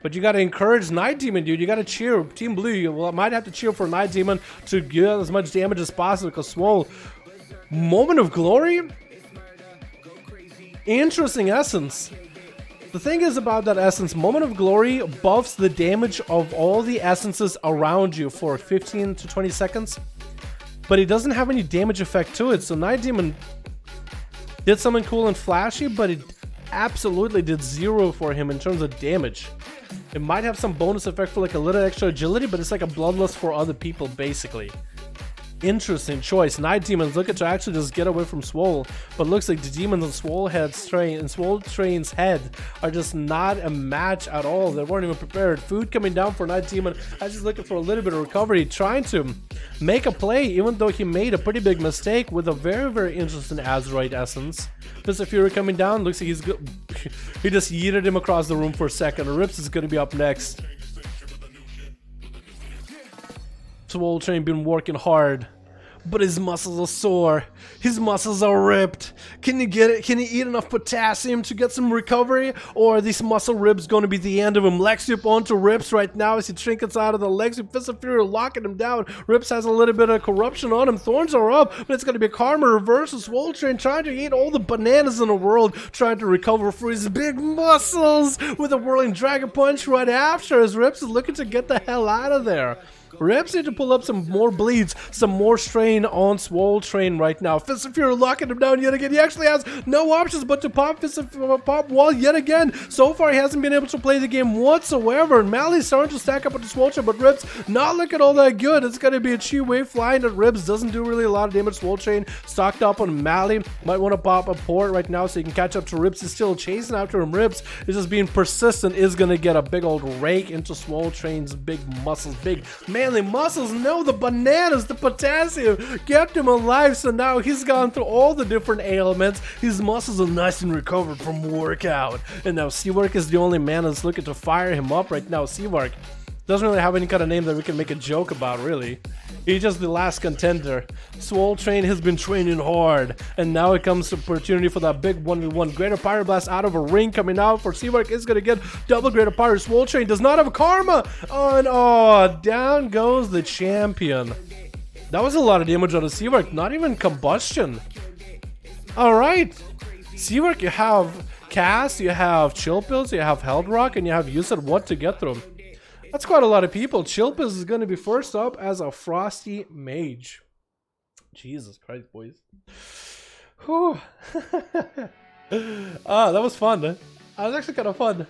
But you gotta encourage Night Demon, dude. You gotta cheer. Team Blue, you might have to cheer for Night Demon to get as much damage as possible, because Swole... Moment of Glory? Interesting essence. The thing is about that essence, Moment of Glory buffs the damage of all the essences around you for 15 to 20 seconds. But it doesn't have any damage effect to it, so Night Demon did something cool and flashy, but it absolutely did zero for him in terms of damage. It might have some bonus effect for like a little extra agility, but it's like a bloodlust for other people, basically. Interesting choice. Night Demon's looking to actually just get away from Swole, but looks like the demons on Swole Train's head are just not a match at all. They weren't even prepared. Food coming down for Night Demon as he's looking for a little bit of recovery, trying to make a play, even though he made a pretty big mistake with a very, very interesting Azeroth essence. Fist of Fury coming down. Looks like he's good. He just yeeted him across the room for a second. Rips is going to be up next. Swole Train been working hard, but his muscles are sore. His muscles are ripped. Can he get it? Can he eat enough potassium to get some recovery? Or are these muscle ribs going to be the end of him? Leg sweep onto Rips right now as he trinkets out of the leg sweep. Fist of Fury locking him down. Rips has a little bit of corruption on him. Thorns are up, but it's going to be a karma reverse. Swole Train trying to eat all the bananas in the world, trying to recover for his big muscles with a Whirling Dragon Punch right after, as Rips is looking to get the hell out of there. Rips need to pull up some more bleeds, some more strain on Swole Train right now. Fist of Fury locking him down yet again. He actually has no options but to pop pop wall yet again. So far, he hasn't been able to play the game whatsoever. And Mally's starting to stack up with the Swole Train, but Rips not looking all that good. It's going to be a Chi wave flying at Rips. Doesn't do really a lot of damage. Swole Train stocked up on Mally. Might want to pop a port right now so he can catch up to Rips. He's still chasing after him. Rips is just being persistent. Is going to get a big old rake into Swole Train's big muscles. Big man manly muscles, no, the bananas, the potassium kept him alive. So now he's gone through all the different ailments. His muscles are nice and recovered from workout. And now Seawork is the only man that's looking to fire him up right now. Seawork doesn't really have any kind of name that we can make a joke about, really. He's just the last contender. Swole Train has been training hard, and now it comes to opportunity for that big 1v1. Greater Pyroblast out of a ring coming out for Seawork is gonna get double Greater Pyro. Swole Train does not have a karma, and oh, down goes the champion. That was a lot of damage out of Seawork, not even combustion. All right, Seawork, you have Cass, you have Chill Pills, you have Held Rock, and you have Used What to get through. That's quite a lot of people. Chill Pills is going to be first up as a Frosty Mage. Jesus Christ, boys. Whew. That was fun. That was actually kind of fun.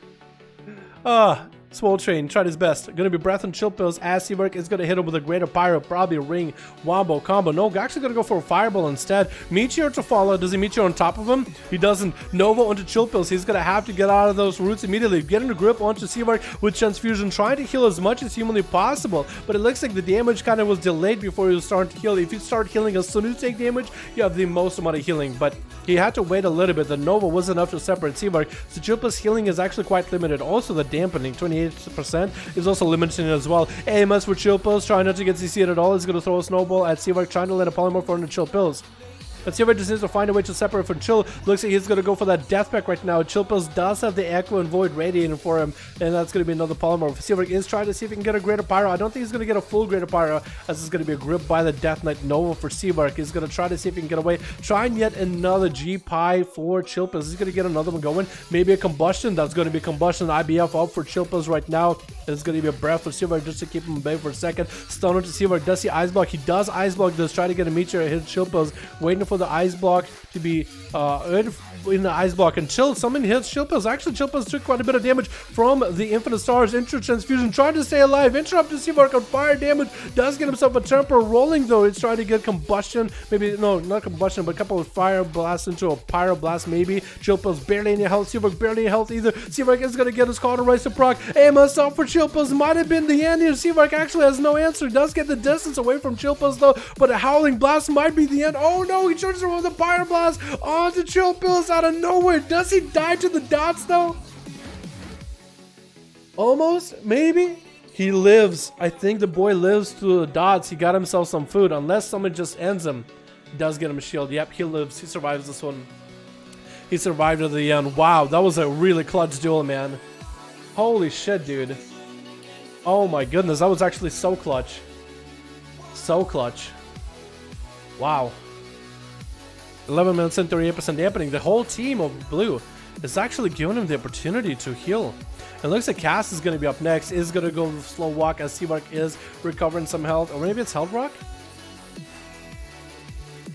Swole Train tried his best. Gonna be Breath and Chill Pills as Seawork is gonna hit him with a Greater Pyro, probably a Ring Wombo combo. No, actually gonna go for a Fireball instead. Meteor to follow. Does he Meteor on top of him? He doesn't. Nova onto Chill Pills. He's gonna have to get out of those roots immediately. Getting a grip onto Seawork with Transfusion, trying to heal as much as humanly possible. But it looks like the damage kind of was delayed before he was starting to heal. If you start healing as soon as you take damage, you have the most amount of healing. But he had to wait a little bit. The Nova was enough to separate Seawork. So Chill Pills healing is actually quite limited. Also the dampening, 28%. Is also limiting as well. AMS for Chill Pills, trying not to get CC'd at all. He's going to throw a snowball at Seawork, trying to let a polymorph on the Chill Pills. But Seawork just needs to find a way to separate from Chill. Looks like he's going to go for that death pack right now. Chill Pills does have the Echo and Void radiating for him, and that's going to be another polymorph. Seawork is trying to see if he can get a Greater Pyro. I don't think he's going to get a full Greater Pyro, as it's going to be a grip by the Death Knight Nova for Seawork. He's going to try to see if he can get away. Trying yet another G-Pie for Chill Pills. He's going to get another one going. Maybe a Combustion. That's going to be Combustion. IBF up for Chill Pills right now. It's going to be a Breath for Seawork just to keep him bay for a second. Stunner to Seawork. Does he Ice Block? He does Ice Block. Does try to get a Meteor hit Chill Pills. Waiting for the Ice Block to be in the Ice Block until someone hits Chill Pills. Actually, Chill Pills took quite a bit of damage from the Infinite Stars. Intro Transfusion trying to stay alive. Interrupt to Seawork on fire damage. Does get himself a Temper rolling though. It's trying to get Combustion. Maybe, no, not Combustion, but a couple of Fire Blasts into a Pyro Blast maybe. Chill Pills barely any health. Seawork barely any health either. Seawork is going to get his call to Rise to proc. AMS up for Chill Pills. Might have been the end here. Seawork actually has no answer. Does get the distance away from Chill Pills though, but a Howling Blast might be the end. Oh no, he charges her with a Pyro Blast onto Chill Pills out of nowhere. Does he die to the dots though? Almost, maybe. He lives. I think the boy lives to the dots. He got himself some food, unless someone just ends him. He does get him a shield. Yep, he lives. He survives this one. He survived to the end. Wow, that was a really clutch duel, man. Holy shit, dude. Oh my goodness, that was actually so clutch. So clutch. Wow. 11 minutes and 38% dampening. The whole team of blue is actually giving him the opportunity to heal. It looks like Cass is going to be up next. Is going to go slow walk as Seawork is recovering some health. Or maybe it's Held Rock?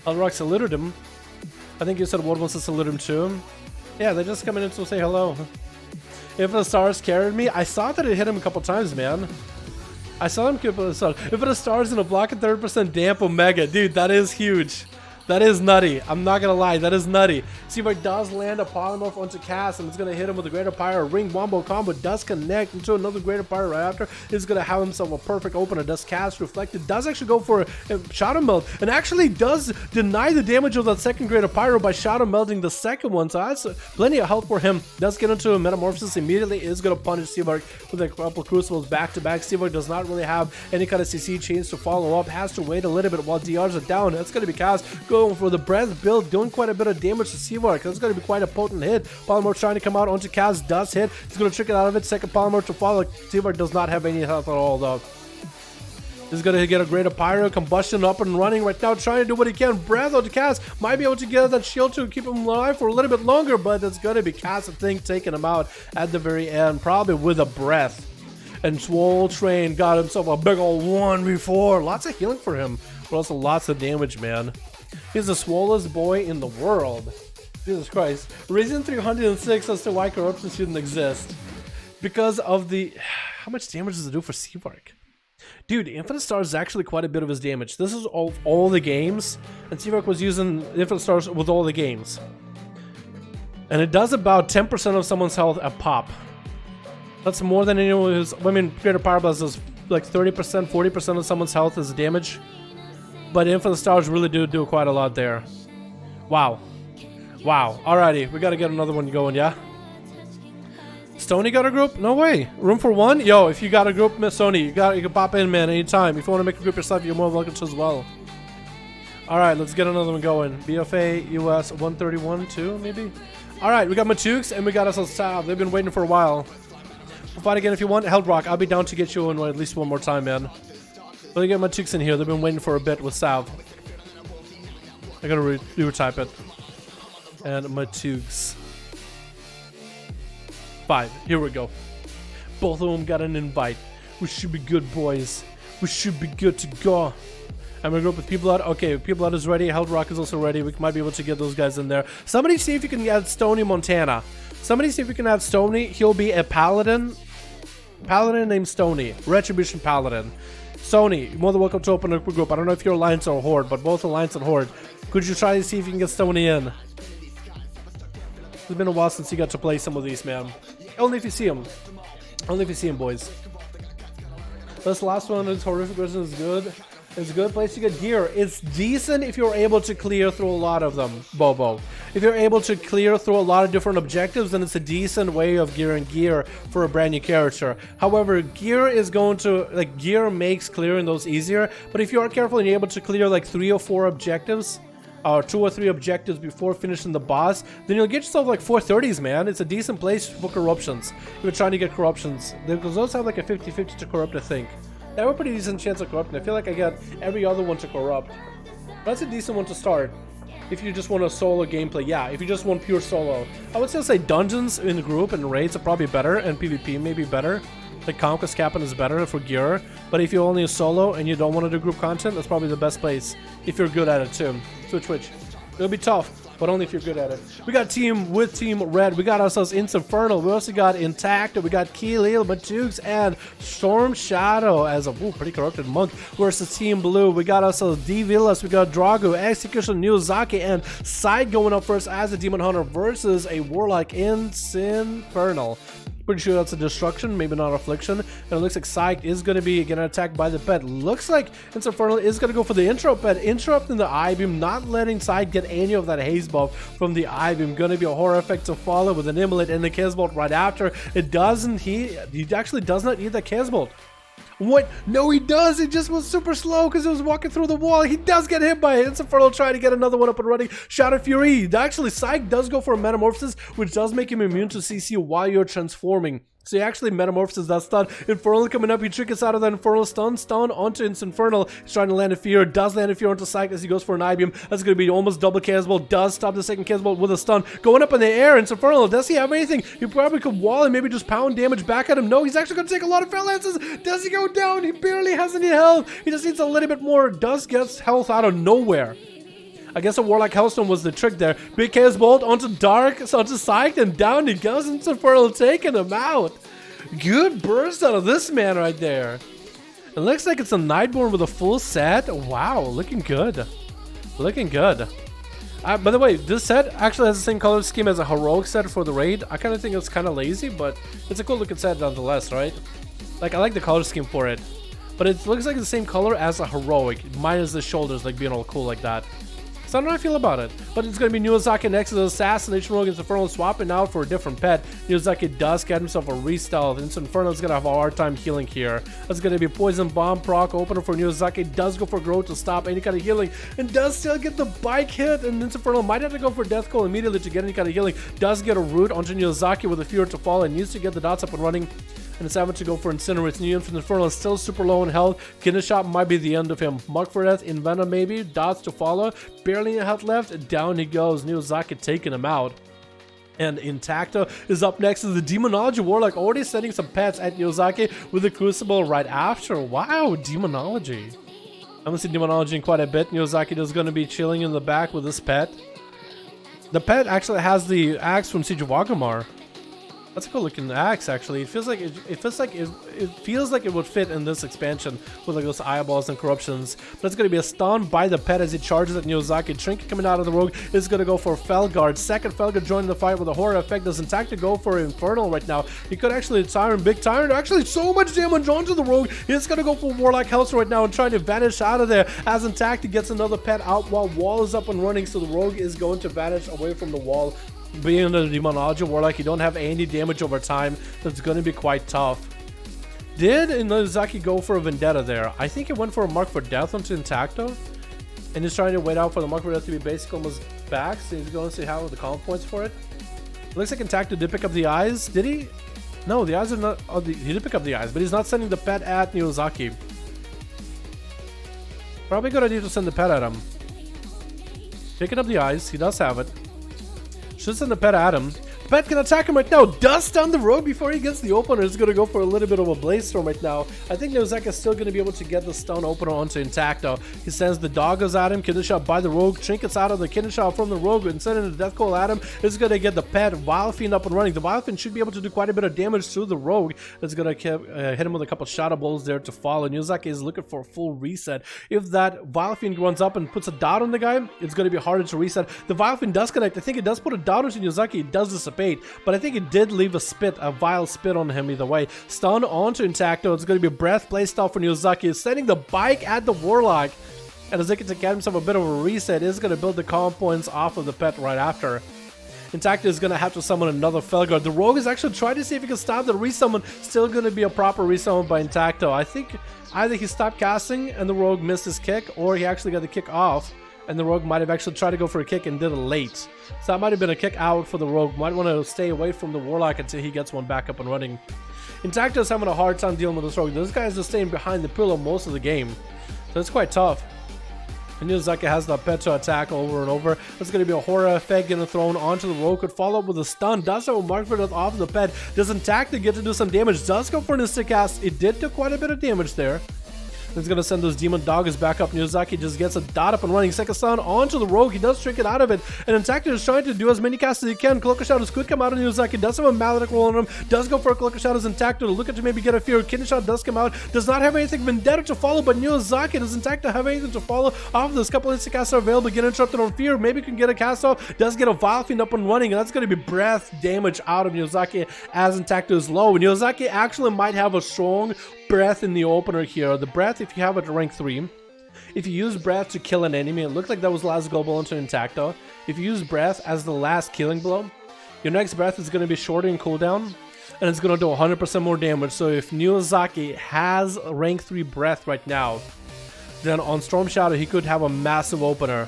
Held Rock saluted him. I think you said Ward wants to salute him too. Yeah, they're just coming in to say hello. If the stars carried me, I saw that it hit him a couple times, man. I saw him keep the stars. If the stars in a block at 30% damp Omega, dude, that is huge. That is nutty. I'm not gonna lie, that is nutty. Seawork does land a polymorph onto Cass, and it's gonna hit him with a Greater Pyro. Ring Wombo combo does connect into another Greater Pyro right after. He's gonna have himself a perfect opener. Does Cass reflected? Does actually go for a Shadow Melt, and actually does deny the damage of that second Greater Pyro by Shadow Melting the second one. So that's plenty of health for him. Does get into a Metamorphosis immediately. Is gonna punish Seawork with a couple Crucibles back to back. Seawork does not really have any kind of CC chains to follow up. Has to wait a little bit while DRs are down. That's gonna be Cass going for the Breath build, doing quite a bit of damage to Seawork. That's going to be quite a potent hit. Polymorph trying to come out onto Cass, does hit. He's going to trick it out of it. Second Polymorph to follow. Seawork does not have any health at all though. He's going to get a Greater Pyro. Combustion up and running right now, trying to do what he can. Breath onto Cass. Might be able to get that shield to keep him alive for a little bit longer, but it's going to be Cass, I think, taking him out at the very end, probably with a Breath. And Swole Train got himself a big old 1v4. Lots of healing for him, but also lots of damage, man. He's the swollest boy in the world. Jesus Christ. Reason 306 as to why corruption shouldn't exist. Because of the... How much damage does it do for Seawork? Dude, Infinite Stars is actually quite a bit of his damage. This is all the games, and Seawork was using Infinite Stars with all the games. And it does about 10% of someone's health a pop. That's more than anyone who's... I mean, Greater Pyroblast does like 30%, 40% of someone's health as damage. But Infinite Stars really do quite a lot there. Wow. Wow. Alrighty, we gotta get another one going, yeah? Stony got a group? No way. Room for one? Yo, if you got a group, Miss Sony, you can pop in, man, anytime. If you want to make a group yourself, you're more than welcome to as well. Alright, let's get another one going. BFA US 131 too, maybe? Alright, we got Matukes and we got us a Sav. They've been waiting for a while. We'll fight again if you want. Heldrock, I'll be down to get you in at least one more time, man. Let me get Matukes in here. They've been waiting for a bit with Sav. I gotta retype it. And Matukes. 5. Here we go. Both of them got an invite. We should be good, boys. We should be good to go. I'm gonna go up with People Out. Okay, People Out is ready. Heldrock is also ready. We might be able to get those guys in there. Somebody see if you can add Stony Montana. Somebody see if you can add Stony. He'll be a paladin. Paladin named Stony. Retribution Paladin. Stony, you're more than welcome to open up a group. I don't know if you're Alliance or Horde, but both Alliance and Horde. Could you try to see if you can get Stony in? It's been a while since you got to play some of these, man. Only if you see them. Only if you see them, boys. This last one is horrific version is good. It's a good place to get gear. It's decent if you're able to clear through a lot of them, Bobo. If you're able to clear through a lot of different objectives, then it's a decent way of gearing gear for a brand new character. However, gear is going to, like, gear makes clearing those easier. But if you are careful and you're able to clear like 3 or 4 objectives, or 2 or 3 objectives before finishing the boss, then you'll get yourself like 430s, man. It's a decent place for corruptions. If you're trying to get corruptions, because those have like a 50-50 to corrupt, I think. They have a pretty decent chance of corrupting. I feel like I got every other one to corrupt. That's a decent one to start. If you just want a solo gameplay, yeah. If you just want pure solo, I would still say dungeons in group and raids are probably better, and PvP may be better. Like Conquest Captain is better for gear. But if you're only a solo and you don't want to do group content, that's probably the best place if you're good at it too. Switch. It'll be tough, but only if you're good at it. We got team with Team Red. We got ourselves Infernal. We also got Intact. We got Keelil, Matukes, and Storm Shadow as a pretty corrupted monk versus Team Blue. We got ourselves D Villas. We got Drago, Execution, Nuzaki, and Side going up first as a Demon Hunter versus a Warlock Infernal. Pretty sure that's a destruction, maybe not affliction. And it looks like Psych is going to be again attacked by the pet. Looks like Infernal is going to go for the interrupt pet, interrupting the eye beam, not letting Psych get any of that haze buff from the eye beam. Going to be a horror effect to follow with an Immolate and the Kisbolt right after. It doesn't, he actually does not need that Kisbolt. What? No, he does. It just was super slow because it was walking through the wall. He does get hit by it. Infernal trying to get another one up and running. Shadow Fury. Actually, Psych does go for a Metamorphosis, which does make him immune to CC while you're transforming. So he actually metamorphoses that stun. Infernal coming up, he triggers out of that Infernal stun onto Infernal. He's trying to land a fear, does land a fear onto Psych as he goes for an eye-beam. That's going to be almost double Casbolt, does stop the second Casbolt with a stun. Going up in the air, Infernal, does he have anything? He probably could wall and maybe just pound damage back at him. No, he's actually going to take a lot of fair lances. Does he go down? He barely has any health. He just needs a little bit more. Does get health out of nowhere. I guess a Warlock Hellstone was the trick there. Big Chaos Bolt onto Dark, onto Psych, and down he goes into Infernal, taking him out. Good burst out of this man right there. It looks like it's a Nightborn with a full set. Wow, looking good. Looking good. By the way, this set actually has the same color scheme as a Heroic set for the raid. I kind of think it's kind of lazy, but it's a cool looking set nonetheless, right? Like, I like the color scheme for it. But it looks like the same color as a Heroic, minus the shoulders like being all cool like that. So I don't know how I feel about it. But it's going to be Nuzaki next to the Assassination Rogue against Infernal, swapping out for a different pet. Nuzaki does get himself a re-stealth, and Infernal is going to have a hard time healing here. That's going to be Poison Bomb proc opener for Nuzaki. Does go for Growth to stop any kind of healing, and does still get the bike hit. And Infernal might have to go for Death Call immediately to get any kind of healing. Does get a root onto Nuzaki with a Fear to fall, and needs to get the dots up and running. And it's having to go for Incinerates. New from Infernal is still super low in health. Kidney Shot might be the end of him. Mark for Death, Invenom maybe. Dots to follow. Barely any health left. Down he goes. Nuzaki taking him out. And Intacta is up next to the Demonology Warlock, already sending some pets at Nuzaki with the Crucible right after. Wow, Demonology. I haven't seen Demonology in quite a bit. Nuzaki is going to be chilling in the back with this pet. The pet actually has the axe from Siege of Agamar. That's a cool looking axe. Actually, it feels like it feels like it would fit in this expansion with like those eyeballs and corruptions. But it's gonna be a stun by the pet as he charges at Niyozaki. Trinket coming out of the rogue is gonna go for Felguard. Second Felguard joining the fight with a horror effect. Doesn't attack to go for Infernal right now. He could actually Tyrant, big Tyrant. Actually, so much damage onto the rogue. He's gonna go for Warlock Hellstorm right now and trying to vanish out of there. As intact, he gets another pet out while wall is up and running. So the rogue is going to vanish away from the wall. Being a Demonology Warlock, you don't have any damage over time. That's going to be quite tough. Did Nozaki go for a Vendetta there? I think he went for a Mark for Death onto Intacto. And he's trying to wait out for the Mark for Death to be basically almost back. So he's going to see how the comp points for it. Looks like Intacto did pick up the eyes. Did he? No, the eyes are not... Oh, he did pick up the eyes, but he's not sending the pet at Nozaki. Probably a good idea to send the pet at him. Picking up the eyes. He does have it. Should send the pet at him. The pet can attack him right now. Does stun the rogue before he gets the opener. Is going to go for a little bit of a Blaze Storm right now. I think Nozaki is still going to be able to get the stun opener onto Intacto. He sends the doggos at him. Kidney shot by the rogue. Trinkets out of the kidney shot from the rogue and sending the death call at him. Is going to get the pet Vile Fiend up and running. The Vile Fiend should be able to do quite a bit of damage to the rogue. It's going to hit him with a couple shadow blows there to follow. Nozaki is looking for a full reset. If that Vile Fiend runs up and puts a dot on the guy, it's going to be harder to reset. The Vile Fiend does connect. I think it does put a dot onto Nozaki. It does dissipate, but I think it did leave a vile spit on him either way. Stun onto Intacto. It's going to be breath playstyle for Nozaki. He's sending the bike at the Warlock. And as Zika to get himself a bit of a reset, is going to build the comp points off of the pet right after. Intacto is going to have to summon another Felguard. The Rogue is actually trying to see if he can stop the resummon. Still going to be a proper resummon by Intacto. I think either he stopped casting and the Rogue missed his kick, or he actually got the kick off. And the Rogue might have actually tried to go for a kick and did it late. So that might have been a kick out for the Rogue. Might want to stay away from the Warlock until he gets one back up and running. Intacto is having a hard time dealing with this Rogue. This guy is just staying behind the pillar most of the game. So it's quite tough. And Nozaki has the pet to attack over and over. That's going to be a horror effect getting thrown onto the rogue. Could follow up with a stun. Does have a Mark for Death off the pet. Does attack to get to do some damage. Does go for an instant cast. It did do quite a bit of damage there. It's going to send those demon doggers back up. Nozaki just gets a dot up and running. Second stun onto the rogue. He does Trinket out of it. And Intacto is trying to do as many casts as he can. Cloaker Shadows could come out of Nozaki. Does have a Maledict roll on him. Does go for a Cloaker Shadows. Intacto to look at to maybe get a fear. Kidney Shot does come out. Does not have anything Vendetta to follow, but Nozaki does Intacto have anything to follow off of this. Couple instant casts are available. Get interrupted on fear. Maybe can get a cast off. Does get a Vile Fiend up and running. And that's going to be breath damage out of Nozaki as Intacto is low. Nozaki actually might have a strong breath in the opener here. The breath, if you have it at rank 3, if you use breath to kill an enemy, it looked like that was last go blow into Intacto. If you use breath as the last killing blow, your next breath is going to be shorter in cooldown, and it's going to do 100% more damage. So if Nozaki has a rank 3 breath right now, then on Storm Shadow he could have a massive opener.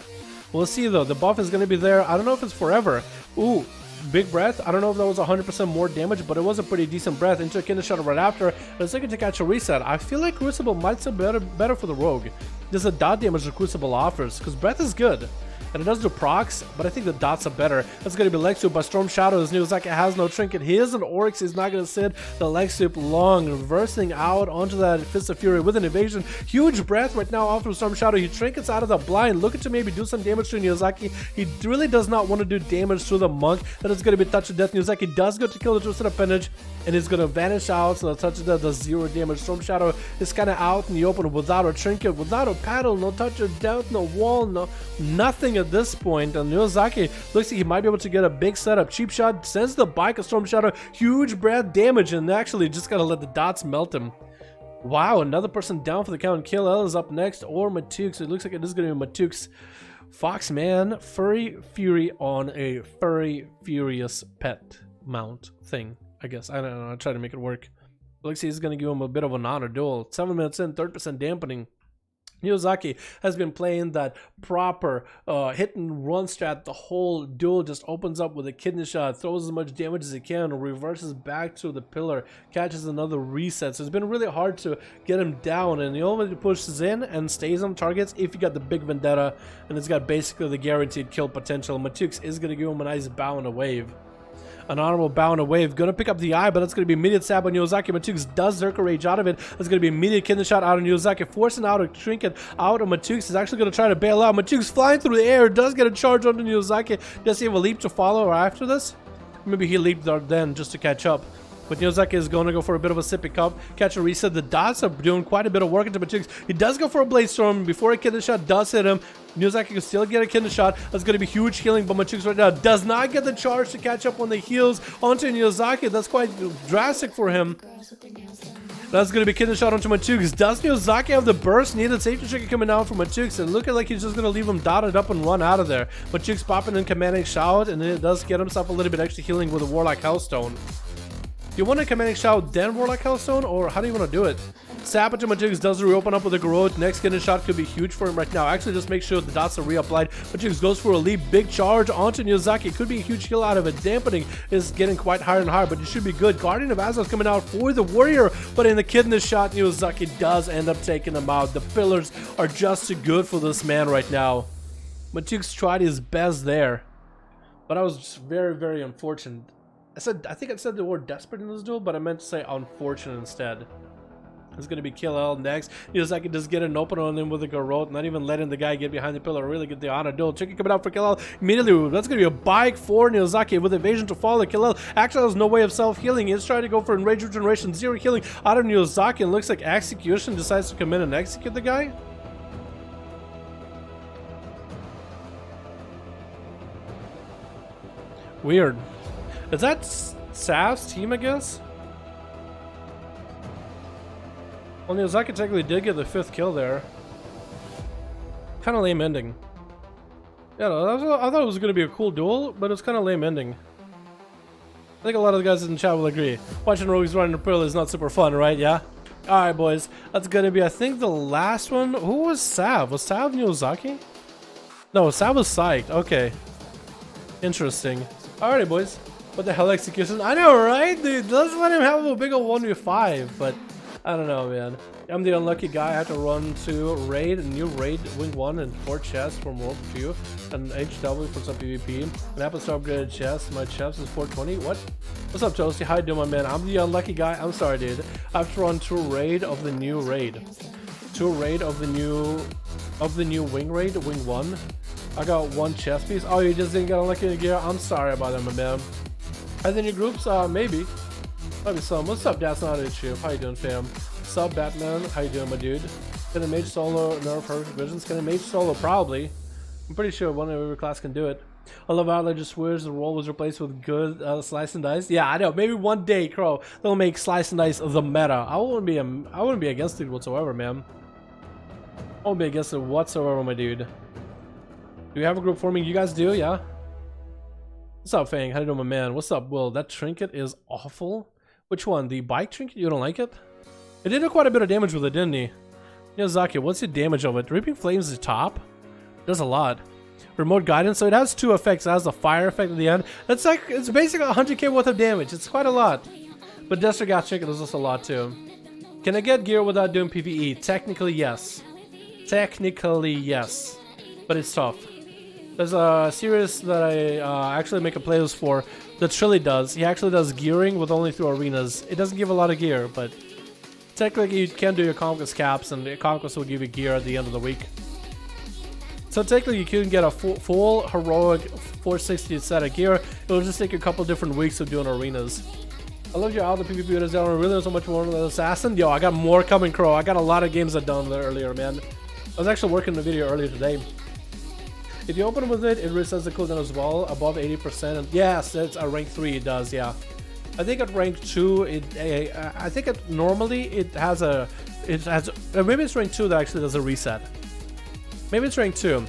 We'll see though. The buff is going to be there. I don't know if it's forever. Ooh, big breath. I don't know if that was 100% more damage, but it was a pretty decent breath into a Kidney Shot right after. Let's take it to catch a reset. I feel like Crucible might still be better for the Rogue. There's a dot damage that Crucible offers, because breath is good. And it does do procs, but I think the dots are better. That's going to be Leg Sweep by Storm Shadows. Nozaki has no Trinket. He is an Oryx. He's not going to sit the Leg Sweep long. Reversing out onto that Fist of Fury with an evasion. Huge breath right now off from Storm Shadow. He Trinkets out of the blind. Looking to maybe do some damage to Nozaki. He really does not want to do damage to the Monk. That is going to be Touch of Death. Nozaki does go to kill the Twisted Appendage, and he's going to vanish out. So the Touch of Death does 0 damage. Storm Shadow is kind of out in the open without a Trinket, without a paddle, no Touch of Death, no wall, no nothing at this point. And Nozaki looks like he might be able to get a big setup. Cheap Shot sends the bike of Storm Shadow. Huge breath damage, and actually just gotta let the dots melt him. Wow, another person down for the count. Kill L is up next, or Matukes. It looks like it is gonna be Matukes. Foxman, Furry Fury on a Furry Furious pet mount thing, I guess. I don't know, I'll try to make it work. Looks like he's gonna give him a bit of an honor duel. 7 minutes in, 30% dampening. Nozaki has been playing that proper hit and run strat. The whole duel just opens up with a Kidney Shot, throws as much damage as he can, reverses back to the pillar, catches another reset. So it's been really hard to get him down, and he only pushes in and stays on targets if you got the big Vendetta, and it's got basically the guaranteed kill potential. Matukes is going to give him a nice bow and a wave. An honorable bow and a wave. Gonna pick up the eye, but that's gonna be immediate stab on Nozaki. Matukes does Zerker Rage out of it. That's gonna be immediate Kidney Shot out of Nozaki, forcing out a Trinket out of Matukes. Is actually gonna try to bail out. Matukes flying through the air, does get a charge onto Nozaki. Does he have a leap to follow or after this? Maybe he leaped there then just to catch up. But Nozaki is going to go for a bit of a sippy cup, catch a reset. The dots are doing quite a bit of work into Matrix. He does go for a blade storm before a kidney shot does hit him. Nozaki can still get a kidney shot. That's going to be huge healing, but Matrix right now does not get the charge to catch up on the heals onto Nozaki. That's quite drastic for him. That's going to be kidney shot onto Matrix. Does Nozaki have the burst needed? Safety trigger coming down from Matrix and looking like he's just going to leave him dotted up and run out of there. Matrix popping in commanding shout, and then it does get himself a little bit extra healing with a Warlock Hellstone. Do you want a commanding shout then Warlock Hellstone, or how do you want to do it? Sap into Matrix does reopen up with a garrote. Next kidney shot could be huge for him right now. Actually, just make sure the dots are reapplied. Matrix goes for a leap, big charge onto Nozaki. Could be a huge heal out of it. Dampening is getting quite higher and higher, but it should be good. Guardian of Azeroth coming out for the warrior, but in the kidney shot, Nozaki does end up taking him out. The pillars are just too good for this man right now. Matrix tried his best there, but I was just very, very unfortunate. I think I said the word desperate in this duel, but I meant to say unfortunate instead. It's going to be Kill L next. Nozaki just get an opener on him with a garrote, not even letting the guy get behind the pillar, really get the honor duel. Chicken coming out for Kill L immediately. That's going to be a bike for Nozaki with evasion to follow. Kill L actually has no way of self-healing. He's trying to go for enrage regeneration, zero healing out of Nozaki, and looks like Execution decides to come in and execute the guy. Weird. Is that Sav's team, I guess? Well, Nozaki technically did get the 5th kill there. Kind of lame ending. Yeah, I thought it was going to be a cool duel, but it's kind of lame ending. I think a lot of the guys in the chat will agree. Watching rogues running the pill is not super fun, right? Yeah? Alright, boys. That's going to be, I think, the last one. Who was Sav? Was Sav Nozaki? No, Sav was psyched. Okay. Interesting. Alrighty, boys. What the hell, Execution? I know, right? Dude, let's let him have a big old 1v5, but I don't know, man. I'm the unlucky guy. I have to run to raid, a new raid, wing 1 and 4 chests from World 2, and HW for some PvP. An happens to upgraded chest. My chest is 420. What? What's up, Josie? How you doing, my man? I'm the unlucky guy. I'm sorry, dude. I have to run to raid of the new raid. To raid of the new wing raid, wing 1. I got 1 chest piece. Oh, you just didn't get unlucky gear? I'm sorry about that, my man. And then your groups, maybe. Maybe some. What's up, that's not an issue. How you doing, fam? What's up, Batman? How you doing, my dude? Can a mage solo nerf her visions? Can a mage solo? Probably. I'm pretty sure one of every class can do it. I love how they just swears the role was replaced with good slice and dice. Yeah, I know. Maybe one day, Crow, they'll make slice and dice the meta. I wouldn't be against it whatsoever, man. I won't be against it whatsoever, my dude. Do we have a group forming? You guys do, yeah? What's up, Fang? How you doing, my man? What's up, Will? That trinket is awful. Which one? The bike trinket? You don't like it? It did quite a bit of damage with it, didn't he? Nozaki, what's the damage of it? Reaping Flames is top. It does a lot. Remote guidance, so it has 2 effects. It has the fire effect at the end. It's like, it's basically 100k worth of damage. It's quite a lot. But Desert Gas Trinket does also a lot too. Can I get gear without doing PvE? Technically, yes. Technically, yes. But it's tough. There's a series that I actually make a playlist for that Trilly does. He actually does gearing with only 2 arenas. It doesn't give a lot of gear, but technically you can do your Conquest caps, and the Conquest will give you gear at the end of the week. So technically you can get a full heroic 460 set of gear. It will just take a couple different weeks of doing arenas. I love your other PvP videos. I really know so much more than Assassin. Yo, I got more coming, Crow. I got a lot of games I've done earlier, man. I was actually working the video earlier today. If you open with it, it resets the cooldown as well, above 80%. And yes, it's a rank 3, it does, yeah. I think at rank 2, I think normally it has maybe it's rank 2 that actually does a reset. Maybe it's rank 2.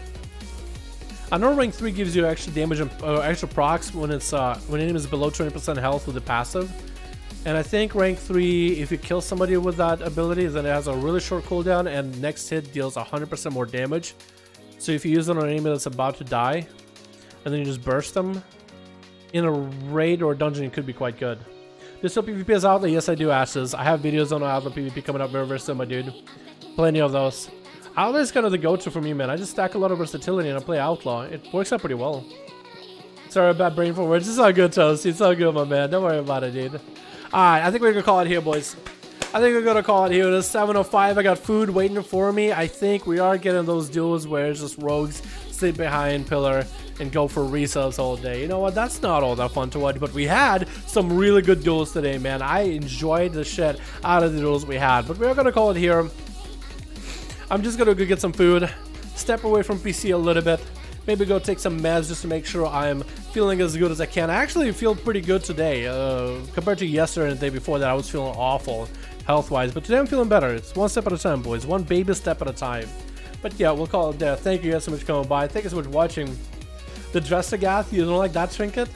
I know rank 3 gives you extra damage and extra procs when when enemy is below 20% health with the passive. And I think rank 3, if you kill somebody with that ability, then it has a really short cooldown and next hit deals 100% more damage. So if you use it on an enemy that's about to die, and then you just burst them, in a raid or a dungeon, it could be quite good. Do you still PvP as Outlaw? Yes, I do, Ashes. I have videos on Outlaw PvP coming up very, very soon, my dude. Plenty of those. Outlaw is kind of the go-to for me, man. I just stack a lot of versatility and I play Outlaw. It works out pretty well. Sorry about brain for words. It's all good, Toast. It's all good, my man. Don't worry about it, dude. Alright, I think we're gonna call it here, boys. I think we're gonna call it here. It's 7:05. I got food waiting for me. I think we are getting those duels where it's just rogues sit behind pillar and go for resubs all day. You know what? That's not all that fun to watch, but we had some really good duels today, man. I enjoyed the shit out of the duels we had, but we're gonna call it here. I'm just gonna go get some food, step away from PC a little bit, maybe go take some meds just to make sure I'm feeling as good as I can. I actually feel pretty good today compared to yesterday and the day before that. I was feeling awful health-wise, but today I'm feeling better. It's one step at a time, boys. One baby step at a time. But yeah, we'll call it there. Thank you guys so much for coming by. Thank you so much for watching. The Dressagath, you don't like that trinket?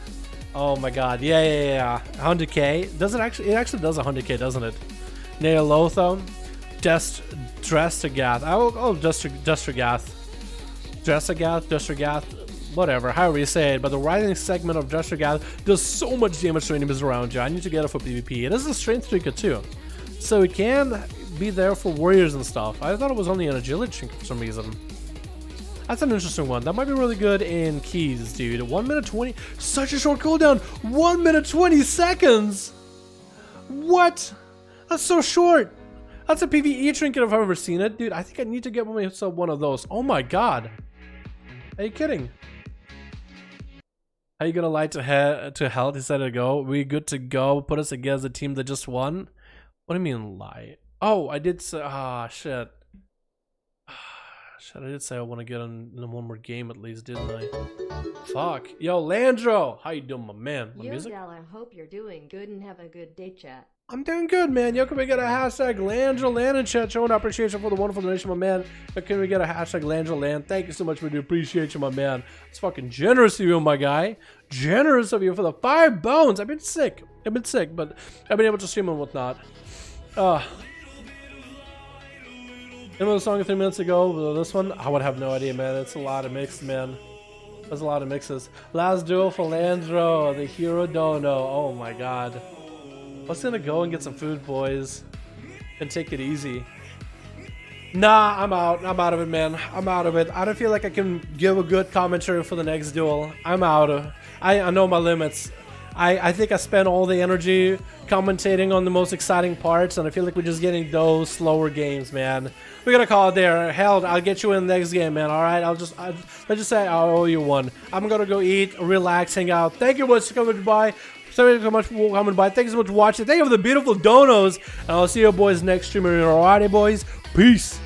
Oh my god, yeah. 100k. Does it actually? It actually does 100k, doesn't it? Neolotho, Dressagath. Dressagath, whatever, however you say it. But the rising segment of Dressagath does so much damage to enemies around you. I need to get it for PvP. It is a strength trinket too, so it can be there for warriors and stuff. I thought it was only an agility trinket for some reason. That's an interesting one. That might be really good in keys, dude. 1 minute 20. Such a short cooldown. 1 minute 20 seconds. What? That's so short. That's a PvE trinket if I've ever seen it, dude. I think I need to get myself one of those. Oh my god. Are you kidding? Are you gonna lie to health instead of go? We good to go? Put us against the team that just won? What do you mean lie? Oh, I did say. Shit. Shit, I did say I want to get in one more game at least, didn't I? Fuck. Yo, Landro! How you doing, my man? My music? Yo, I hope you're doing good and have a good day, chat. I'm doing good, man. Yo, can we get a hashtag Landro Land in chat showing appreciation for the wonderful donation, my man? But can we get a hashtag Landro Land? Thank you so much. We do appreciate you, my man. It's fucking generous of you, my guy. Generous of you for the 5 bones. I've been sick, but I've been able to stream and whatnot. Remember the song 3 minutes ago? This one? I would have no idea, man. It's a lot of mixes, man. There's a lot of mixes. Last duel for Landro, the hero dono. Oh my god. Let's gonna go and get some food, boys, and take it easy. Nah, I'm out. I'm out of it, man. I'm out of it. I don't feel like I can give a good commentary for the next duel. I'm out. I know my limits. I think I spent all the energy commentating on the most exciting parts, and I feel like we're just getting those slower games, man. We're gonna call it there. Hell, I'll get you in the next game, man. All right, let's just say I owe you one. I'm gonna go eat, relax, hang out. Thank you much for coming by. Thank you so much for coming by. Thank you so much for watching. Thank you for the beautiful donos, and I'll see you boys next stream. Alrighty, boys. Peace.